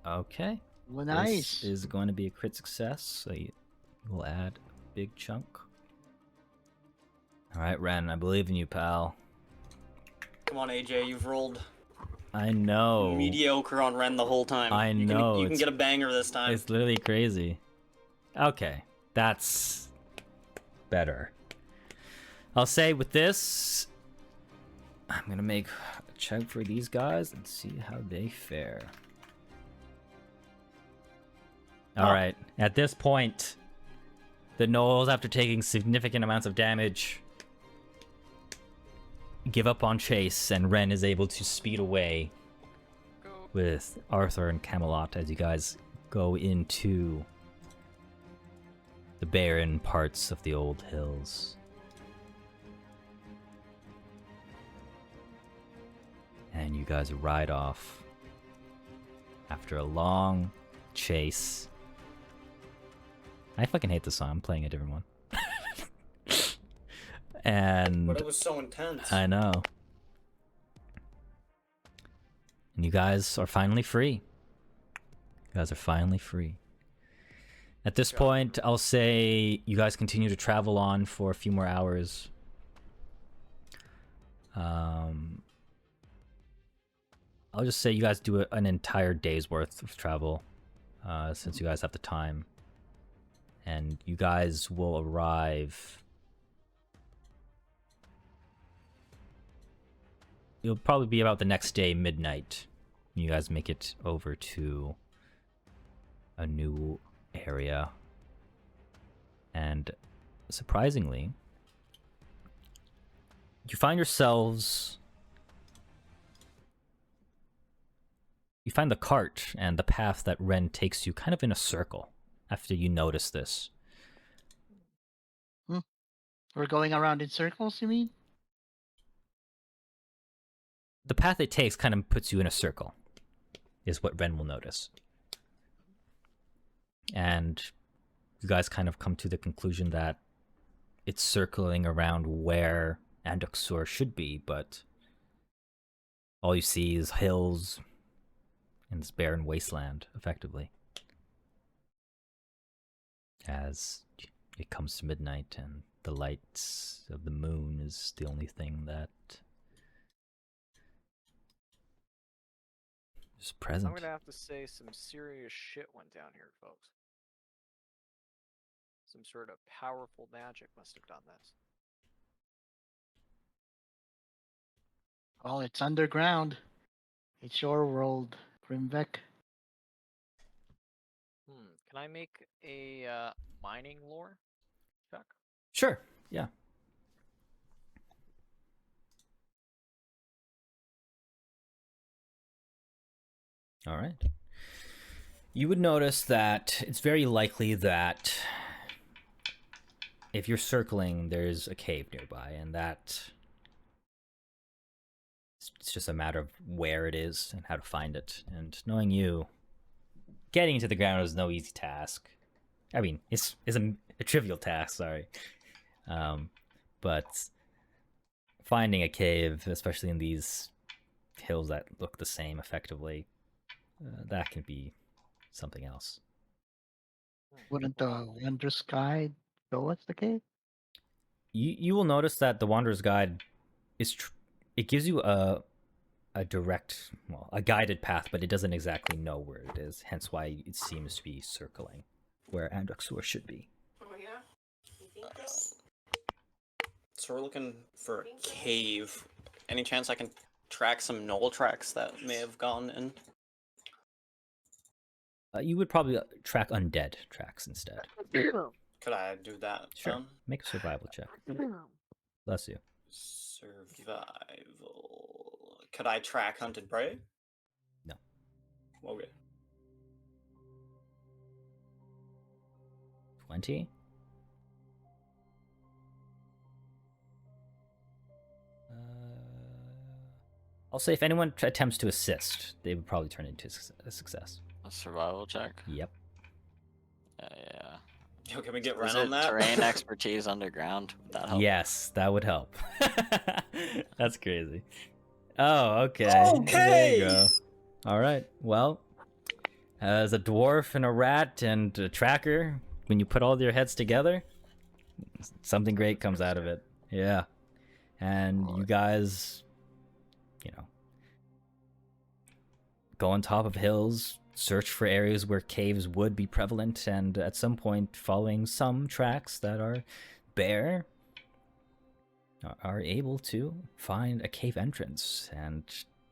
S1: Okay.
S4: Well, nice.
S1: This is going to be a crit success, so you will add a big chunk. All right, Ren, I believe in you, pal.
S5: Come on, AJ, you've rolled
S1: I know.
S5: mediocre on Ren the whole time.
S1: I know,
S5: You can
S1: it's-
S5: get a banger this time.
S1: It's literally crazy. Okay, that's better. I'll say with this, I'm gonna make a check for these guys and see how they fare. All right. At this point, the gnolls, after taking significant amounts of damage, give up on chase, and Ren is able to speed away
S2: Go.
S1: with Arthur and Camelot as you guys go into the barren parts of the old hills. And you guys ride off after a long chase. I fucking hate this song. I'm playing a different one. And
S5: But it was so intense.
S1: I know. And you guys are finally free. You guys are finally free. At this point, I'll say you guys continue to travel on for a few more hours. I'll just say you guys do an entire day's worth of travel, since you guys have the time. And you guys will arrive. It'll probably be about the next day, midnight. You guys make it over to a new area. And surprisingly, you find yourselves... You find the cart and the path that Ren takes you kind of in a circle after you notice this.
S4: We're going around in circles, you mean?
S1: The path it takes kind of puts you in a circle, is what Ren will notice. And you guys kind of come to the conclusion that it's circling around where Anduxur should be, but all you see is hills and this barren wasteland, effectively. As it comes to midnight and the lights of the moon is the only thing that is present.
S2: I'm gonna have to say some serious shit went down here, folks. Some sort of powerful magic must have done this.
S4: Well, it's underground. It's your world, Grimbeck.
S2: Can I make a mining lore check?
S1: Sure, yeah. All right. You would notice that it's very likely that if you're circling, there's a cave nearby, and that it's just a matter of where it is and how to find it. And knowing you, getting to the ground is no easy task. I mean, it's a trivial task, sorry. But finding a cave, especially in these hills that look the same effectively, that can be something else.
S4: Wouldn't the Wondrous Guide go as the cave?
S1: You will notice that the Wanderer's Guide is it gives you a direct, well, a guided path, but it doesn't exactly know where it is. Hence why it seems to be circling where Andraxur should be.
S6: Oh yeah? You think so?
S5: So we're looking for a cave. Any chance I can track some knoll tracks that may have gone in?
S1: You would probably track undead tracks instead.
S5: Could I do that?
S1: Sure. Make a survival check. Bless you.
S5: Survival. Could I track hunted prey?
S1: No.
S5: Okay.
S1: 20. I'll say if anyone attempts to assist, they would probably turn into a success.
S3: A survival check?
S1: Yep.
S3: Yeah.
S5: Yo, can we get
S3: Is
S5: Ren
S3: it
S5: on that?
S3: terrain expertise underground? Would that help?
S1: Yes, that would help. That's crazy. Oh, okay. There
S5: Okay!
S1: you go. All right. Well, as a dwarf and a rat and a tracker, when you put all your heads together, something great comes out of it. Yeah. And you guys, you know, go on top of hills, search for areas where caves would be prevalent, and at some point, following some tracks that are bare, are able to find a cave entrance. And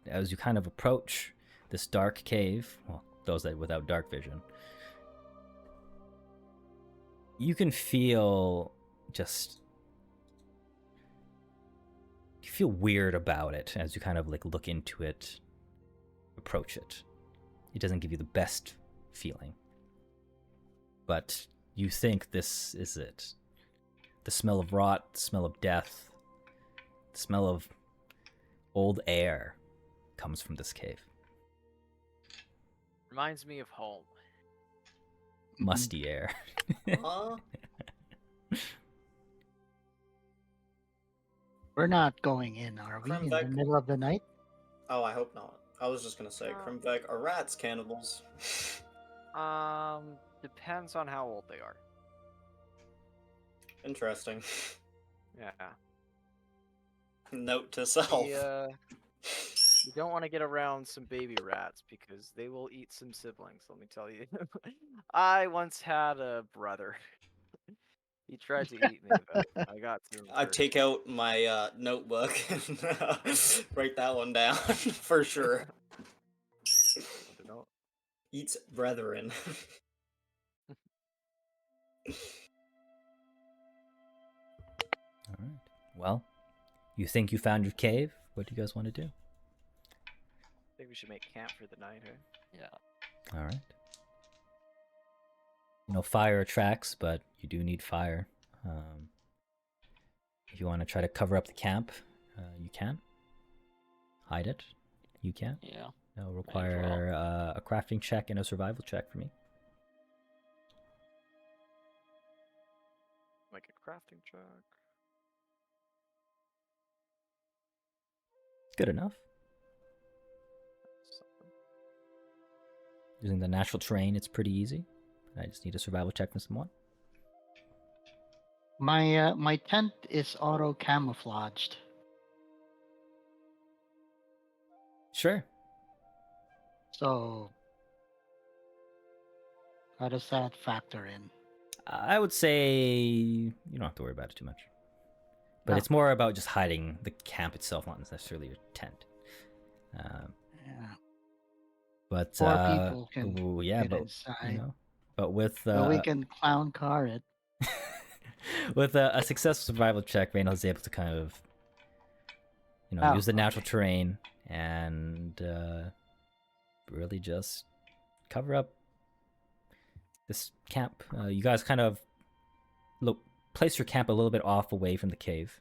S1: as you kind of approach this dark cave, well, those that without dark vision, you can feel you feel weird about it as you kind of like look into it, approach it. It doesn't give you the best feeling, but you think this is it. The smell of rot, the smell of death, the smell of old air comes from this cave.
S2: Reminds me of home.
S1: Musty air.
S5: Huh?
S4: We're not going in, are we? In the
S5: Grimbeck.
S4: middle of the night?
S5: Oh, I hope not. I was just gonna say, Krimvek, are rats cannibals?
S2: Depends on how old they are.
S5: Interesting.
S2: Yeah.
S5: Note to self.
S2: You don't want to get around some baby rats because they will eat some siblings, let me tell you. I once had a brother. He tried to eat me, but I got to him
S5: I
S2: first.
S5: take out my notebook and write that one down for sure.
S2: You know?
S5: Eats brethren.
S1: All right. Well, you think you found your cave? What do you guys want to do?
S2: I think we should make camp for the night, eh?
S3: Yeah.
S1: All right. You know, fire attracts, but you do need fire. If you want to try to cover up the camp, you can. Hide it, you can.
S3: Yeah.
S1: It'll require a crafting check and a survival check for me.
S2: Make a crafting check.
S1: Good enough.
S2: Something.
S1: Using the natural terrain, it's pretty easy. I just need a survival check from someone.
S4: My tent is auto camouflaged.
S1: Sure.
S4: So how does that factor in?
S1: I would say you don't have to worry about it too much. But it's
S4: Okay.
S1: more about just hiding the camp itself, not necessarily your tent.
S4: Yeah.
S1: But
S4: 4 people can
S1: yeah,
S4: get
S1: but
S4: inside.
S1: but with
S4: But we can clown car it.
S1: with a successful survival check, Reynolds is able to kind of
S4: Oh,
S1: use the natural
S4: okay.
S1: terrain and really just cover up this camp. You guys kind of place your camp a little bit off away from the cave.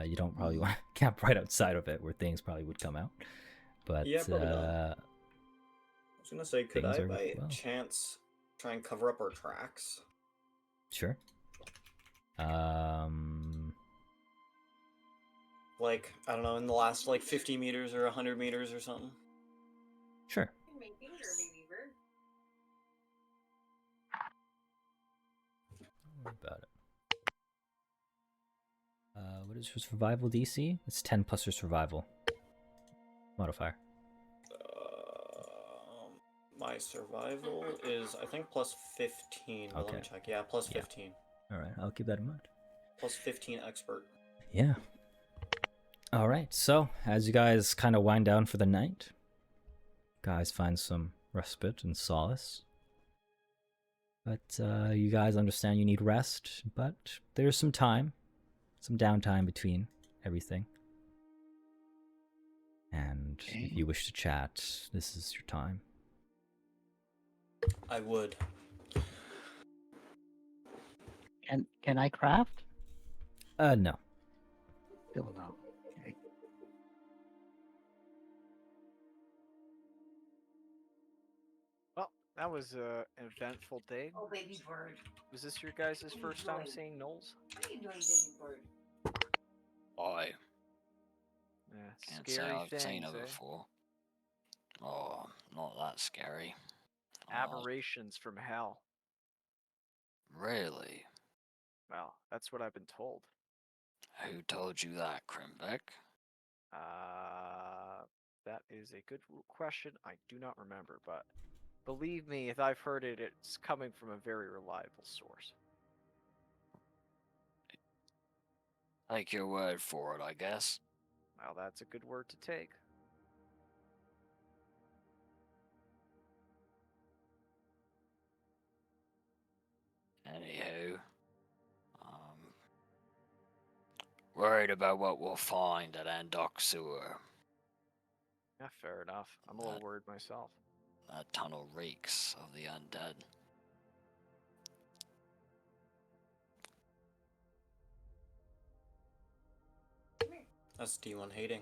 S1: You don't probably want to camp right outside of it where things probably would come out. But
S5: Yeah, probably not. I was gonna say, could
S1: things
S5: I
S1: are
S5: by
S1: well.
S5: chance try and cover up our tracks?
S1: Sure.
S5: Like, I don't know, in the last like 50 meters or 100 meters or something?
S1: Sure.
S6: Maybe, or maybe bird.
S1: Don't worry about it. What is your survival DC? It's 10 plus your survival modifier.
S5: My survival is, I think, plus 15. But let me
S1: Okay.
S5: check. Yeah, plus 15.
S1: All right, I'll keep that in mind.
S5: Plus 15 expert.
S1: Yeah. All right. So as you guys kind of wind down for the night, guys find some respite and solace. But you guys understand you need rest, but there's some time, some downtime between everything. And if you wish to chat, this is your time.
S5: I would.
S4: Can I craft?
S1: No.
S4: Still no. Okay.
S2: Well, that was an eventful day.
S6: Oh, baby bird.
S2: Was this your guys' first time seeing gnolls?
S6: What are you doing, baby bird?
S3: I
S2: Yeah,
S3: can't say
S2: scary
S3: I've
S2: things,
S3: seen her
S2: eh?
S3: before. Oh, not that scary. Oh,
S2: Aberrations from hell.
S3: really?
S2: Well, that's what I've been told.
S3: Who told you that, Krimbeck?
S2: That is a good question. I do not remember, but believe me, if I've heard it, it's coming from a very reliable source.
S3: Take your word for it, I guess.
S2: Well, that's a good word to take.
S3: Anywho, worried about what we'll find at Andok Sewer.
S2: Yeah, fair enough. I'm a little worried myself.
S3: That tunnel reeks of the undead.
S5: That's D1 hating.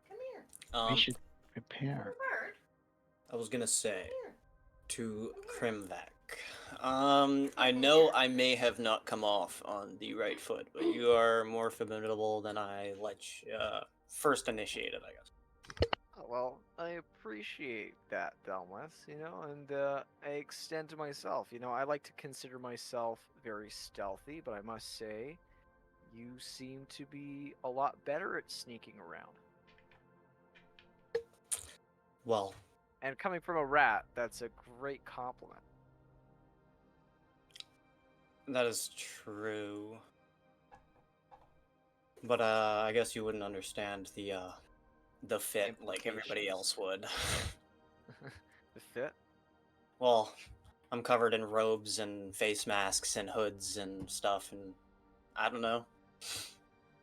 S6: Come here.
S4: We should prepare.
S6: Bird.
S5: I was gonna say
S6: Here.
S5: to Krimvak. I know I may have not come off on the right foot, but you are more formidable than I first initiated, I guess.
S2: Oh, well, I appreciate that, Delmas, and I extend to myself. I like to consider myself very stealthy, but I must say, you seem to be a lot better at sneaking around.
S5: Well,
S2: And coming from a rat, that's a great compliment.
S5: that is true. But I guess you wouldn't understand the fit like everybody else would.
S2: The fit?
S5: Well, I'm covered in robes and face masks and hoods and stuff, and I don't know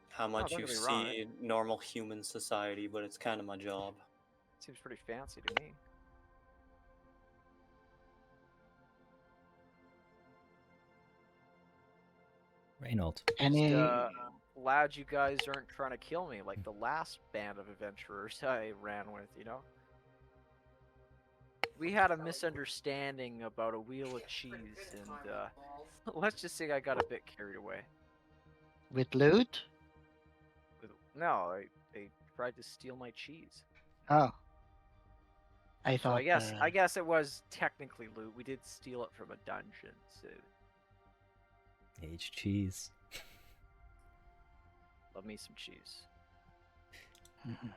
S5: how much
S2: don't
S5: you
S2: get me wrong.
S5: see normal human society, but it's kind of my job.
S2: Seems pretty fancy to me.
S1: Reynold.
S4: Any
S2: Glad you guys aren't trying to kill me like the last band of adventurers I ran with, We had a misunderstanding about a wheel of cheese, and let's just say I got a bit carried away.
S4: with loot?
S2: No, they tried to steal my cheese.
S4: Oh. I
S2: So
S4: thought
S2: I guess it was technically loot. We did steal it from a dungeon, so
S1: Aged cheese.
S2: Love me some cheese.
S4: Mhm.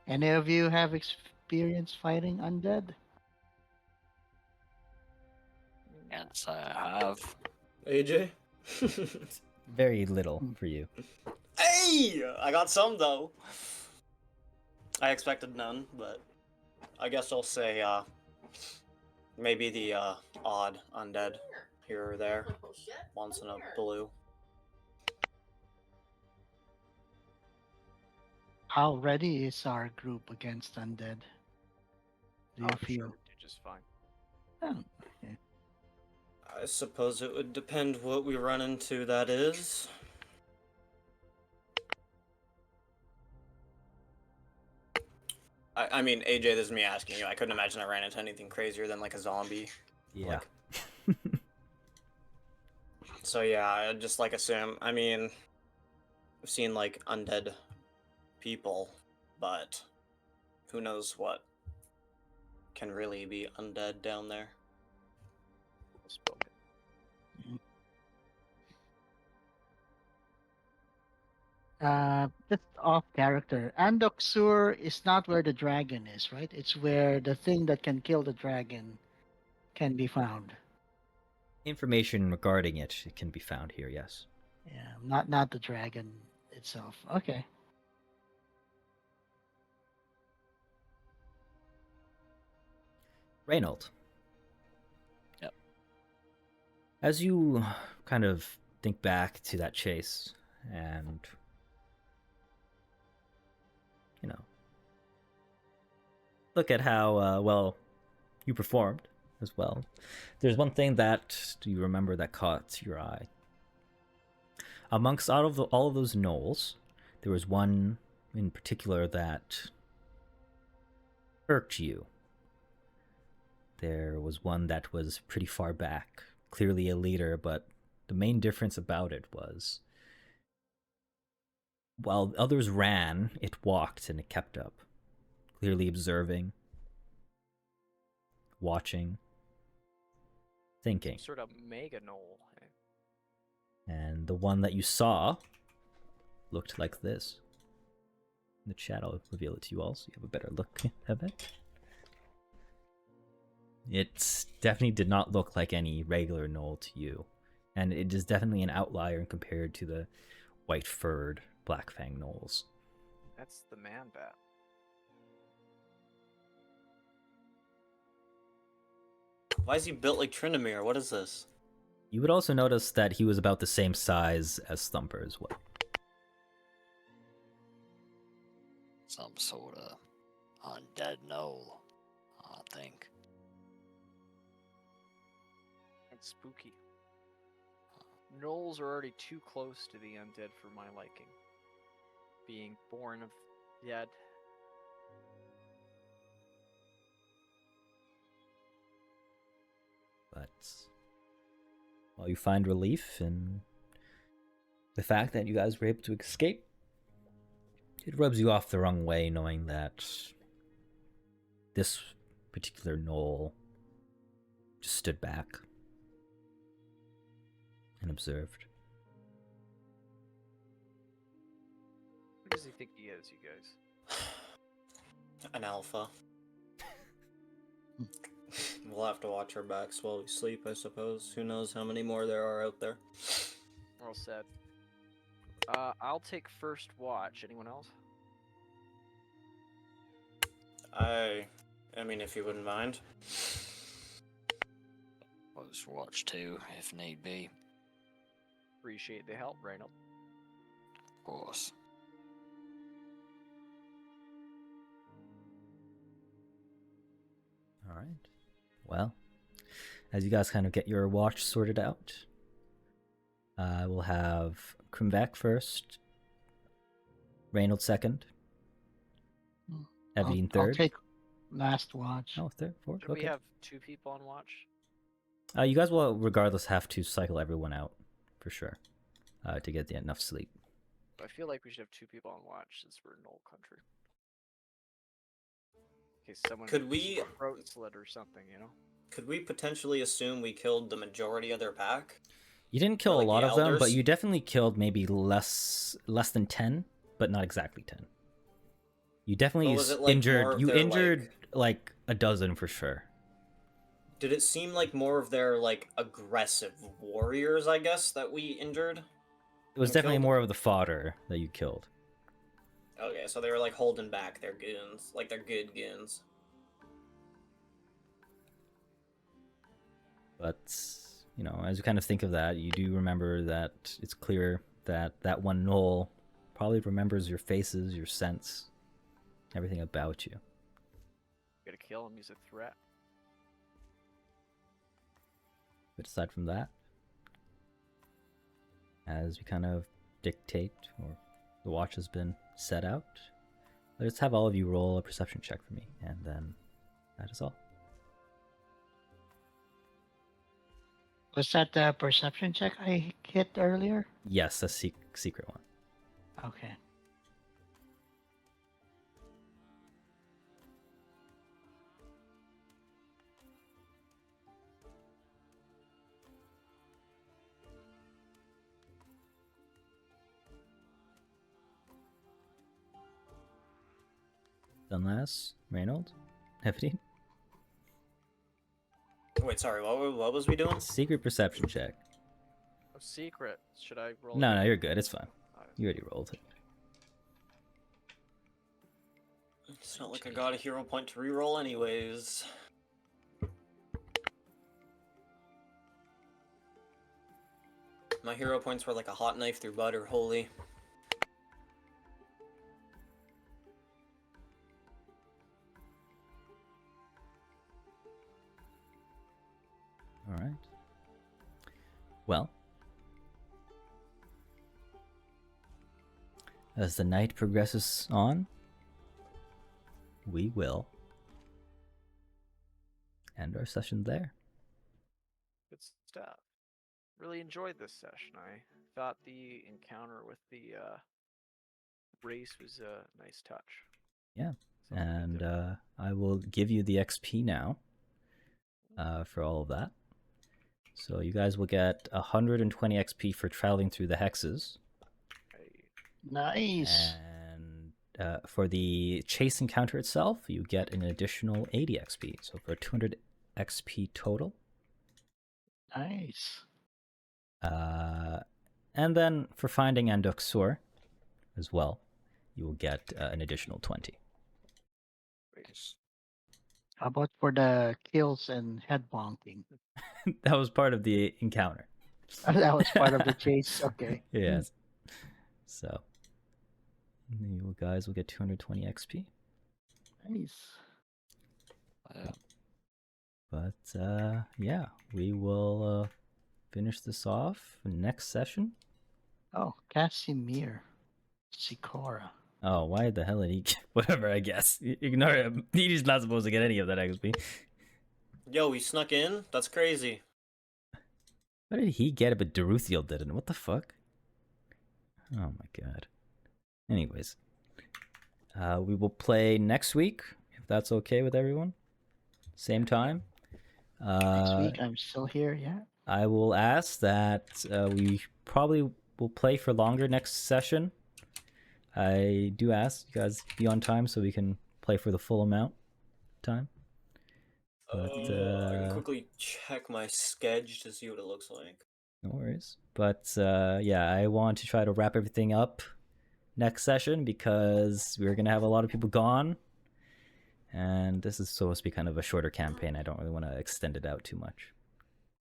S4: Any of you have experience fighting undead?
S3: Yes, I have.
S5: AJ?
S1: Very little
S4: Hmm.
S1: for you.
S5: Hey! I got some, though. I expected none, but I guess I'll say, maybe the, odd undead here or there.
S6: Oh, shit.
S5: Once in a
S6: Come here.
S5: blue.
S4: How ready is our group against undead? Do you
S2: Oh, for
S4: feel?
S2: sure, we do just fine.
S4: Oh, okay.
S5: I suppose it would depend what we run into, that is. I mean, AJ, this is me asking you. I couldn't imagine I ran into anything crazier than, like, a zombie.
S1: Yeah.
S5: Like, so, yeah, I just, like, assume. I mean, I've seen, like, undead people, but who knows what can really be undead down there.
S2: Well spoken.
S4: Just off character. Andoksur is not where the dragon is, right? It's where the thing that can kill the dragon can be found.
S1: Information regarding it can be found here, yes.
S4: Yeah, not the dragon itself. Okay.
S1: Reynold.
S3: Yep.
S1: As you kind of think back to that chase and, you know, look at how well you performed as well, there's one thing that you remember that caught your eye. Amongst all of those knolls, there was one in particular that irked you. There was one that was pretty far back, clearly a leader, but the main difference about it was while others ran, it walked and it kept up, clearly observing, watching, thinking.
S2: Sort of mega knoll. Eh?
S1: And the one that you saw looked like this. In the chat, I'll reveal it to you all so you have a better look of it. It definitely did not look like any regular knoll to you. And it is definitely an outlier compared to the white-furred black fang knolls.
S2: That's the man bat.
S5: Why is he built like Trinamir? What is this?
S1: You would also notice that he was about the same size as Thumper as well.
S3: Some sort of undead knoll, I think.
S2: It's spooky. Knolls are already too close to the undead for my liking. Being born of dead.
S1: But while you find relief in the fact that you guys were able to escape, it rubs you off the wrong way knowing that this particular knoll just stood back and observed.
S2: Who does he think he is, you guys?
S5: An alpha. We'll have to watch our backs while we sleep, I suppose. Who knows how many more there are out there.
S2: Well said. I'll take first watch. Anyone else?
S5: I mean, if you wouldn't mind.
S3: Close watch too, if need be.
S2: Appreciate the help, Reynold.
S3: Of course.
S1: All right. Well, as you guys kind of get your watch sorted out, we'll have Krimvak first, Reynold second, Evine
S4: I'll
S1: third.
S4: take last watch.
S1: Oh, third, fourth.
S2: Should
S1: Okay.
S2: we have 2 people on watch?
S1: You guys will regardless have to cycle everyone out for sure to get enough sleep.
S2: I feel like we should have 2 people on watch since we're in Knoll country. In case someone
S5: Could we-
S2: throat slit or something, you know?
S5: Could we potentially assume we killed the majority of their pack?
S1: You didn't kill
S5: like,
S1: a lot
S5: the
S1: of them, but
S5: elders?
S1: you definitely killed maybe less than 10, but not exactly 10. You definitely
S5: But was it, like, more
S1: injured.
S5: of
S1: You
S5: their,
S1: injured like a dozen for sure.
S5: Did it seem like more of their, like, aggressive warriors, I guess, that we injured?
S1: It was
S5: And
S1: definitely
S5: killed?
S1: more of the fodder that you killed.
S5: Okay, so they were, like, holding back their goons. Like, their good goons.
S1: But, you know, as you kind of think of that, you do remember that it's clear that that one knoll probably remembers your faces, your scents, everything about you.
S2: Gotta kill him. He's a threat.
S1: But aside from that, as we kind of dictate, or the watch has been set out, let's have all of you roll a perception check for me, and then that is all.
S4: Was that the perception check I hit earlier?
S1: Yes, a secret one.
S4: Okay.
S1: Dunlas, Reynolds, Hefty.
S5: Wait, sorry, what was we doing?
S1: Secret perception check.
S2: Oh, secret. Should I roll?
S1: No,
S2: again?
S1: no, you're good. It's fine.
S2: Alright.
S1: You already rolled it.
S5: It's not like I got a hero point to reroll anyways. My hero points were like a hot knife through butter, holy.
S1: All right. Well, as the night progresses on, we will end our session there.
S2: Good stuff. Really enjoyed this session. I thought the encounter with the race was a nice touch.
S1: Yeah.
S2: Something a bit
S1: And
S2: different.
S1: I will give you the XP now for all of that. So you guys will get 120 XP for traveling through the hexes.
S2: Hey,
S4: Nice.
S1: And for the chase encounter itself, you get an additional 80 XP. So for 200 XP total.
S4: Nice.
S1: And then for finding Andoxur as well, you will get an additional 20.
S3: Nice.
S4: How about for the kills and head bonking?
S1: That was part of the encounter.
S4: That was part of the chase. Okay.
S1: Yes. So you guys will get 220 XP.
S4: Nice.
S3: Yeah.
S1: But yeah, we will finish this off next session.
S4: Oh, Casimir. Sikora.
S1: Oh, why the hell did he get whatever, I guess. Ignore him. He's not supposed to get any of that XP.
S5: Yo, he snuck in? That's crazy.
S1: What did he get but Daruthiel didn't? What the fuck? Oh my god. Anyways. We will play next week, if that's okay with everyone. Same time.
S4: Next week, I'm still here. Yeah.
S1: I will ask that we probably will play for longer next session. I do ask you guys be on time so we can play for the full amount of time. But
S5: I can quickly check my sketch to see what it looks like.
S1: no worries. But yeah, I want to try to wrap everything up next session because we're gonna have a lot of people gone, and this is supposed to be kind of a shorter campaign. I don't really want to extend it out too much,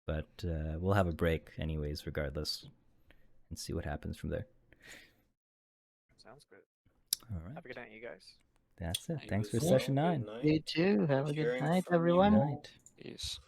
S1: but we'll have a break anyways, regardless, and see what happens from there.
S2: sounds good.
S1: All right,
S2: Have a good night, you guys.
S1: that's it.
S5: It
S1: Thanks for
S5: was
S1: session
S5: good
S1: 9.
S5: night.
S4: You too. Have a good
S5: Hearing
S4: night,
S5: from you
S4: everyone.
S5: all.
S1: Night.
S3: Peace.